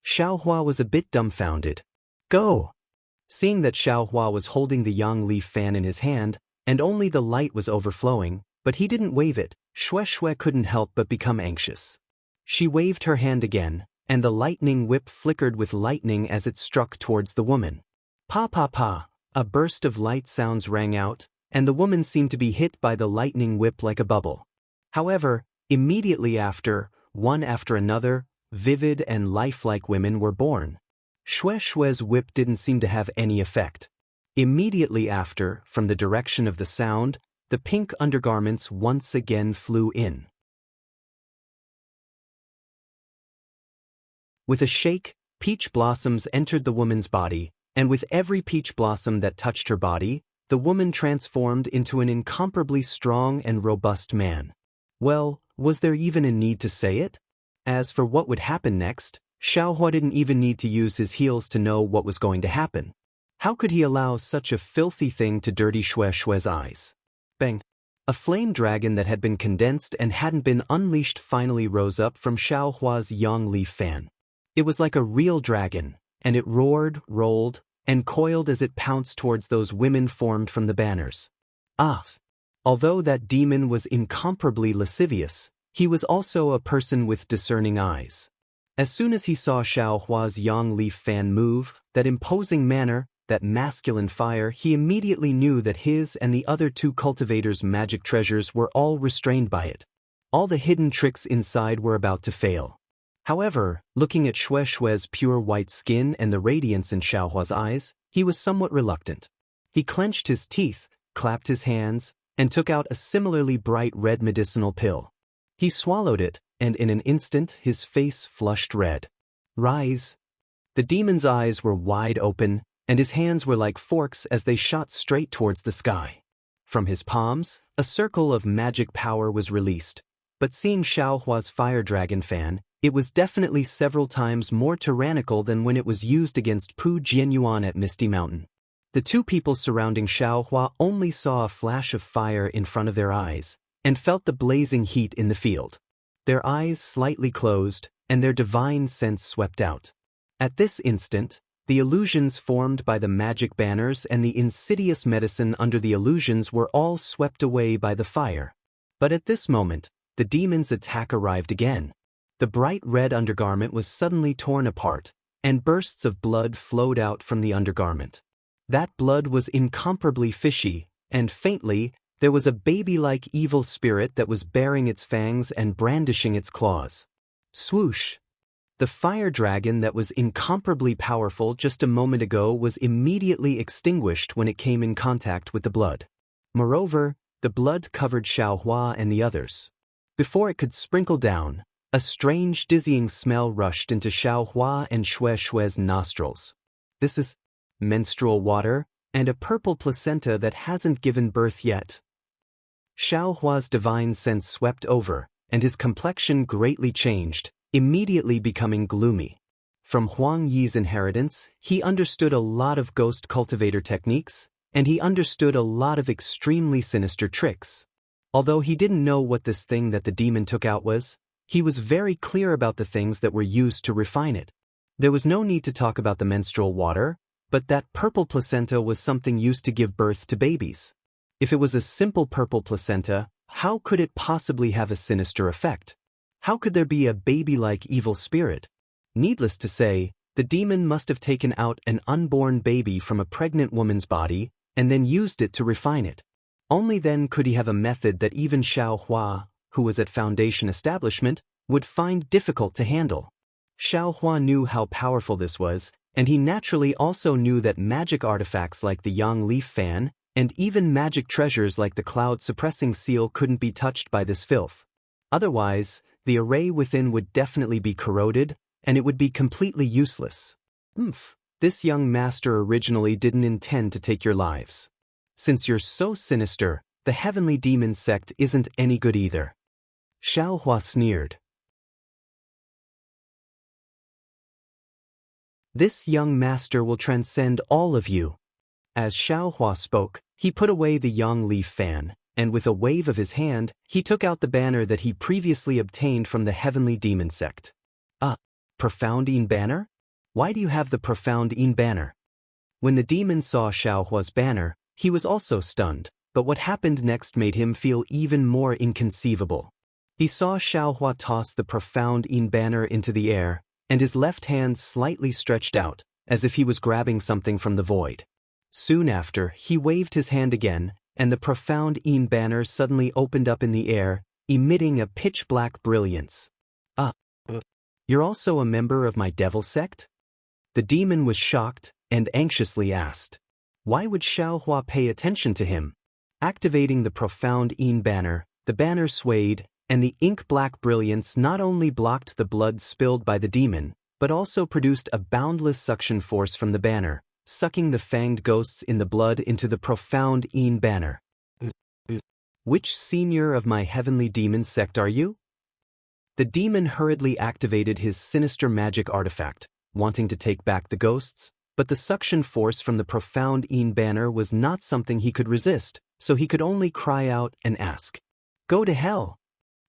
Xiao Hua was a bit dumbfounded. Go! Seeing that Xiao Hua was holding the yang leaf fan in his hand, and only the light was overflowing, but he didn't wave it, Xue Xue couldn't help but become anxious. She waved her hand again, and the lightning whip flickered with lightning as it struck towards the woman. Pa pa pa, a burst of light sounds rang out, and the woman seemed to be hit by the lightning whip like a bubble. However, immediately after, one after another, vivid and lifelike women were born. Xue Xue's whip didn't seem to have any effect. Immediately after, from the direction of the sound, the pink undergarments once again flew in. With a shake, peach blossoms entered the woman's body, and with every peach blossom that touched her body, the woman transformed into an incomparably strong and robust man. Well, was there even a need to say it? As for what would happen next, Xiao Hua didn't even need to use his heels to know what was going to happen. How could he allow such a filthy thing to dirty Xue Xue's eyes? Bang! A flame dragon that had been condensed and hadn't been unleashed finally rose up from Xiao Hua's yang leaf fan. It was like a real dragon, and it roared, rolled, and coiled as it pounced towards those women formed from the banners. Ah! Although that demon was incomparably lascivious, he was also a person with discerning eyes. As soon as he saw Xiao Hua's yang leaf fan move, that imposing manner, that masculine fire, he immediately knew that his and the other two cultivators' magic treasures were all restrained by it. All the hidden tricks inside were about to fail. However, looking at Xue Xue's pure white skin and the radiance in Xiao Hua's eyes, he was somewhat reluctant. He clenched his teeth, clapped his hands, and took out a similarly bright red medicinal pill. He swallowed it, and in an instant his face flushed red. Rise! The demon's eyes were wide open, and his hands were like forks as they shot straight towards the sky. From his palms, a circle of magic power was released, but seeing Xiao Hua's fire dragon fan, it was definitely several times more tyrannical than when it was used against Pu Jianyuan at Misty Mountain. The two people surrounding Xiao Hua only saw a flash of fire in front of their eyes, and felt the blazing heat in the field. Their eyes slightly closed, and their divine sense swept out. At this instant, the illusions formed by the magic banners and the insidious medicine under the illusions were all swept away by the fire. But at this moment, the demon's attack arrived again. The bright red undergarment was suddenly torn apart, and bursts of blood flowed out from the undergarment. That blood was incomparably fishy, and faintly, there was a baby-like evil spirit that was baring its fangs and brandishing its claws. Swoosh! The fire dragon that was incomparably powerful just a moment ago was immediately extinguished when it came in contact with the blood. Moreover, the blood covered Xiao Hua and the others. Before it could sprinkle down, a strange dizzying smell rushed into Xiao Hua and Xue Xue's nostrils. This is menstrual water, and a purple placenta that hasn't given birth yet. Xiao Hua's divine sense swept over, and his complexion greatly changed, immediately becoming gloomy. From Huang Yi's inheritance, he understood a lot of ghost cultivator techniques, and he understood a lot of extremely sinister tricks. Although he didn't know what this thing that the demon took out was, he was very clear about the things that were used to refine it. There was no need to talk about the menstrual water, but that purple placenta was something used to give birth to babies. If it was a simple purple placenta, how could it possibly have a sinister effect? How could there be a baby-like evil spirit? Needless to say, the demon must have taken out an unborn baby from a pregnant woman's body and then used it to refine it. Only then could he have a method that even Xiao Hua, who was at Foundation Establishment, would find difficult to handle. Xiao Hua knew how powerful this was, and he naturally also knew that magic artifacts like the Yang Leaf Fan, and even magic treasures like the Cloud-Suppressing Seal couldn't be touched by this filth. Otherwise, the array within would definitely be corroded, and it would be completely useless. This young master originally didn't intend to take your lives. Since you're so sinister, the heavenly demon sect isn't any good either. Xiao Hua sneered. This young master will transcend all of you. As Xiao Hua spoke, he put away the Yang Leaf Fan, and with a wave of his hand, he took out the banner that he previously obtained from the heavenly demon sect. Profound Yin banner? Why do you have the Profound Yin banner? When the demon saw Xiaohua's banner, he was also stunned, but what happened next made him feel even more inconceivable. He saw Xiaohua toss the Profound Yin banner into the air, and his left hand slightly stretched out, as if he was grabbing something from the void. Soon after, he waved his hand again, and the Profound Yin banner suddenly opened up in the air, emitting a pitch-black brilliance. You're also a member of my devil sect? The demon was shocked, and anxiously asked. Why would Xiaohua pay attention to him? Activating the Profound Yin banner, the banner swayed, and the ink-black brilliance not only blocked the blood spilled by the demon, but also produced a boundless suction force from the banner, sucking the fanged ghosts in the blood into the Profound Yin banner. Which senior of my heavenly demon sect are you? The demon hurriedly activated his sinister magic artifact, wanting to take back the ghosts, but the suction force from the Profound Yin banner was not something he could resist, so he could only cry out and ask, "Go to hell!"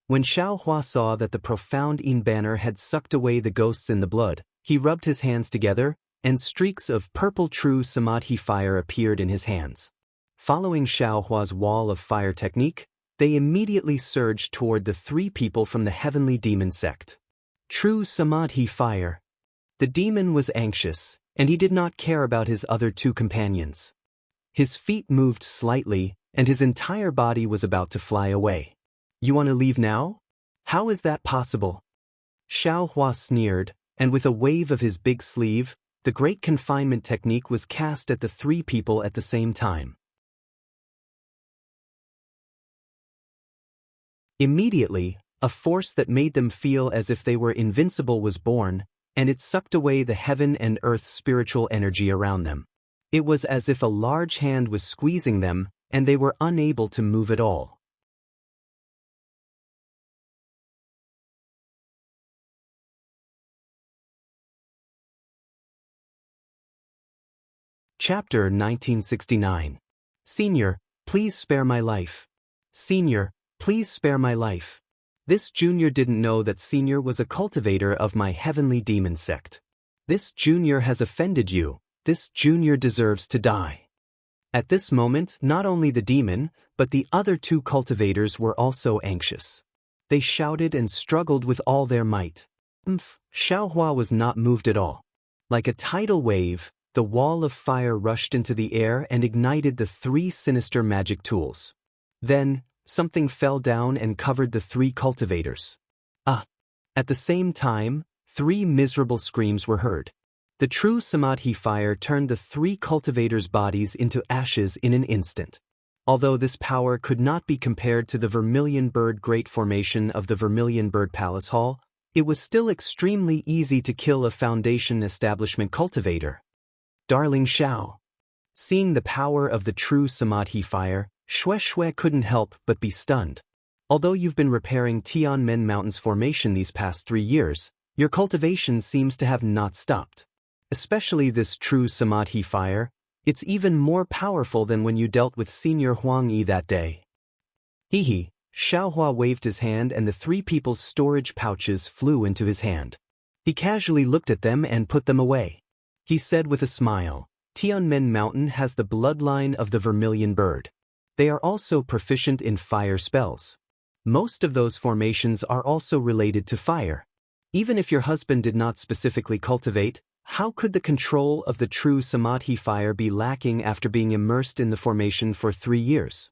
When Xiaohua saw that the Profound Yin banner had sucked away the ghosts in the blood, he rubbed his hands together, and streaks of purple true samadhi fire appeared in his hands. Following Xiaohua's wall of fire technique, they immediately surged toward the three people from the heavenly demon sect. True samadhi fire. The demon was anxious, and he did not care about his other two companions. His feet moved slightly, and his entire body was about to fly away. You want to leave now? How is that possible? Xiaohua sneered, and with a wave of his big sleeve, the great confinement technique was cast at the three people at the same time. Immediately, a force that made them feel as if they were invincible was born, and it sucked away the heaven and earth spiritual energy around them. It was as if a large hand was squeezing them, and they were unable to move at all. Chapter 1969. Senior, please spare my life. Senior, please spare my life. This junior didn't know that Senior was a cultivator of my heavenly demon sect. This junior has offended you. This junior deserves to die. At this moment, not only the demon, but the other two cultivators were also anxious. They shouted and struggled with all their might. Xiaohua was not moved at all. Like a tidal wave, the wall of fire rushed into the air and ignited the three sinister magic tools. Then, something fell down and covered the three cultivators. At the same time, three miserable screams were heard. The true samadhi fire turned the three cultivators' bodies into ashes in an instant. Although this power could not be compared to the Vermilion Bird Great Formation of the Vermilion Bird Palace Hall, it was still extremely easy to kill a Foundation Establishment cultivator. Darling Xiao. Seeing the power of the true samadhi fire, Shui couldn't help but be stunned. Although you've been repairing Tianmen Mountain's formation these past 3 years, your cultivation seems to have not stopped. Especially this true samadhi fire, it's even more powerful than when you dealt with Senior Huang Yi that day. Hehe, Xiaohua waved his hand and the three people's storage pouches flew into his hand. He casually looked at them and put them away. He said with a smile, Tianmen Mountain has the bloodline of the Vermilion Bird. They are also proficient in fire spells. Most of those formations are also related to fire. Even if your husband did not specifically cultivate, how could the control of the true samadhi fire be lacking after being immersed in the formation for 3 years?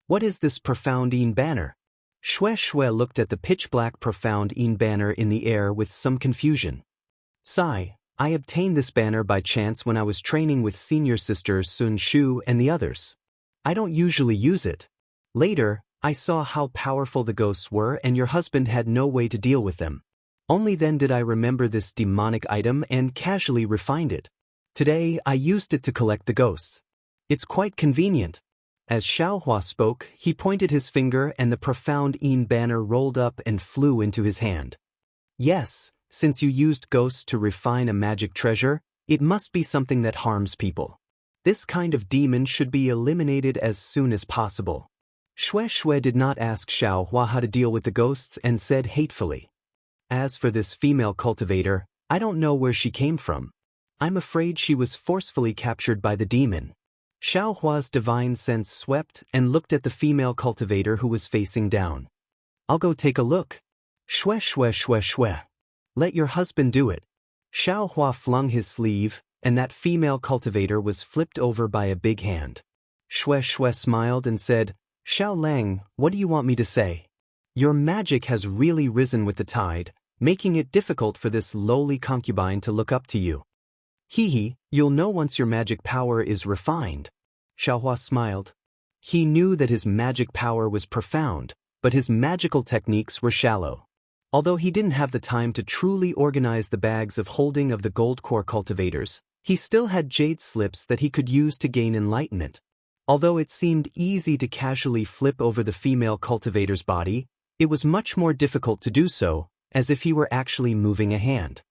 What is this Profound Yin banner? Shui looked at the pitch-black Profound Yin banner in the air with some confusion. Sigh, I obtained this banner by chance when I was training with senior sisters Sun Shu and the others. I don't usually use it. Later, I saw how powerful the ghosts were and your husband had no way to deal with them. Only then did I remember this demonic item and casually refined it. Today, I used it to collect the ghosts. It's quite convenient. As Xiaohua spoke, he pointed his finger and the Profound Yin banner rolled up and flew into his hand. Yes, since you used ghosts to refine a magic treasure, it must be something that harms people. This kind of demon should be eliminated as soon as possible. Shue did not ask Xiaohua how to deal with the ghosts and said hatefully. As for this female cultivator, I don't know where she came from. I'm afraid she was forcefully captured by the demon. Xiaohua's divine sense swept and looked at the female cultivator who was facing down. I'll go take a look. Shue. Let your husband do it. Xiaohua flung his sleeve, and that female cultivator was flipped over by a big hand. Shue smiled and said, Xiao Lang, what do you want me to say? Your magic has really risen with the tide, making it difficult for this lowly concubine to look up to you. Hee, you'll know once your magic power is refined. Xiaohua smiled. He knew that his magic power was profound, but his magical techniques were shallow. Although he didn't have the time to truly organize the bags of holding of the gold core cultivators, he still had jade slips that he could use to gain enlightenment. Although it seemed easy to casually flip over the female cultivator's body, it was much more difficult to do so, as if he were actually moving a hand.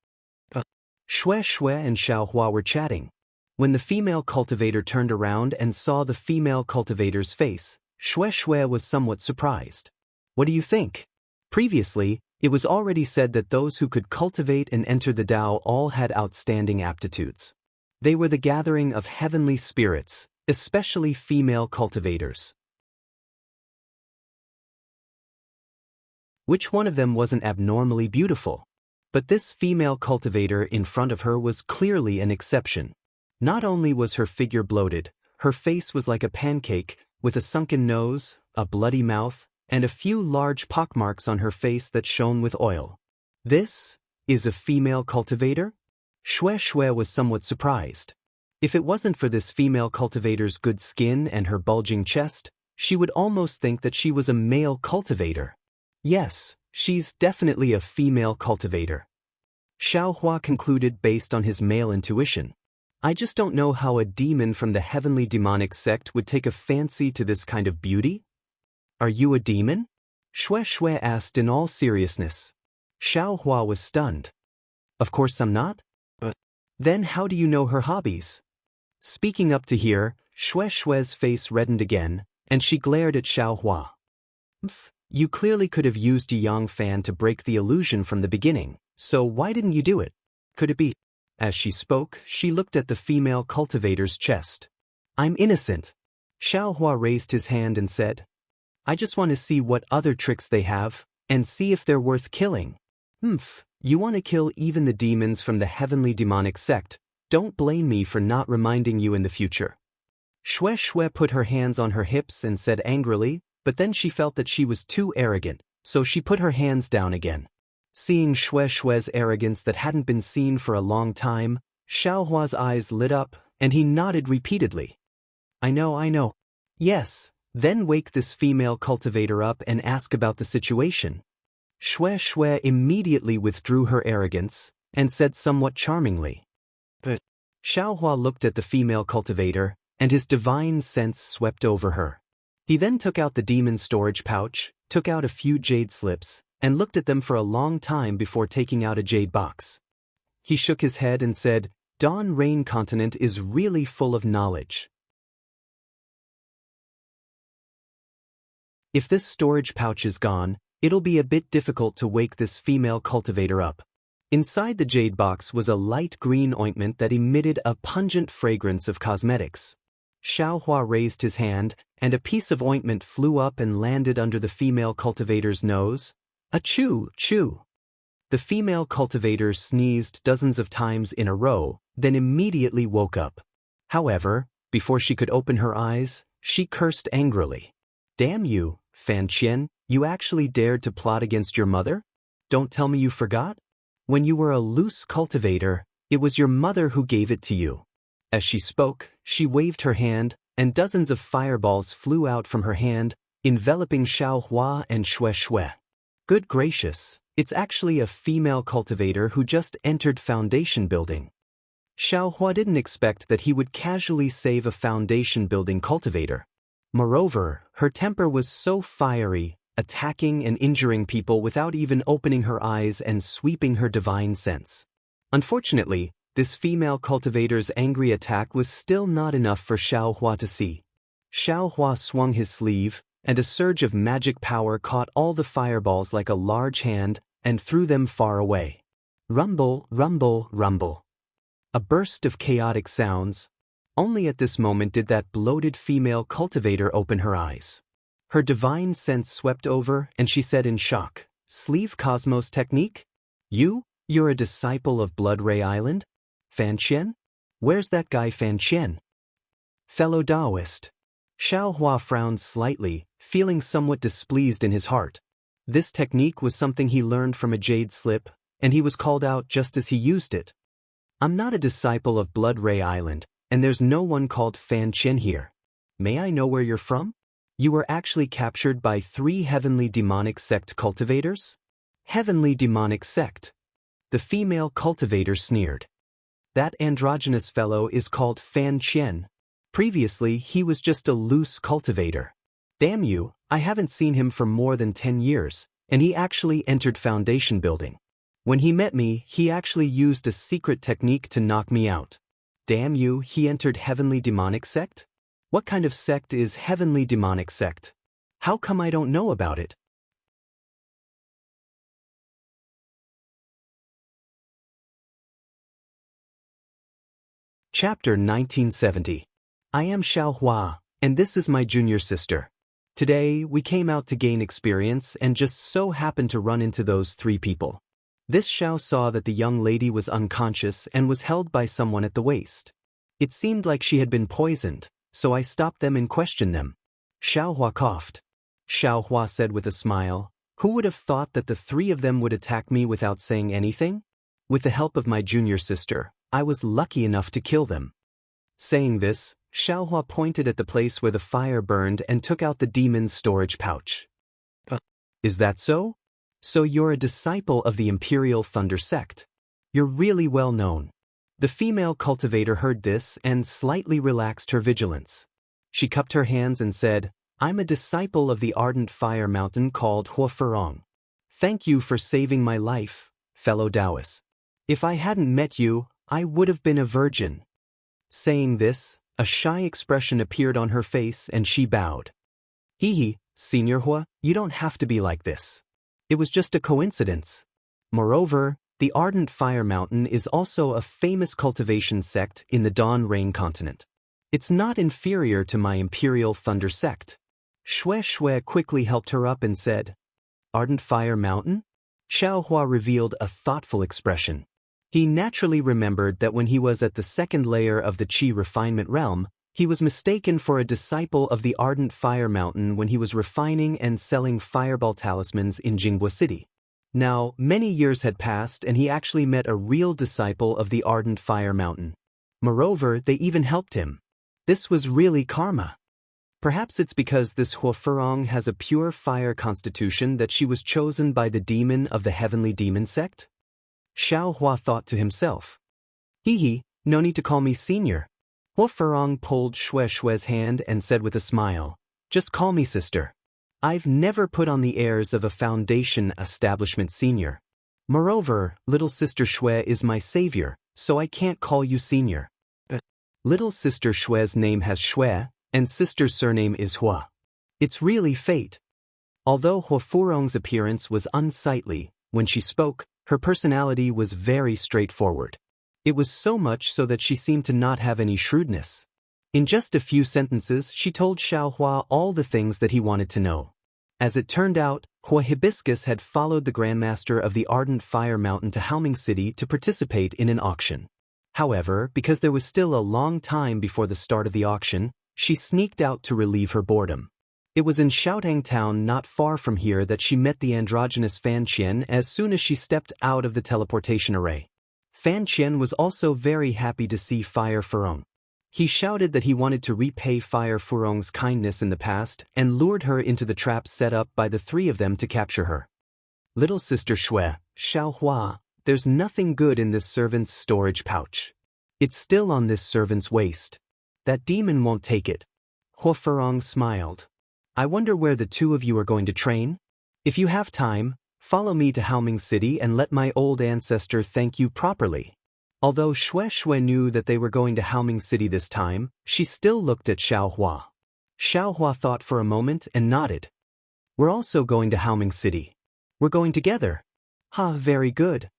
Shue and Xiaohua were chatting. When the female cultivator turned around and saw the female cultivator's face, Shue was somewhat surprised. What do you think? Previously, it was already said that those who could cultivate and enter the Tao all had outstanding aptitudes. They were the gathering of heavenly spirits, especially female cultivators. Which one of them wasn't abnormally beautiful? But this female cultivator in front of her was clearly an exception. Not only was her figure bloated, her face was like a pancake, with a sunken nose, a bloody mouth, and a few large pockmarks on her face that shone with oil. This is a female cultivator? Shue was somewhat surprised. If it wasn't for this female cultivator's good skin and her bulging chest, she would almost think that she was a male cultivator. Yes, she's definitely a female cultivator. Xiaohua concluded based on his male intuition. I just don't know how a demon from the heavenly demonic sect would take a fancy to this kind of beauty. Are you a demon? Shue asked in all seriousness. Xiaohua was stunned. Of course I'm not. But then how do you know her hobbies? Speaking up to hear, Shue's face reddened again, and she glared at Xiaohua. You clearly could have used a Yang fan to break the illusion from the beginning, so why didn't you do it? Could it be? As she spoke, she looked at the female cultivator's chest. I'm innocent. Xiaohua raised his hand and said, I just want to see what other tricks they have, and see if they're worth killing. You want to kill even the demons from the heavenly demonic sect? Don't blame me for not reminding you in the future. Shue put her hands on her hips and said angrily, but then she felt that she was too arrogant, so she put her hands down again. Seeing Shue's arrogance that hadn't been seen for a long time, Xiaohua's eyes lit up, and he nodded repeatedly. I know. Yes, then wake this female cultivator up and ask about the situation. Shue immediately withdrew her arrogance, and said somewhat charmingly. But Xiaohua looked at the female cultivator, and his divine sense swept over her. He then took out the demon storage pouch, took out a few jade slips, and looked at them for a long time before taking out a jade box. He shook his head and said, Dawn Rain Continent is really full of knowledge. If this storage pouch is gone, it'll be a bit difficult to wake this female cultivator up. Inside the jade box was a light green ointment that emitted a pungent fragrance of cosmetics. Xiaohua raised his hand, and a piece of ointment flew up and landed under the female cultivator's nose. Achoo! The female cultivator sneezed dozens of times in a row, then immediately woke up. However, before she could open her eyes, she cursed angrily. Damn you, Fan Qian, you actually dared to plot against your mother? Don't tell me you forgot? When you were a loose cultivator, it was your mother who gave it to you. As she spoke, she waved her hand, and dozens of fireballs flew out from her hand, enveloping Xiaohua and Shue. Good gracious, it's actually a female cultivator who just entered foundation building. Xiaohua didn't expect that he would casually save a foundation building cultivator. Moreover, her temper was so fiery, attacking and injuring people without even opening her eyes and sweeping her divine sense. Unfortunately, this female cultivator's angry attack was still not enough for Xiaohua to see. Xiaohua swung his sleeve, and a surge of magic power caught all the fireballs like a large hand and threw them far away. Rumble, rumble, rumble. A burst of chaotic sounds. Only at this moment did that bloated female cultivator open her eyes. Her divine sense swept over and she said in shock, "Sleeve Cosmos technique? You're a disciple of Blood Ray Island? Fan Qian? Where's that guy Fan Qian?" Fellow Taoist. Xiao Hua frowned slightly, feeling somewhat displeased in his heart. This technique was something he learned from a jade slip, and he was called out just as he used it. "I'm not a disciple of Blood Ray Island, and there's no one called Fan Qian here. May I know where you're from? You were actually captured by 3 heavenly demonic sect cultivators?" Heavenly demonic sect. The female cultivator sneered. "That androgynous fellow is called Fan Qian. Previously, he was just a loose cultivator. Damn you, I haven't seen him for more than 10 years, and he actually entered Foundation building. When he met me, he actually used a secret technique to knock me out. Damn you, he entered Heavenly Demonic Sect? What kind of sect is Heavenly Demonic Sect? How come I don't know about it?" Chapter 1970. I am Xiao Hua, and this is my junior sister. Today, we came out to gain experience and just so happened to run into those 3 people. This Xiao saw that the young lady was unconscious and was held by someone at the waist. It seemed like she had been poisoned, so I stopped them and questioned them. Xiao Hua coughed. Xiao Hua said with a smile, "Who would have thought that the 3 of them would attack me without saying anything? With the help of my junior sister, I was lucky enough to kill them." Saying this, Xiao Hua pointed at the place where the fire burned and took out the demon's storage pouch. "Is that so? So you're a disciple of the Imperial Thunder Sect. You're really well known." The female cultivator heard this and slightly relaxed her vigilance. She cupped her hands and said, "I'm a disciple of the ardent fire mountain called Huofurong. Thank you for saving my life, fellow Taoists. If I hadn't met you, I would have been a virgin." Saying this, a shy expression appeared on her face and she bowed. "Hee, Senior Hua, you don't have to be like this. It was just a coincidence. Moreover, the Ardent Fire Mountain is also a famous cultivation sect in the Dawn Rain continent. It's not inferior to my Imperial Thunder sect." Shui Shui quickly helped her up and said, "Ardent Fire Mountain?" Xiao Hua revealed a thoughtful expression. He naturally remembered that when he was at the 2nd layer of the Qi refinement realm, he was mistaken for a disciple of the Ardent Fire Mountain when he was refining and selling fireball talismans in Jianghu City. Now, many years had passed and he actually met a real disciple of the Ardent Fire Mountain. Moreover, they even helped him. This was really karma. Perhaps it's because this Huofurong has a pure fire constitution that she was chosen by the demon of the Heavenly Demon Sect? Xiao Hua thought to himself. "Hee, no need to call me senior." Huofurong pulled Shui Shui's hand and said with a smile, "Just call me sister. I've never put on the airs of a foundation establishment senior. Moreover, little sister Shui is my savior, so I can't call you senior." Little sister Shui's name has Shui, and sister's surname is Hua. It's really fate. Although Huofurong's appearance was unsightly, when she spoke, her personality was very straightforward. It was so much so that she seemed to not have any shrewdness. In just a few sentences, she told Xiao Hua all the things that he wanted to know. As it turned out, Hua Hibiscus had followed the Grandmaster of the Ardent Fire Mountain to Haoming City to participate in an auction. However, because there was still a long time before the start of the auction, she sneaked out to relieve her boredom. It was in Xiaotang town not far from here that she met the androgynous Fan Qian as soon as she stepped out of the teleportation array. Fan Qian was also very happy to see Fire Furong. He shouted that he wanted to repay Fire Furong's kindness in the past and lured her into the trap set up by the 3 of them to capture her. "Little sister Shui, Xiao Hua, there's nothing good in this servant's storage pouch. It's still on this servant's waist. That demon won't take it." Huofurong smiled. "I wonder where the 2 of you are going to train? If you have time, follow me to Haoming City and let my old ancestor thank you properly." Although Shui Shui knew that they were going to Haoming City this time, she still looked at Xiao Hua. Xiaohua thought for a moment and nodded. We're also going to Haoming City. We're going together. Ha, very good.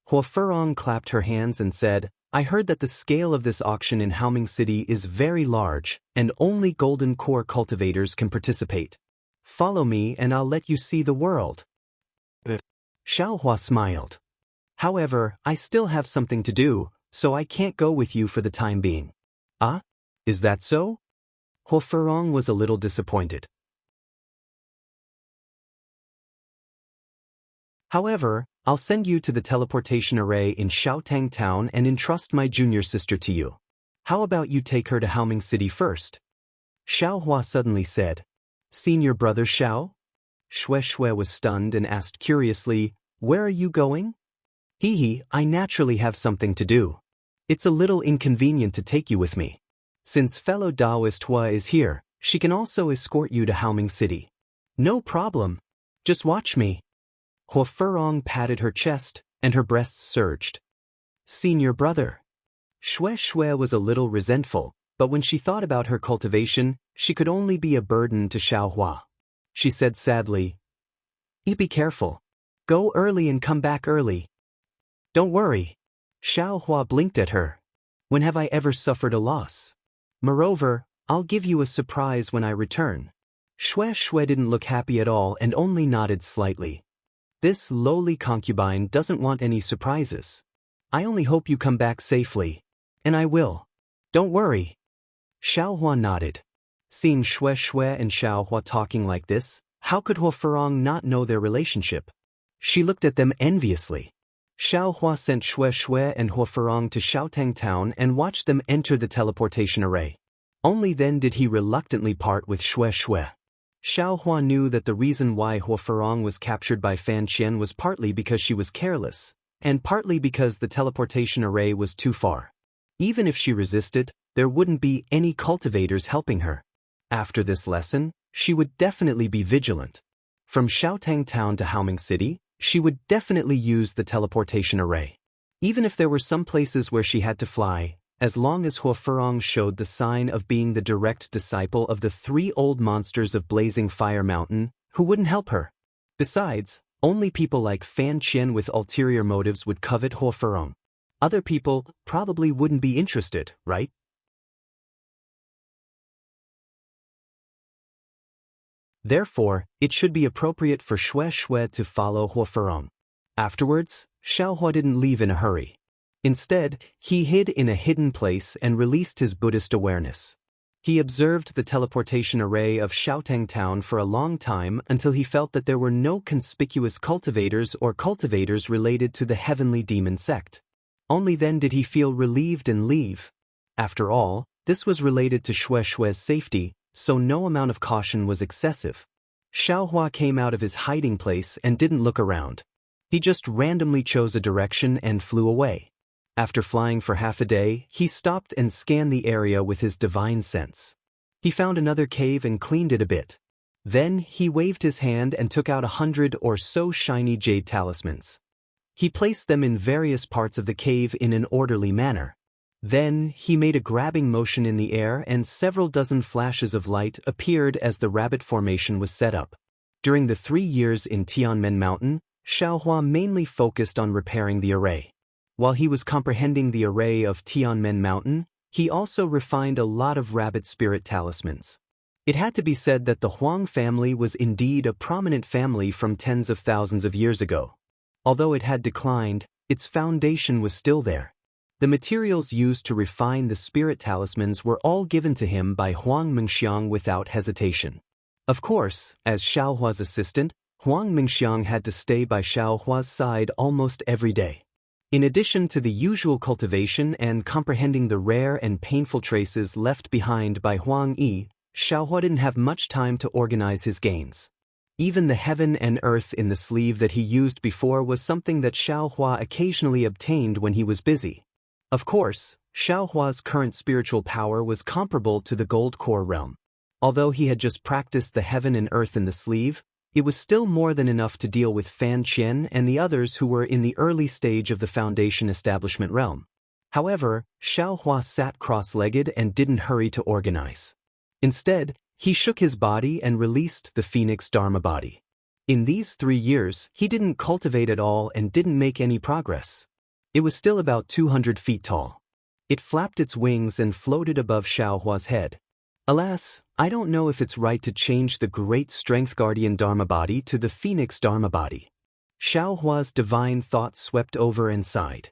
Hua Furong clapped her hands and said, I heard that the scale of this auction in Haoming City is very large, and only golden core cultivators can participate. Follow me and I'll let you see the world. Xiaohua smiled. However, I still have something to do, so I can't go with you for the time being. Ah? Is that so? Hua Furong was a little disappointed. However, I'll send you to the teleportation array in Xiaotang Town and entrust my junior sister to you. How about you take her to Haoming City first? Xiaohua suddenly said. Senior brother Xiao? Xue was stunned and asked curiously, Where are you going? Hee, I naturally have something to do. It's a little inconvenient to take you with me. Since fellow Taoist Hua is here, she can also escort you to Haoming City. No problem. Just watch me. Hua Furong patted her chest, and her breasts surged. Senior brother. Xue was a little resentful, but when she thought about her cultivation, she could only be a burden to Xiaohua. She said sadly, Be careful. Go early and come back early. Don't worry. Xiaohua blinked at her. When have I ever suffered a loss? Moreover, I'll give you a surprise when I return. Xue didn't look happy at all and only nodded slightly. This lowly concubine doesn't want any surprises. I only hope you come back safely. And I will. Don't worry. Xiaohua nodded. Seeing Xue and Xiaohua talking like this, how could Hua Furong not know their relationship? She looked at them enviously. Xiaohua sent Xue and Hua Furong to Xiaotang Town and watched them enter the teleportation array. Only then did he reluctantly part with Xue. Xiaohua knew that the reason why Hua Furong was captured by Fan Qian was partly because she was careless, and partly because the teleportation array was too far. Even if she resisted, there wouldn't be any cultivators helping her. After this lesson, she would definitely be vigilant. From Xiaotang Town to Haoming City, she would definitely use the teleportation array. Even if there were some places where she had to fly, as long as Hua Furong showed the sign of being the direct disciple of the 3 old monsters of Blazing Fire Mountain, who wouldn't help her? Besides, only people like Fan Qian with ulterior motives would covet Hua Furong. Other people probably wouldn't be interested, right? Therefore, it should be appropriate for Xue to follow Hua Furong. Afterwards, Xiaohua didn't leave in a hurry. Instead, he hid in a hidden place and released his Buddhist awareness. He observed the teleportation array of Xiaotang Town for a long time until he felt that there were no conspicuous cultivators or cultivators related to the heavenly demon sect. Only then did he feel relieved and leave. After all, this was related to Xue's safety, so no amount of caution was excessive. Xiaohua came out of his hiding place and didn't look around. He just randomly chose a direction and flew away. After flying for half a day, he stopped and scanned the area with his divine sense. He found another cave and cleaned it a bit. Then he waved his hand and took out 100 or so shiny jade talismans. He placed them in various parts of the cave in an orderly manner. Then he made a grabbing motion in the air and several dozen flashes of light appeared as the rabbit formation was set up. During the 3 years in Tianmen Mountain, Xiaohua mainly focused on repairing the array. While he was comprehending the array of Tianmen Mountain, he also refined a lot of rabbit spirit talismans. It had to be said that the Huang family was indeed a prominent family from tens of thousands of years ago. Although it had declined, its foundation was still there. The materials used to refine the spirit talismans were all given to him by Huang Mengxiang without hesitation. Of course, as Xiaohua's assistant, Huang Mengxiang had to stay by Xiaohua's side almost every day. In addition to the usual cultivation and comprehending the rare and painful traces left behind by Huang Yi, Xiaohua didn't have much time to organize his gains. Even the heaven and earth in the sleeve that he used before was something that Xiaohua occasionally obtained when he was busy. Of course, Xiaohua's current spiritual power was comparable to the gold core realm. Although he had just practiced the heaven and earth in the sleeve, it was still more than enough to deal with Fan Qian and the others who were in the early stage of the foundation establishment realm. However, Xiaohua sat cross-legged and didn't hurry to organize. Instead, He shook his body and released the Phoenix Dharma body. In these 3 years, he didn't cultivate at all and didn't make any progress. It was still about 200 feet tall. It flapped its wings and floated above Xiaohua's head. Alas, I don't know if it's right to change the Great Strength Guardian Dharma body to the Phoenix Dharma body. Xiaohua's divine thoughts swept over and sighed.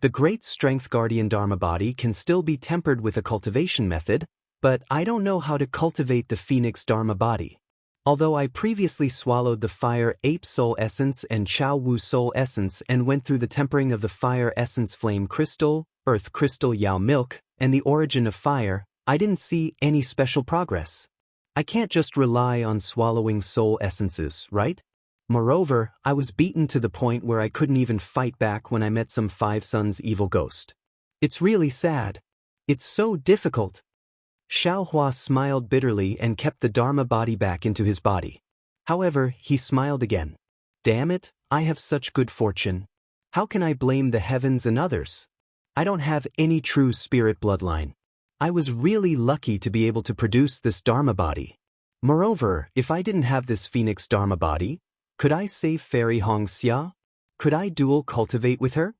The Great Strength Guardian Dharma body can still be tempered with a cultivation method, but I don't know how to cultivate the Phoenix Dharma body. Although I previously swallowed the Fire Ape Soul Essence and Chao Wu Soul Essence and went through the tempering of the Fire Essence Flame Crystal, Earth Crystal Yao Milk, and the Origin of Fire, I didn't see any special progress. I can't just rely on swallowing soul essences, right? Moreover, I was beaten to the point where I couldn't even fight back when I met some Five Suns evil ghost. It's really sad. It's so difficult. Xiaohua smiled bitterly and kept the Dharma body back into his body. However, he smiled again. Damn it, I have such good fortune. How can I blame the heavens and others? I don't have any true spirit bloodline. I was really lucky to be able to produce this Dharma body. Moreover, if I didn't have this Phoenix Dharma body, could I save Fairy Hongxia? Could I dual cultivate with her?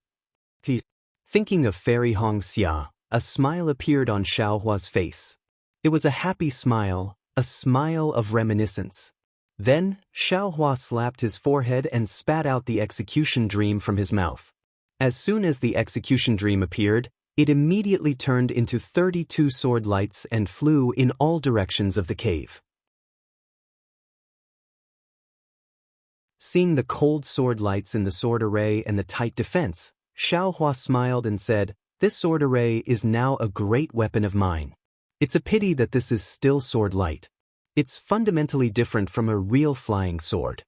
Thinking of Fairy Hongxia, a smile appeared on Xiaohua's face. It was a happy smile, a smile of reminiscence. Then, Xiaohua slapped his forehead and spat out the execution dream from his mouth. As soon as the execution dream appeared, it immediately turned into 32 sword lights and flew in all directions of the cave. Seeing the cold sword lights in the sword array and the tight defense, Xiaohua smiled and said, "This sword array is now a great weapon of mine. It's a pity that this is still sword light. It's fundamentally different from a real flying sword.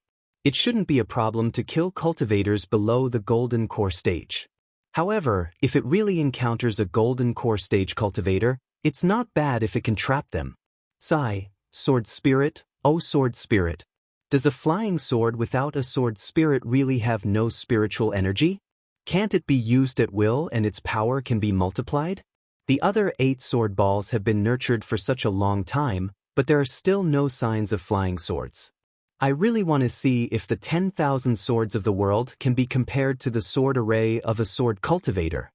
It shouldn't be a problem to kill cultivators below the golden core stage. However, if it really encounters a golden core stage cultivator, it's not bad if it can trap them. Sigh, sword spirit, oh sword spirit. Does a flying sword without a sword spirit really have no spiritual energy? Can't it be used at will and its power can be multiplied? The other 8 sword balls have been nurtured for such a long time, but there are still no signs of flying swords. I really want to see if the 10,000 swords of the world can be compared to the sword array of a sword cultivator."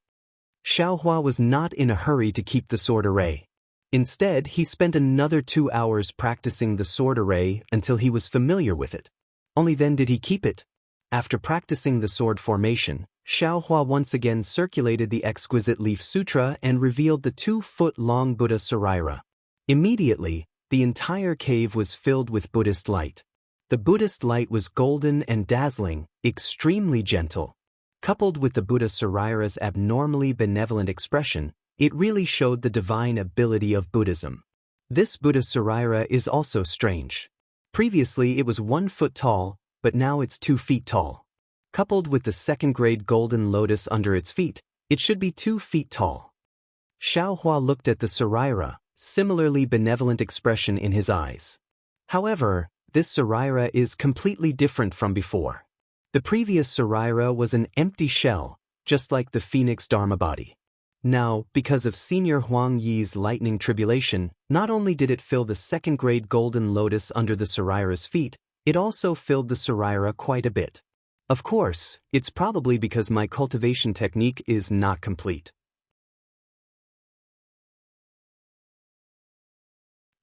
Xiaohua was not in a hurry to keep the sword array. Instead, he spent another 2 hours practicing the sword array until he was familiar with it. Only then did he keep it. After practicing the sword formation, Xiaohua once again circulated the exquisite leaf sutra and revealed the 2-foot-long Buddha Saraira. Immediately, the entire cave was filled with Buddhist light. The Buddhist light was golden and dazzling, extremely gentle. Coupled with the Buddha Saraira's abnormally benevolent expression, it really showed the divine ability of Buddhism. This Buddha Saraira is also strange. Previously it was 1 foot tall, but now it's 2 feet tall. Coupled with the second-grade golden lotus under its feet, it should be 2 feet tall. Xiaohua looked at the Saraira, similarly benevolent expression in his eyes. However, this Saraira is completely different from before. The previous Saraira was an empty shell, just like the Phoenix Dharma body. Now, because of Senior Huang Yi's lightning tribulation, not only did it fill the second-grade golden lotus under the Saraira's feet, it also filled the Saraira quite a bit. Of course, it's probably because my cultivation technique is not complete.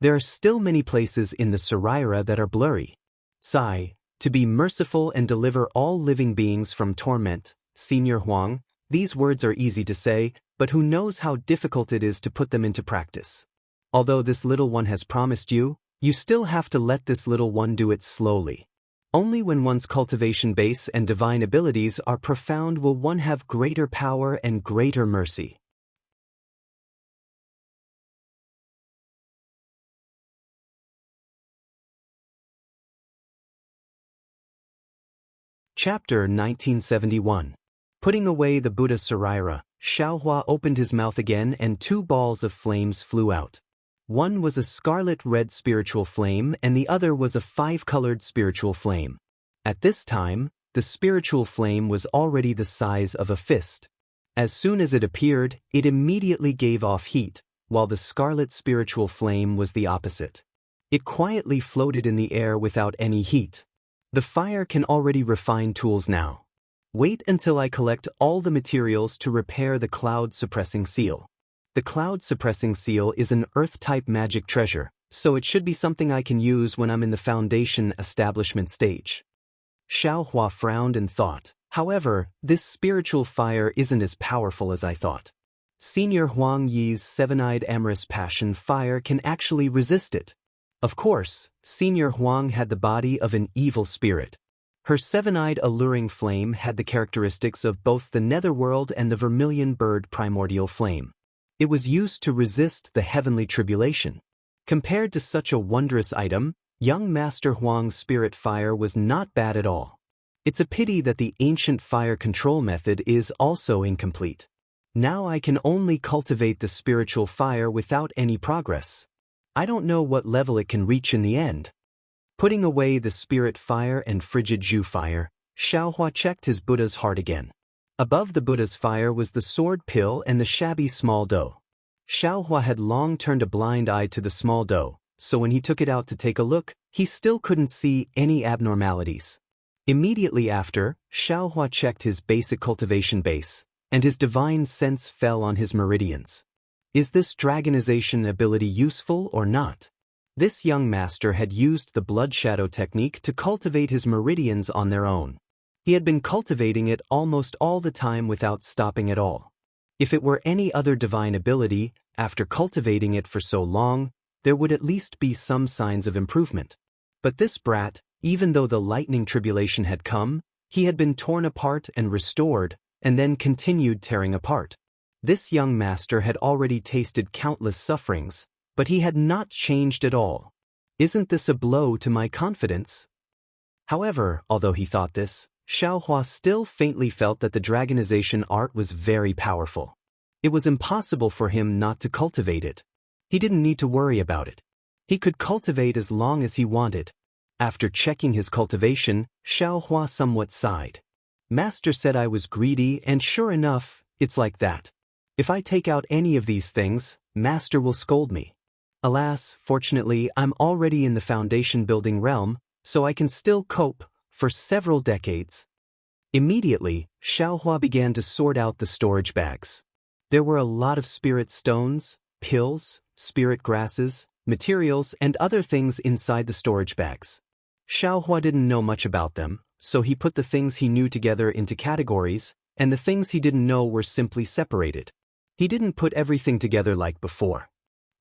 There are still many places in the Saraira that are blurry. Sigh, to be merciful and deliver all living beings from torment, Senior Huang, these words are easy to say, but who knows how difficult it is to put them into practice. Although this little one has promised you, you still have to let this little one do it slowly. Only when one's cultivation base and divine abilities are profound will one have greater power and greater mercy. Chapter 1971. Putting away the Buddha Saraira, Xiaohua opened his mouth again and 2 balls of flames flew out. One was a scarlet-red spiritual flame and the other was a 5-colored spiritual flame. At this time, the spiritual flame was already the size of a fist. As soon as it appeared, it immediately gave off heat, while the scarlet spiritual flame was the opposite. It quietly floated in the air without any heat. The fire can already refine tools now. Wait until I collect all the materials to repair the cloud-suppressing seal. The cloud-suppressing seal is an Earth-type magic treasure, so it should be something I can use when I'm in the foundation establishment stage. Xiaohua frowned and thought, however, this spiritual fire isn't as powerful as I thought. Senior Huang Yi's seven-eyed amorous passion fire can actually resist it. Of course, Senior Huang had the body of an evil spirit. Her seven-eyed alluring flame had the characteristics of both the netherworld and the vermilion bird primordial flame. It was used to resist the heavenly tribulation. Compared to such a wondrous item, young Master Huang's spirit fire was not bad at all. It's a pity that the ancient fire control method is also incomplete. Now I can only cultivate the spiritual fire without any progress. I don't know what level it can reach in the end. Putting away the spirit fire and frigid Zhu fire, Xiaohua checked his Buddha's heart again. Above the Buddha's fire was the sword pill and the shabby small dough. Xiaohua had long turned a blind eye to the small dough, so when he took it out to take a look, he still couldn't see any abnormalities. Immediately after, Xiaohua checked his basic cultivation base, and his divine sense fell on his meridians. Is this dragonization ability useful or not? This young master had used the blood shadow technique to cultivate his meridians on their own. He had been cultivating it almost all the time without stopping at all. If it were any other divine ability, after cultivating it for so long, there would at least be some signs of improvement. But this brat, even though the lightning tribulation had come, he had been torn apart and restored, and then continued tearing apart. This young master had already tasted countless sufferings, but he had not changed at all. Isn't this a blow to my confidence? However, although he thought this, Xiaohua still faintly felt that the dragonization art was very powerful. It was impossible for him not to cultivate it. He didn't need to worry about it. He could cultivate as long as he wanted. After checking his cultivation, Xiaohua somewhat sighed. Master said I was greedy, and sure enough, it's like that. If I take out any of these things, Master will scold me. Alas, fortunately, I'm already in the foundation building realm, so I can still cope for several decades. Immediately, Xiaohua began to sort out the storage bags. There were a lot of spirit stones, pills, spirit grasses, materials, and other things inside the storage bags. Xiaohua didn't know much about them, so he put the things he knew together into categories, and the things he didn't know were simply separated. He didn't put everything together like before.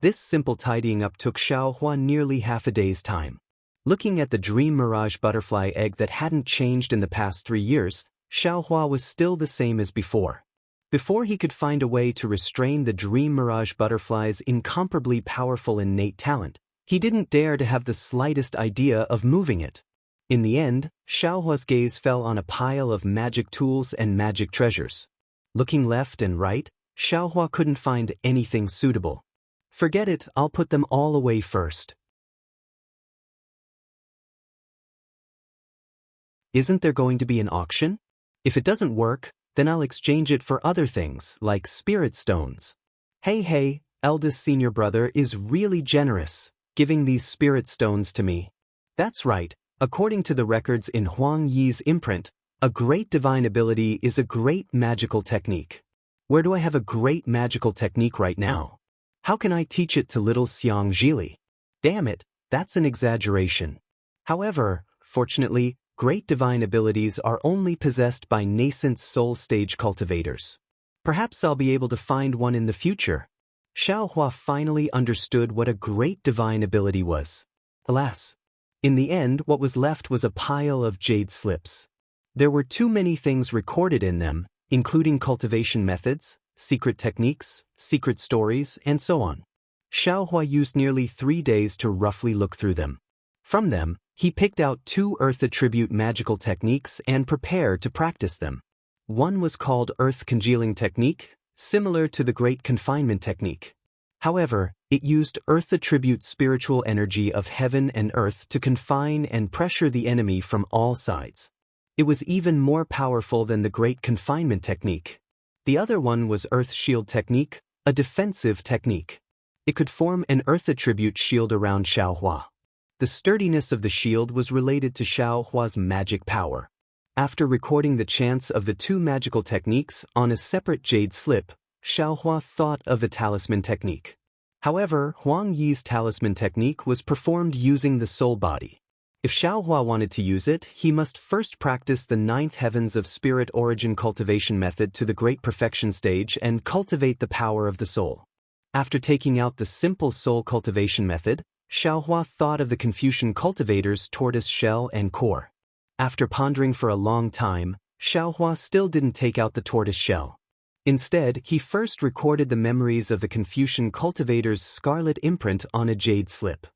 This simple tidying up took Xiaohua nearly half a day's time. Looking at the dream mirage butterfly egg that hadn't changed in the past 3 years, Xiaohua was still the same as before. Before he could find a way to restrain the dream mirage butterfly's incomparably powerful innate talent, he didn't dare to have the slightest idea of moving it. In the end, Xiaohua's gaze fell on a pile of magic tools and magic treasures. Looking left and right, Xiaohua couldn't find anything suitable. Forget it, I'll put them all away first. Isn't there going to be an auction? If it doesn't work, then I'll exchange it for other things, like spirit stones. Hey, eldest senior brother is really generous, giving these spirit stones to me. That's right, according to the records in Huang Yi's imprint, a great divine ability is a great magical technique. Where do I have a great magical technique right now? How can I teach it to little Xiang Zhili? Damn it, that's an exaggeration. However, fortunately, great divine abilities are only possessed by nascent soul stage cultivators. Perhaps I'll be able to find one in the future. Xiaohua finally understood what a great divine ability was. Alas, in the end, what was left was a pile of jade slips. There were too many things recorded in them, including cultivation methods, secret techniques, secret stories, and so on. Xiaohua used nearly 3 days to roughly look through them. From them, he picked out 2 Earth attribute magical techniques and prepared to practice them. One was called Earth Congealing Technique, similar to the Great Confinement Technique. However, it used Earth attribute spiritual energy of heaven and earth to confine and pressure the enemy from all sides. It was even more powerful than the Great Confinement Technique. The other one was Earth Shield Technique, a defensive technique. It could form an Earth attribute shield around Xiaohua. The sturdiness of the shield was related to Xiao Hua's magic power. After recording the chants of the two magical techniques on a separate jade slip, Xiao Hua thought of the talisman technique. However, Huang Yi's talisman technique was performed using the soul body. If Xiao Hua wanted to use it, he must first practice the 9th heavens of spirit origin cultivation method to the great perfection stage and cultivate the power of the soul. After taking out the simple soul cultivation method, Xiao Hua thought of the Confucian cultivators tortoise shell and core. After pondering for a long time, Xiao Hua still didn't take out the tortoise shell. Instead, he first recorded the memories of the Confucian cultivator's scarlet imprint on a jade slip.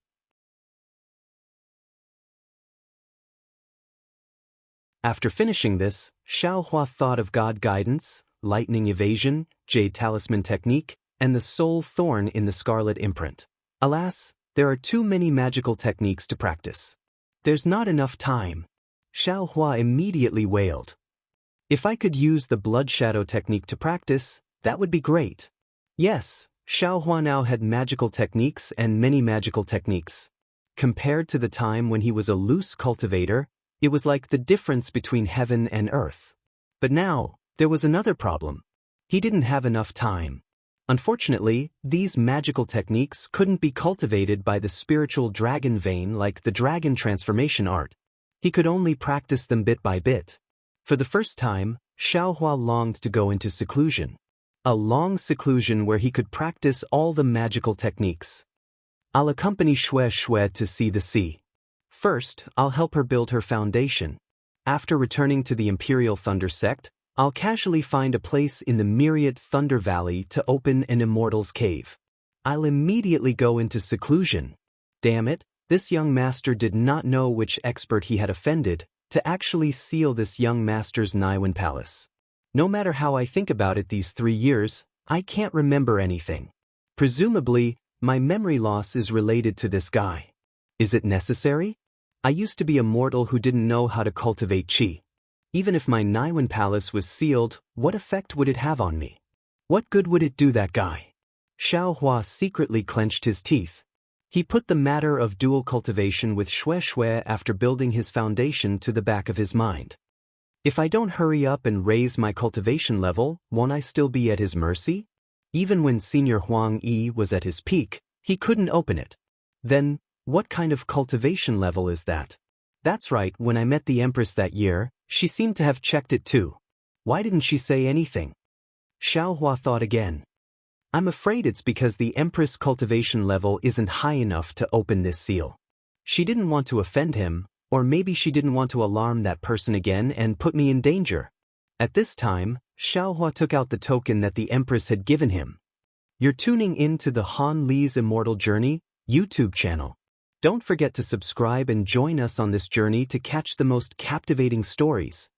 After finishing this, Xiao Hua thought of God guidance, lightning evasion, jade talisman technique, and the soul thorn in the scarlet imprint. Alas, there are too many magical techniques to practice. There's not enough time. Xiao Hua immediately wailed. If I could use the blood shadow technique to practice, that would be great. Yes, Xiao Hua now had magical techniques and many magical techniques. Compared to the time when he was a loose cultivator, it was like the difference between heaven and earth. But now, there was another problem. He didn't have enough time. Unfortunately, these magical techniques couldn't be cultivated by the spiritual dragon vein like the dragon transformation art. He could only practice them bit by bit. For the first time, Xiao Hua longed to go into seclusion. A long seclusion where he could practice all the magical techniques. I'll accompany Xue to see the sea. First, I'll help her build her foundation. After returning to the Imperial Thunder Sect, I'll casually find a place in the Myriad Thunder Valley to open an Immortal's cave. I'll immediately go into seclusion. Damn it, this young master did not know which expert he had offended to actually seal this young master's Naiwan palace. No matter how I think about it these 3 years, I can't remember anything. Presumably, my memory loss is related to this guy. Is it necessary? I used to be a mortal who didn't know how to cultivate qi. Even if my Naiwan palace was sealed, what effect would it have on me? What good would it do that guy? Xiao Hua secretly clenched his teeth. He put the matter of dual cultivation with Xue after building his foundation to the back of his mind. If I don't hurry up and raise my cultivation level, won't I still be at his mercy? Even when Senior Huang Yi was at his peak, he couldn't open it. Then, what kind of cultivation level is that? That's right, when I met the Empress that year, she seemed to have checked it too. Why didn't she say anything? Xiao Hua thought again. I'm afraid it's because the Empress cultivation level isn't high enough to open this seal. She didn't want to offend him, or maybe she didn't want to alarm that person again and put me in danger. At this time, Xiao Hua took out the token that the Empress had given him. You're tuning in to the Han Li's Immortal Journey YouTube channel. Don't forget to subscribe and join us on this journey to catch the most captivating stories.